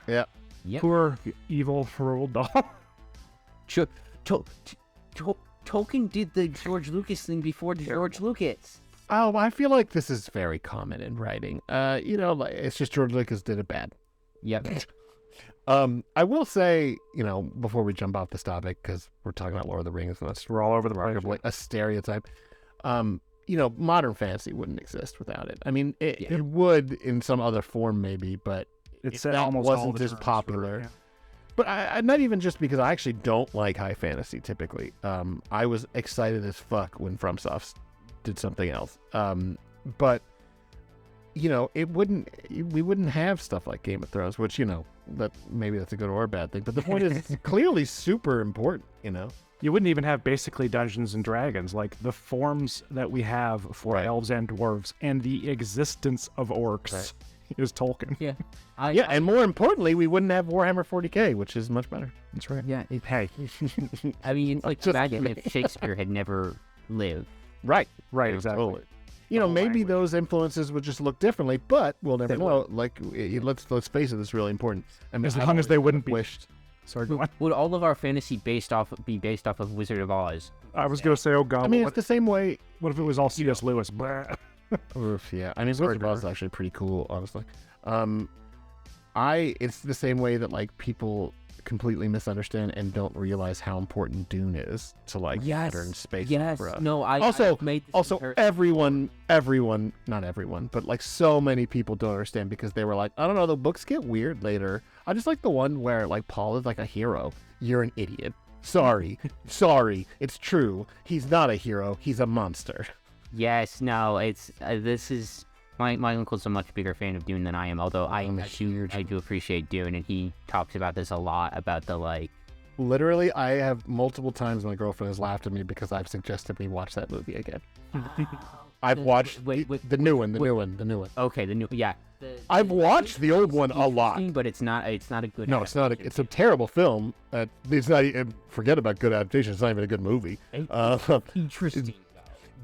evil Roald Dahl. Tolkien did the George Lucas thing before George Lucas. Oh, I feel like this is very common in writing. It's just George Lucas did it bad. Yep. I will say, before we jump off this topic, because we're talking about Lord of the Rings, and that's We're all over the place. arguably a stereotype. Modern fantasy wouldn't exist without it. I mean, it would in some other form maybe, but That almost wasn't as popular. But I not even just because I actually don't like high fantasy typically. I was excited as fuck when FromSoft did something else. But we wouldn't have stuff like Game of Thrones, which that maybe that's a good or a bad thing. But the point is, it's clearly super important. You wouldn't even have basically Dungeons and Dragons, like the forms that we have for elves and dwarves and the existence of orcs is Tolkien. Yeah. And more importantly, we wouldn't have Warhammer 40k, which is much better. That's right. Yeah. Hey. I mean, imagine if Shakespeare had never lived. Right, Exactly. totally. Maybe those influences would just look differently, but we'll never know. Like, let's face it, it's really important. I mean, As long as they wouldn't be. wished. Sorry, go on. Would all of our fantasy be based off of Wizard of Oz? I was going to say, oh god, I mean, it's the same way. what if it was all C.S. Lewis? Blah. Oof, yeah. I mean, Wizard of Oz is actually pretty cool, honestly. It's the same way that people completely misunderstand and don't realize how important Dune is to modern space opera. No, I've made this also everyone, not everyone, but so many people don't understand because they were like, I don't know, the books get weird later. I just like the one where Paul is a hero. You're an idiot. Sorry, it's true. He's not a hero. He's a monster. Yes, no, it's this is my uncle's a much bigger fan of Dune than I am. Although I do appreciate Dune, and he talks about this a lot about the Literally, I have multiple times my girlfriend has laughed at me because I've suggested we watch that movie again. I've watched the new one. Okay, the new I've watched the old one a lot, but it's not a good. No, it's not. It's a terrible film. It's not. Forget about good adaptation. It's not even a good movie. Interesting.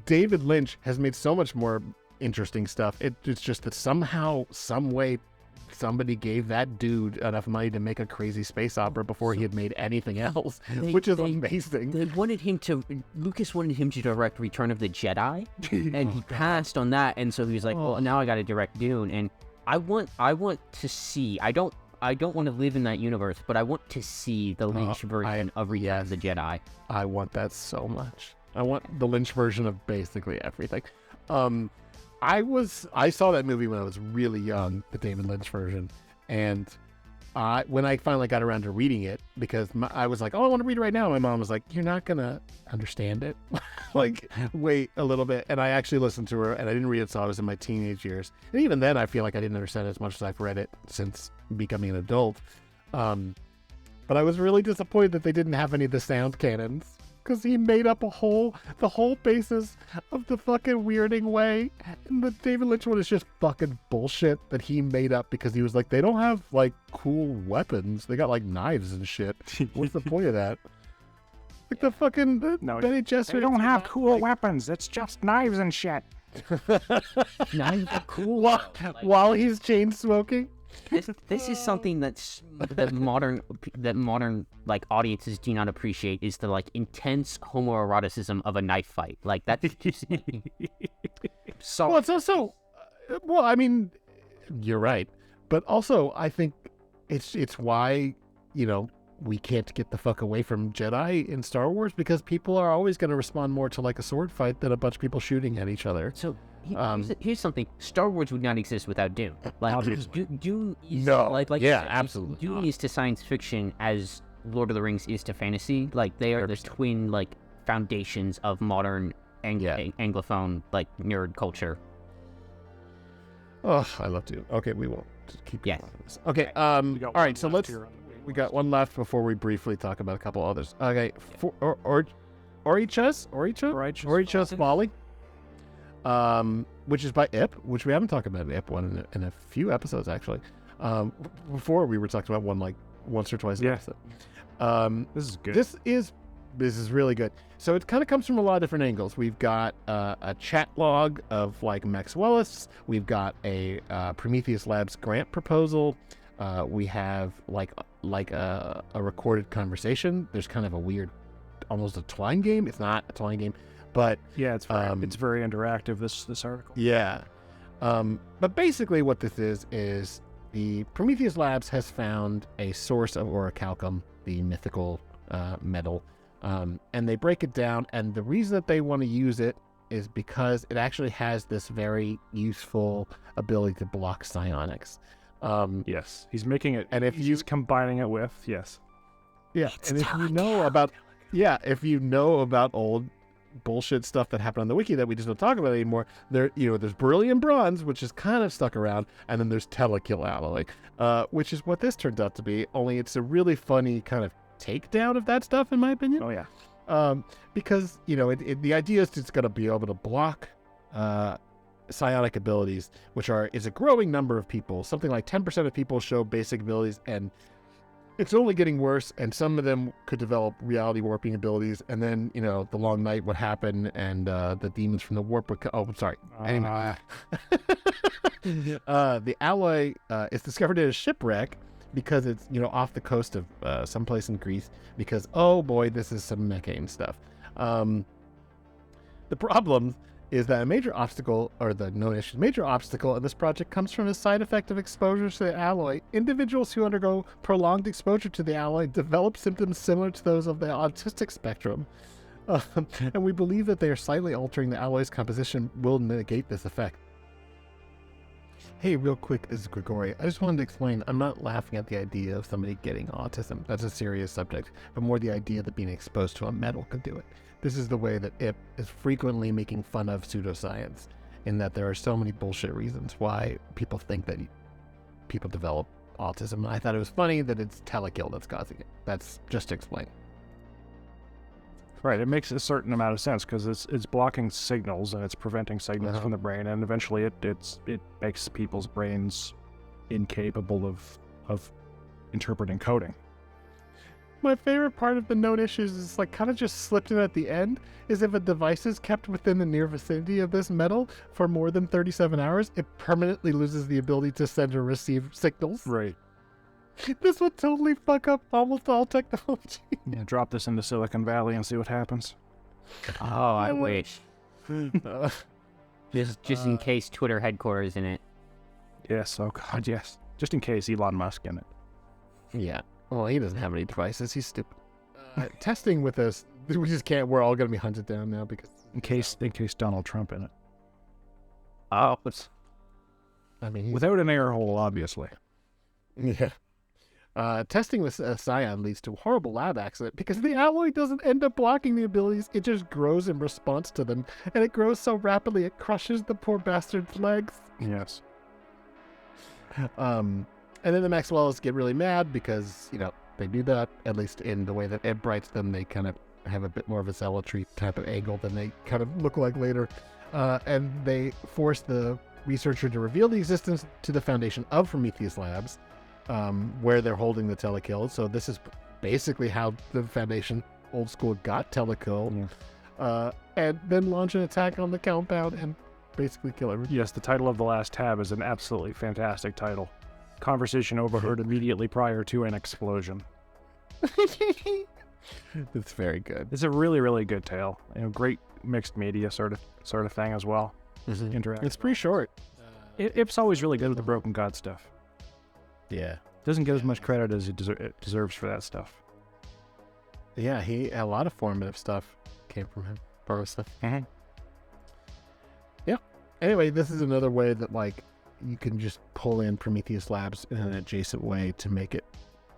David Lynch has made so much more interesting stuff. It's just that somehow, some way, somebody gave that dude enough money to make a crazy space opera before he had made anything else, which is amazing. Lucas wanted him to direct Return of the Jedi, and he passed on that, and so he was like, well, now I got to direct Dune, and I want to see. I don't want to live in that universe, but I want to see the Lynch version of Return of the Jedi. I want that so much. I want the Lynch version of basically everything. I saw that movie when I was really young, the David Lynch version, and when I finally got around to reading it, because I was like, oh, I want to read it right now. My mom was like, you're not gonna understand it. Like, wait a little bit. And I actually listened to her, and I didn't read it until I was in my teenage years. And even then, I feel like I didn't understand it as much as I've read it since becoming an adult. But I was really disappointed that they didn't have any of the sound cannons, because he made up the whole basis of the fucking weirding way. And the David Lynch one is just fucking bullshit that he made up because he was like, they don't have, like, cool weapons. They got, like, knives and shit. What's the point of that? Like, the fucking Benny Gesserit. They don't have cool weapons. It's just knives and shit. Knives are cool. While he's chain smoking. This is something that modern like audiences do not appreciate, is the like intense homoeroticism of a knife fight. Like that. So well, it's also well, I mean, you're right, but also I think it's why, you know, we can't get the fuck away from Jedi in Star Wars, because people are always going to respond more to like a sword fight than a bunch of people shooting at each other. So here's something: Star Wars would not exist without Dune. Like Dune is absolutely. Dune is to science fiction as Lord of the Rings is to fantasy. Like they are the twin like foundations of modern Anglophone like nerd culture. Oh, I love Dune. Okay, we won't keep going on this. Okay, all right. So we got one left before we briefly talk about a couple others. Okay, Oricha's Folly. Which is by Ip, which we haven't talked about Ip one in a few episodes actually. Before we were talking about one like once or twice an episode. This is good. This is really good. So it kind of comes from a lot of different angles. We've got a chat log of like Max Wellis. We've got a Prometheus Labs grant proposal. We have like a recorded conversation. There's kind of a weird, almost a Twine game. It's not a Twine game. But yeah, it's very interactive, this article. Yeah. But basically what this is the Prometheus Labs has found a source of orichalcum, the mythical metal, and they break it down, and the reason that they want to use it is because it actually has this very ability to block psionics. Yes, he's making it, and if he's combining it with, yes. Yeah, and if you know about old bullshit stuff that happened on the wiki that we just don't talk about anymore, there's beryllium bronze, which is kind of stuck around, and then there's telekill alloy, which is what this turned out to be, only it's a really funny kind of takedown of that stuff, in my opinion. Oh yeah. Because the idea is it's going to be able to block psionic abilities, which is a growing number of people. Something like 10% of people show basic abilities, and it's only getting worse, and some of them could develop reality warping abilities, and then, the long night would happen, and the demons from the warp would Anyway. The alloy is discovered at a shipwreck because it's, off the coast of someplace in Greece, because, oh boy, this is some mechane stuff. The problem is that a major obstacle in this project comes from a side effect of exposure to the alloy. Individuals who undergo prolonged exposure to the alloy develop symptoms similar to those of the autistic spectrum. And we believe that they are slightly altering the alloy's composition will negate this effect. Hey, real quick, this is Grigori. I just wanted to explain, I'm not laughing at the idea of somebody getting autism. That's a serious subject, but more the idea that being exposed to a metal could do it. This is the way that Ip is frequently making fun of pseudoscience, in that there are so many bullshit reasons why people think that people develop autism. I thought it was funny that it's telekill that's causing it. That's just to explain. Right, it makes a certain amount of sense because it's blocking signals and it's preventing signals from the brain, and eventually it makes people's brains incapable of interpreting coding. My favorite part of the known issues is kind of just slipped in at the end, is if a device is kept within the near vicinity of this metal for more than 37 hours, it permanently loses the ability to send or receive signals. Right. This would totally fuck up almost all technology. Yeah, drop this into Silicon Valley and see what happens. Oh, I wish. Just in case Twitter headquarters in it. Yes, oh god, yes. Just in case Elon Musk in it. Yeah. Well, he doesn't have any devices. He's stupid. Testing with us, we just can't. We're all going to be hunted down now because in case Donald Trump in it. It's I mean, he's, without an air hole, obviously. yeah. Testing with Scion leads to a horrible lab accident because the alloy doesn't end up blocking the abilities. It just grows in response to them, and it grows so rapidly it crushes the poor bastard's legs. Yes. And then the Maxwells get really mad because, they do that, at least in the way that Ed writes them. They kind of have a bit more of a zealotry type of angle than they kind of look like later. And they force the researcher to reveal the existence to the foundation of Prometheus Labs, where they're holding the telekill. So this is basically how the Foundation old school got telekill. And then launch an attack on the compound and basically kill everyone. Yes, the title of the last tab is an absolutely fantastic title. Conversation overheard immediately prior to an explosion. That's very good. It's a really, really good tale. Great mixed media sort of thing as well. Interactive. It's pretty short. Ip's always really good with the Broken God stuff. Yeah. Doesn't get as much credit as it deserves for that stuff. Yeah, a lot of formative stuff came from him. Borrow stuff. Yeah. Anyway, this is another way that you can just pull in Prometheus Labs in an adjacent way to make it,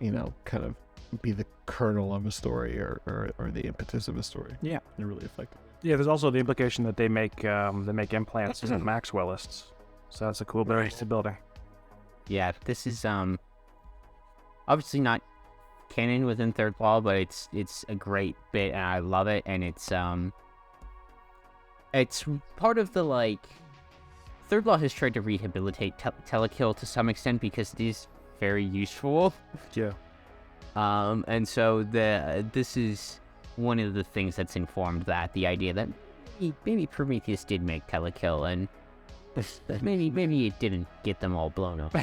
kind of be the kernel of a story or the impetus of a story. Yeah. They're really effective. Yeah, there's also the implication that they make implants as Maxwellists. So that's a cool bit of building. Yeah, this is obviously not canon within Third Law, but it's a great bit and I love it, and it's part of the Third Law has tried to rehabilitate telekill to some extent because it is very useful. Yeah. And so this is one of the things that's informed that, the idea that maybe Prometheus did make telekill, and maybe it didn't get them all blown up.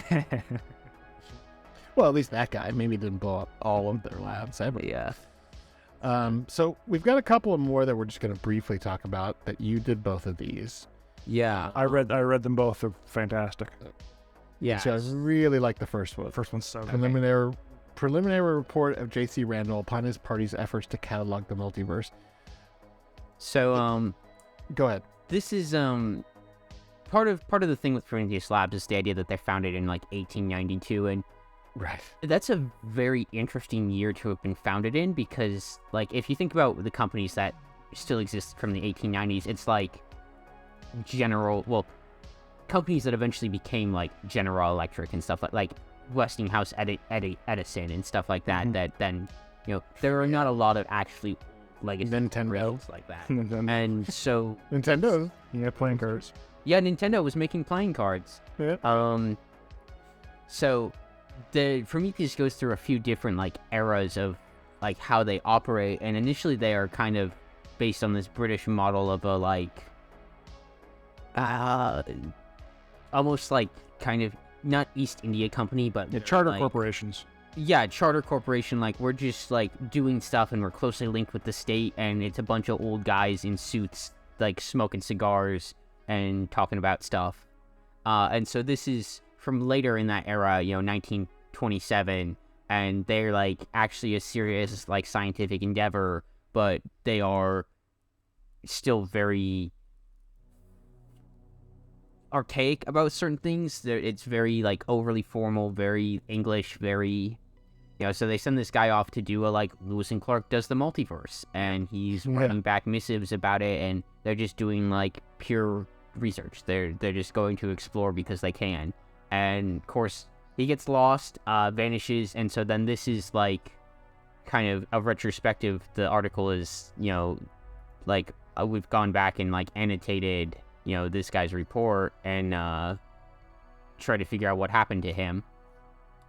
Well, at least that guy maybe didn't blow up all of their labs ever. Yeah. So we've got a couple of more that we're just going to briefly talk about. That you did both of these. Yeah. I read them both. They're fantastic. Yeah. So I really like the first one. The first one's so good. Preliminary report of J.C. Randall upon his party's efforts to catalog the multiverse. So Go ahead. this is part of the thing with Prometheus Labs is the idea that they founded in 1892, and Right. that's a very interesting year to have been founded in, because if you think about the companies that still exist from the 1890s, it's companies that eventually became General Electric and stuff like Westinghouse, Edison and stuff like that. Mm-hmm. That then there are not a lot of actually Nintendo. brands like that. Nintendo. And so Nintendo. Yeah, playing cards. yeah, Nintendo was making playing cards. Yeah. So the Prometheus goes through a few different eras of how they operate, and initially they are kind of based on this British model of a almost kind of not East India Company, but Yeah, charter corporations. yeah, charter corporation. We're just doing stuff, and we're closely linked with the state, and it's a bunch of old guys in suits smoking cigars and talking about stuff. And so this is from later in that era, 1927, and they're actually a serious scientific endeavor, but they are still very archaic about certain things. It's very overly formal, very English, very so they send this guy off to do a Lewis and Clark does the multiverse, and he's writing back missives about it, and they're just doing pure research. They're just going to explore because they can, and of course he gets lost, vanishes, and so then this is kind of a retrospective. The article is we've gone back and annotated this guy's report and try to figure out what happened to him.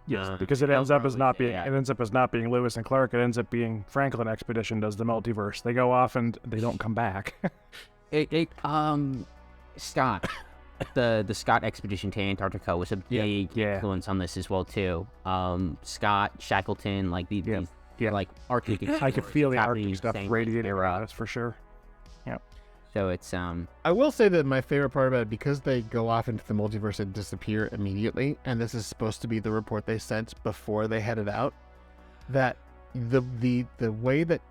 Yes, because it ends up as not being Lewis and Clark. It ends up being Franklin Expedition does the multiverse. They go off and they don't come back. Scott, the Scott expedition to Antarctica was a big influence on this as well too. Scott, Shackleton, these Arctic. I could feel the happening Arctic stuff same radiating era. that's for sure. Yeah. So it's I will say that my favorite part about it, because they go off into the multiverse and disappear immediately, and this is supposed to be the report they sent before they headed out, that the way that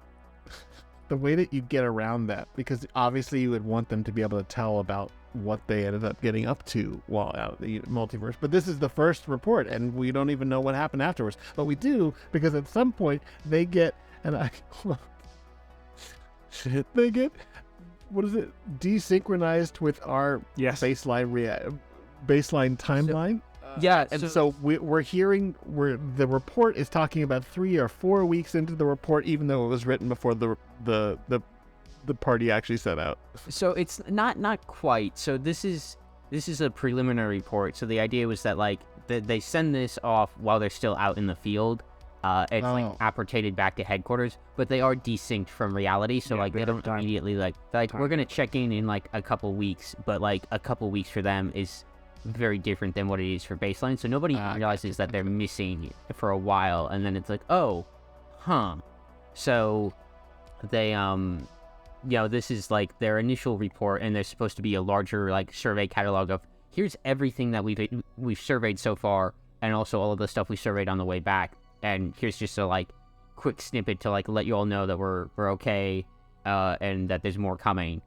you get around that, because obviously you would want them to be able to tell about what they ended up getting up to while out of the multiverse. But this is the first report, and we don't even know what happened afterwards. But we do, because at some point they get, they get, what is it, desynchronized with our baseline timeline. So we're hearing where the report is talking about 3 or 4 weeks into the report, even though it was written before the party actually set out. So it's not quite. So this is a preliminary report. So the idea was that like they send this off while they're still out in the field. It's like apportated back to headquarters, but they are desynced from reality. So like they don't immediately like we're gonna check in like a couple weeks, but like a couple weeks for them is very different than what it is for baseline. So nobody realizes that they're missing for a while, and then it's like, oh, huh. So they this is like their initial report, and there's supposed to be a larger like survey catalog of here's everything that we've surveyed so far, and also all of the stuff we surveyed on the way back. And here's just a like quick snippet to like let you all know that we're okay, and that there's more coming.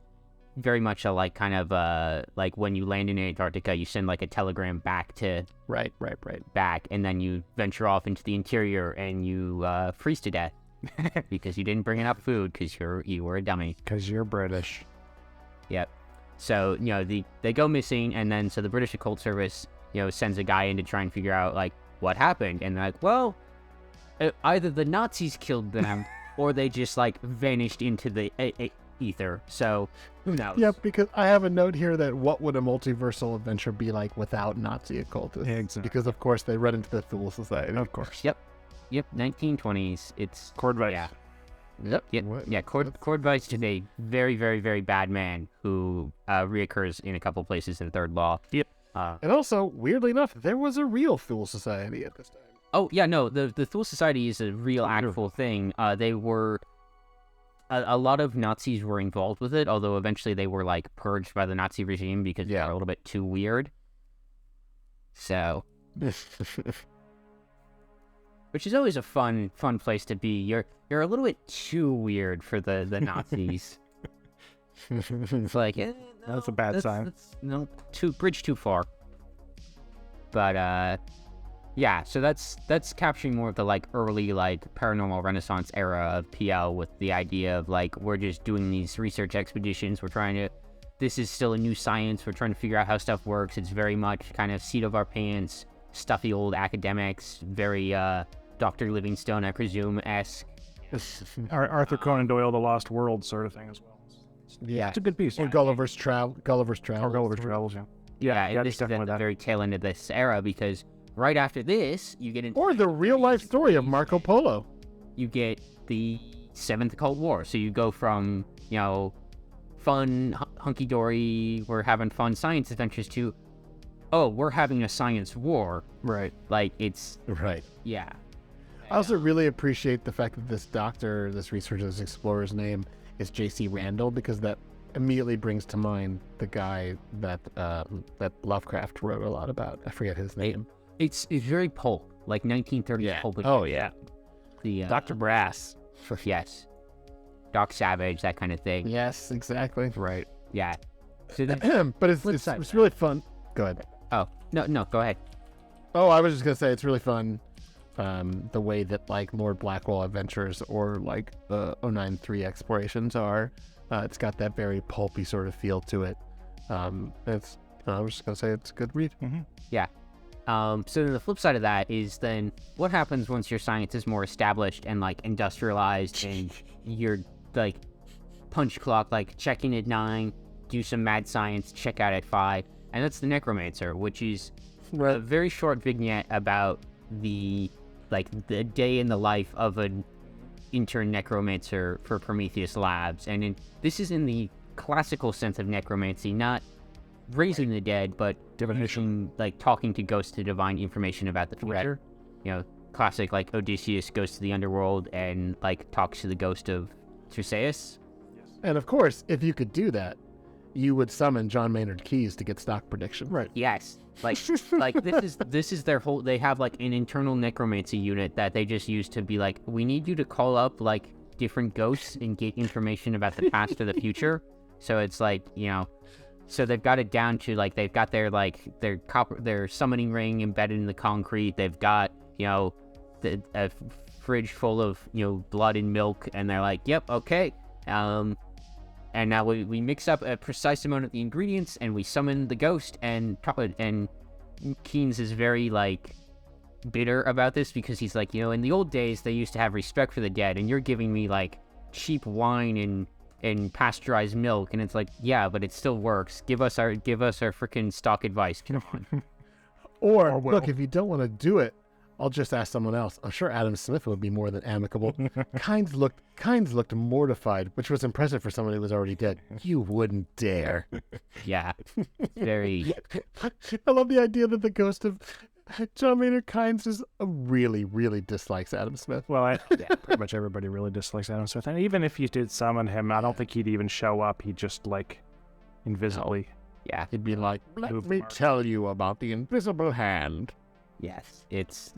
Very much a like kind of like when you land in Antarctica, you send like a telegram back to back, and then you venture off into the interior and you freeze to death because you didn't bring enough food because you were a dummy. Because you're British. Yep. So they go missing, and then so the British Occult Service sends a guy in to try and figure out like what happened, and they're like, well, either the Nazis killed them or they just like vanished into the ether. So who knows? Yeah, because I have a note here that what would a multiversal adventure be like without Nazi occultists? Exactly. Because of course they run into the Thule Society. Of course. Yep. 1920s. It's Cordvice. Yeah. Yep. Yeah. Cordvice is a very, very, very bad man who reoccurs in a couple places in Third Law. Yep. And also, weirdly enough, there was a real Thule Society at this time. Oh yeah, no, the Thule Society is a real actual thing. They were a lot of Nazis were involved with it, although eventually they were like purged by the Nazi regime because they were a little bit too weird. So, which is always a fun place to be. You're a little bit too weird for the Nazis. It's like that's a bad sign. Bridge too far. But yeah, so that's capturing more of the like early like paranormal renaissance era of PL, with the idea of like we're just doing these research expeditions. This is still a new science. We're trying to figure out how stuff works. It's very much kind of seat of our pants, stuffy old academics, very Dr. Livingstone, I presume, esque. Arthur Conan Doyle, The Lost World sort of thing as well. Yeah, it's a good piece. Or Gulliver's Travels. Or Gulliver's Travels. Yeah, this is at the very tail end of this era, because right after this, you get into... Or the real-life story of Marco Polo. You get the Seventh Occult War. So you go from, fun, hunky-dory, we're having fun science adventures to, oh, we're having a science war. Right. Like, it's... Right. Yeah. I also really appreciate the fact that this doctor, this researcher, this explorer's name is J.C. Randall, because that immediately brings to mind the guy that Lovecraft wrote a lot about. I forget his name. It's very pulp, like 1930s pulp. Oh, yeah. The Dr. Brass. Yes. Doc Savage, that kind of thing. Yes, exactly. Right. Yeah. So but it's really fun. Go ahead. Oh, no, go ahead. Oh, I was just going to say it's really fun. The way that like Lord Blackwell Adventures or like the 093 explorations are, it's got that very pulpy sort of feel to it. I was just gonna say it's a good read. Mm-hmm. Yeah. So then the flip side of that is then what happens once your science is more established and like industrialized and you're like punch clock, like check in at 9, do some mad science, check out at 5, and that's the Necromancer, which is a very short vignette about the day in the life of an intern necromancer for Prometheus Labs. And this is in the classical sense of necromancy, not raising the dead, but divination, like talking to ghosts to divine information about the future. Classic, like Odysseus goes to the underworld and like talks to the ghost of Tiresias. And of course, if you could do that, you would summon John Maynard Keyes to get stock prediction. Right. Yes. Like this is their whole. They have like an internal necromancy unit that they just use to be like, we need you to call up like different ghosts and get information about the past or the future. So it's like So they've got it down to like they've got their summoning ring embedded in the concrete. They've got a fridge full of blood and milk, and they're like, yep, okay. And now we mix up a precise amount of the ingredients, and we summon the ghost. And Keynes is very bitter about this because he's like, in the old days they used to have respect for the dead, and you're giving me cheap wine and pasteurized milk, and it's like, yeah, but it still works. Give us our freaking stock advice. Come on. Or look, if you don't want to do it, I'll just ask someone else. I'm sure Adam Smith would be more than amicable. Kynes looked mortified, which was impressive for someone who was already dead. You wouldn't dare. Yeah, very. I love the idea that the ghost of John Maynard Keynes is really, really dislikes Adam Smith. Well, pretty much everybody really dislikes Adam Smith. And even if you did summon him, I don't think he'd even show up. He'd just, invisibly. Yeah. He'd be like, let me tell you about the invisible hand. Yes. It's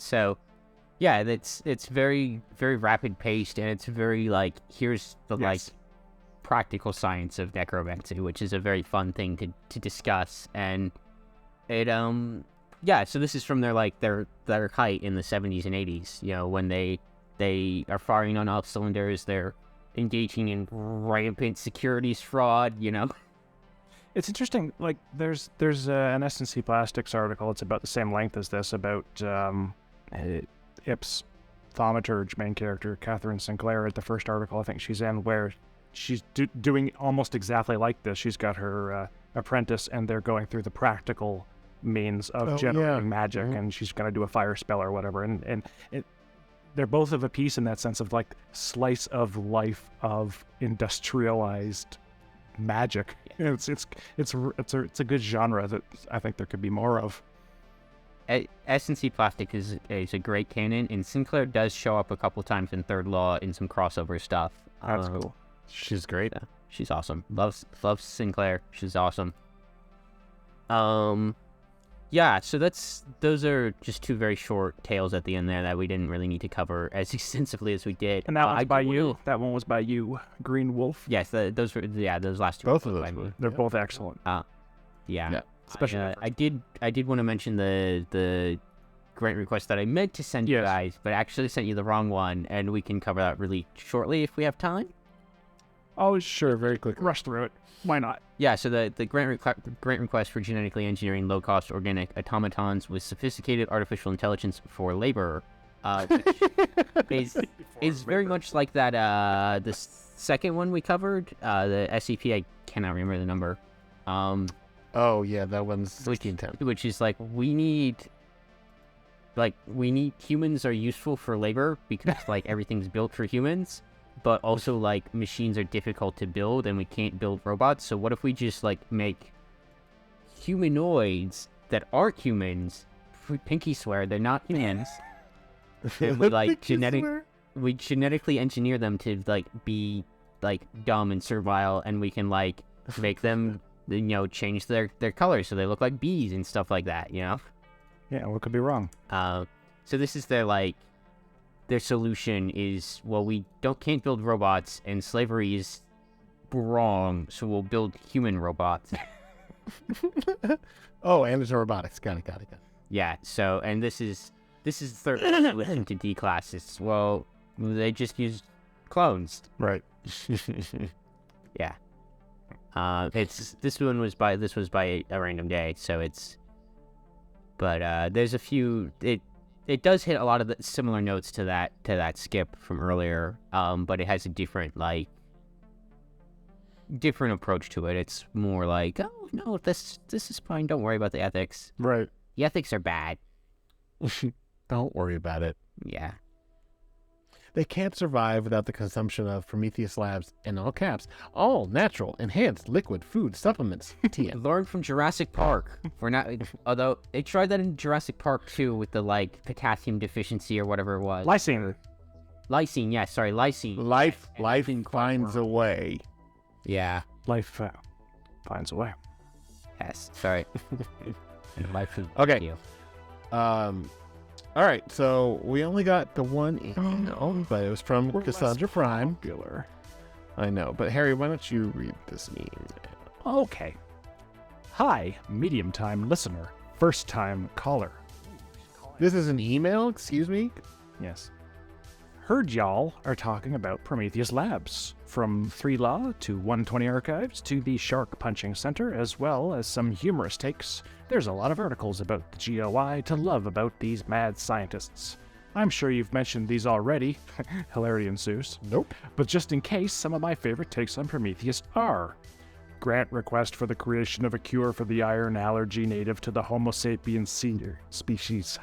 very, very rapid paced, and it's very, here's the, practical science of necromancy, which is a very fun thing to discuss. And it, so this is from their height in the 70s and 80s, when they are firing on all cylinders, they're engaging in rampant securities fraud, It's interesting, there's an S&C Plastics article, it's about the same length as this, about Ip's thaumaturge main character, Catherine Sinclair, at the first article I think she's in, where she's doing almost exactly like this. She's got her apprentice, and they're going through the practical means of generating magic, and she's going to do a fire spell or whatever, and they're both of a piece in that sense of slice of life of industrialized magic. It's a good genre that I think there could be more of. S&C Plastic is a great canon, and Sinclair does show up a couple times in Third Law in some crossover stuff. That's cool. She's great. Yeah, she's awesome. Loves Sinclair. She's awesome. Yeah, so those are just two very short tales at the end there that we didn't really need to cover as extensively as we did. And that one's by you. That one was by you, Greenwolf. Yes, those last two. Both of those were. They're both excellent. Yeah. Especially I did want to mention the grant request that I meant to send you guys, but actually sent you the wrong one, and we can cover that really shortly if we have time. Oh, sure, very quick. Rush through it. Why not? Yeah, so the grant request for genetically engineering low-cost organic automatons with sophisticated artificial intelligence for labor, which is very much like that the second one we covered, the SCP. I cannot remember the number. Oh yeah, that one's 1610. Which is we need humans are useful for labor because everything's built for humans. But also, machines are difficult to build, and we can't build robots. So what if we just, make humanoids that aren't humans? Pinky swear, they're not humans. And we genetically engineer them to, be, dumb and servile, and we can, make them, change their color so they look like bees and stuff like that, Yeah, what could be wrong? So this is their solution is, well, we can't build robots, and slavery is wrong, so we'll build human robots. Oh, and there's no robotics. Got it. Yeah, so, and this is the third solution to D-classes. Well, they just use clones. Right. Yeah. This was by a random day, so but there's a few, it does hit a lot of the similar notes to that skip from earlier, but it has a different approach to it. It's more oh no, this is fine. Don't worry about the ethics. Right. The ethics are bad. Don't worry about it. Yeah. They can't survive without the consumption of Prometheus Labs, in all caps, all natural, enhanced liquid food supplements. TM. Learn from Jurassic Park. We're not, although they tried that in Jurassic Park too with the potassium deficiency or whatever it was. Lysine. Lysine, yeah, sorry, lysine. Life finds a way. Yeah. Life finds a way. Yes, sorry. Life is okay. All right, so we only got the one email, but it was from Cassandra Prime. Popular. I know, but Harry, why don't you read this email? Okay. Hi, medium-time listener, first-time caller. This is an email, excuse me? Yes. Heard y'all are talking about Prometheus Labs, from 3 Law to 120 Archives to the Shark Punching Center, as well as some humorous takes. There's a lot of articles about the GOI to love about these mad scientists. I'm sure you've mentioned these already. Hilarity ensues. Nope. But just in case, some of my favorite takes on Prometheus are: grant request for the creation of a cure for the iron allergy native to the Homo sapiens senior species.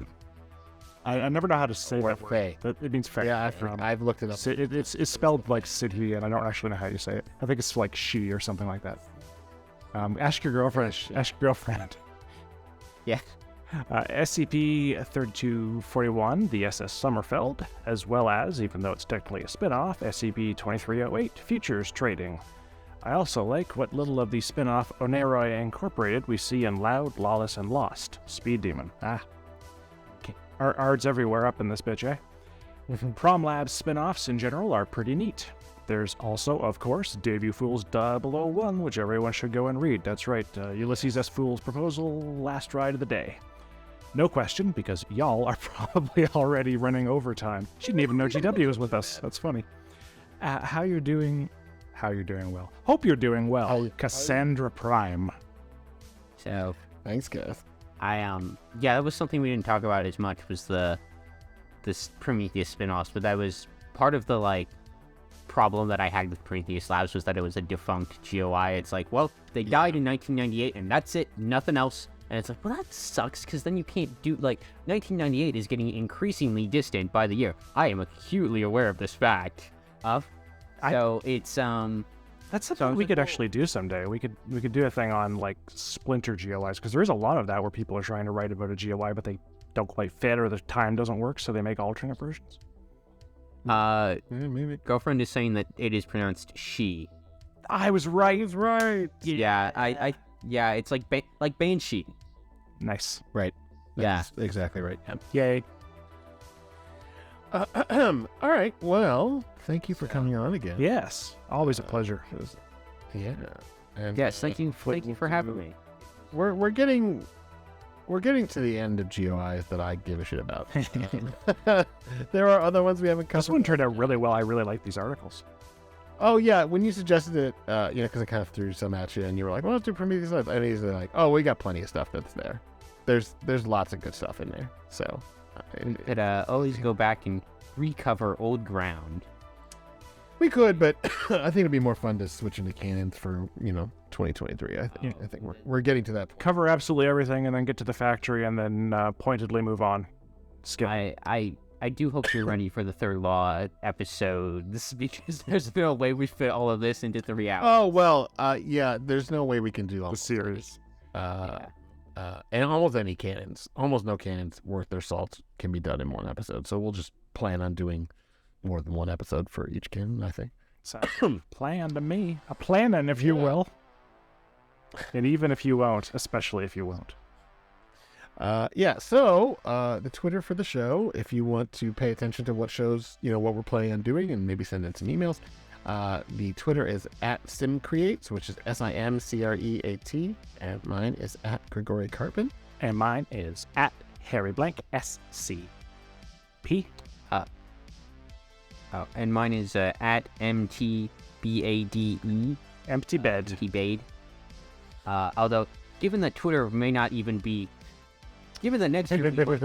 I never know how to say that Fae. word. It means fae. Yeah, I've looked it up. It's spelled like city, and I don't actually know how you say it. I think it's like she or something like that. Ask your girlfriend. Ask your girlfriend. Yeah. SCP-3241, the SS Sommerfeld, as well as, even though it's technically a spin-off, SCP-2308, Futures Trading. I also like what little of the spin-off Oneroi Incorporated we see in Loud, Lawless, and Lost. Speed Demon. Ards everywhere up in this bitch, eh? Prom Labs spin-offs in general are pretty neat. There's also, of course, Debut Fool's 001, which everyone should go and read. That's right, Ulysses S. Fool's Proposal, last ride of the day. No question, because y'all are probably already running overtime. She didn't even know GW was with us. That's funny. How you doing? How you're doing well. Hope you're doing well. Cassandra Prime. So, Thanks, guys. that was something we didn't talk about as much, was this Prometheus spin-offs, but that was part of the, like, problem that I had with Prometheus Labs, was that it was a defunct GOI. It's like, well, they died in 1998, and that's it, nothing else. And it's like, well, that sucks, because then you can't do, like, 1998 is getting increasingly distant by the year. I am acutely aware of this fact. So it's, That's something we could actually do someday. We could do a thing on, like, splinter GOIs, because there is a lot of that where people are trying to write about a GOI, but they don't quite fit, or the time doesn't work, so they make alternate versions. Maybe. Girlfriend is saying that it is pronounced she. I was right. He's right. Yeah, yeah, it's like Banshee. Nice. Right. Yeah. That's exactly right. Yay. All right. Well, thank you for coming on again. Yes. Always a pleasure. Yeah. And Yes, thank you for having me. we're getting to the end of GOIs that I give a shit about. There are other ones we haven't covered. This one turned out really well. I really like these articles. Oh yeah, when you suggested it, because I kind of threw some at you, and you were like, "Well, let's do Prometheus Labs," and he's like, "Oh, we got plenty of stuff that's there. There's lots of good stuff in there." So, Could always go back and recover old ground. we could, but I think it'd be more fun to switch into canons for 2023. I think we're getting to that point. Cover absolutely everything, and then get to the factory, and then pointedly move on. Skip. I do hope you're ready for the Third Law episode. This is because there's no way we fit all of this into 3 hours. Oh well, yeah. There's no way we can do all The series. And almost any canons, almost no canons worth their salt can be done in one episode. So we'll just plan on doing more than one episode for each canon, I think. Sounds plan to me. A planning, if you will. And even if you won't, especially if you won't. So the Twitter for the show, if you want to pay attention to what shows, what we're planning on doing, and maybe send in some emails, the Twitter is @simcreates, which is SIMCREAT, and mine is @Grigori Karpin. And mine is @HarryBlank, SCP. And mine is @MTBADE. Empty bed. T-Bade. Although, given that Twitter may not even be... Given that next year we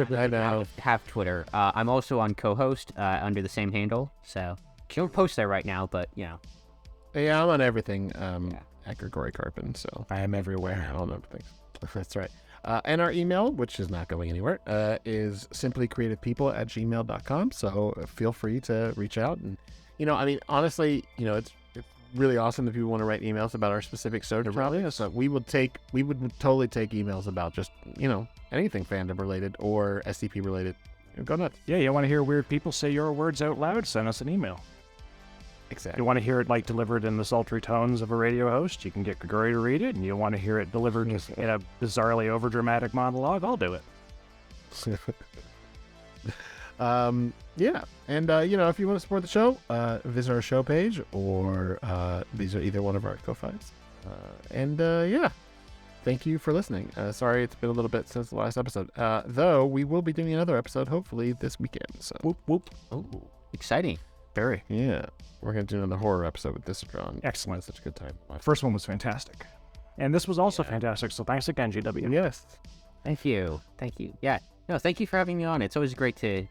have Twitter, I'm also on co-host under the same handle, so... Don't post there right now, but, Yeah, I'm on everything at Grigori Karpin, so... I am everywhere. I don't know things. That's right. And our email, which is not going anywhere, is simplycreativepeople@gmail.com. So feel free to reach out. And, honestly, it's really awesome if people want to write emails about our specific subject. So we would totally take emails about just, anything fandom related or SCP related. Go nuts. Yeah, you want to hear weird people say your words out loud? Send us an email. Exactly. You want to hear it delivered in the sultry tones of a radio host? You can get Grigori to read it. And you want to hear it delivered just in a bizarrely overdramatic monologue? I'll do it. Yeah. And, if you want to support the show, visit our show page or these are either one of our co-files. thank you for listening. Sorry it's been a little bit since the last episode. Though we will be doing another episode hopefully this weekend. So Whoop, whoop. Oh, exciting. Very. yeah, we're going to do another horror episode with this John. Excellent. Such a good time. First one was fantastic. And this was also fantastic, so thanks again, GW. Yes. Thank you. Yeah. No, thank you for having me on. It's always great to...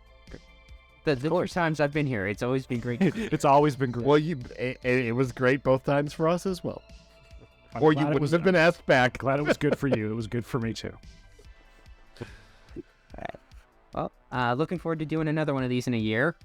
The 4 times I've been here, it's always been great. It's always been great. Well, it was great both times for us as well. I'm Or you glad it wouldn't was- have been asked back. Glad it was good for you. It was good for me, too. Well, looking forward to doing another one of these in a year.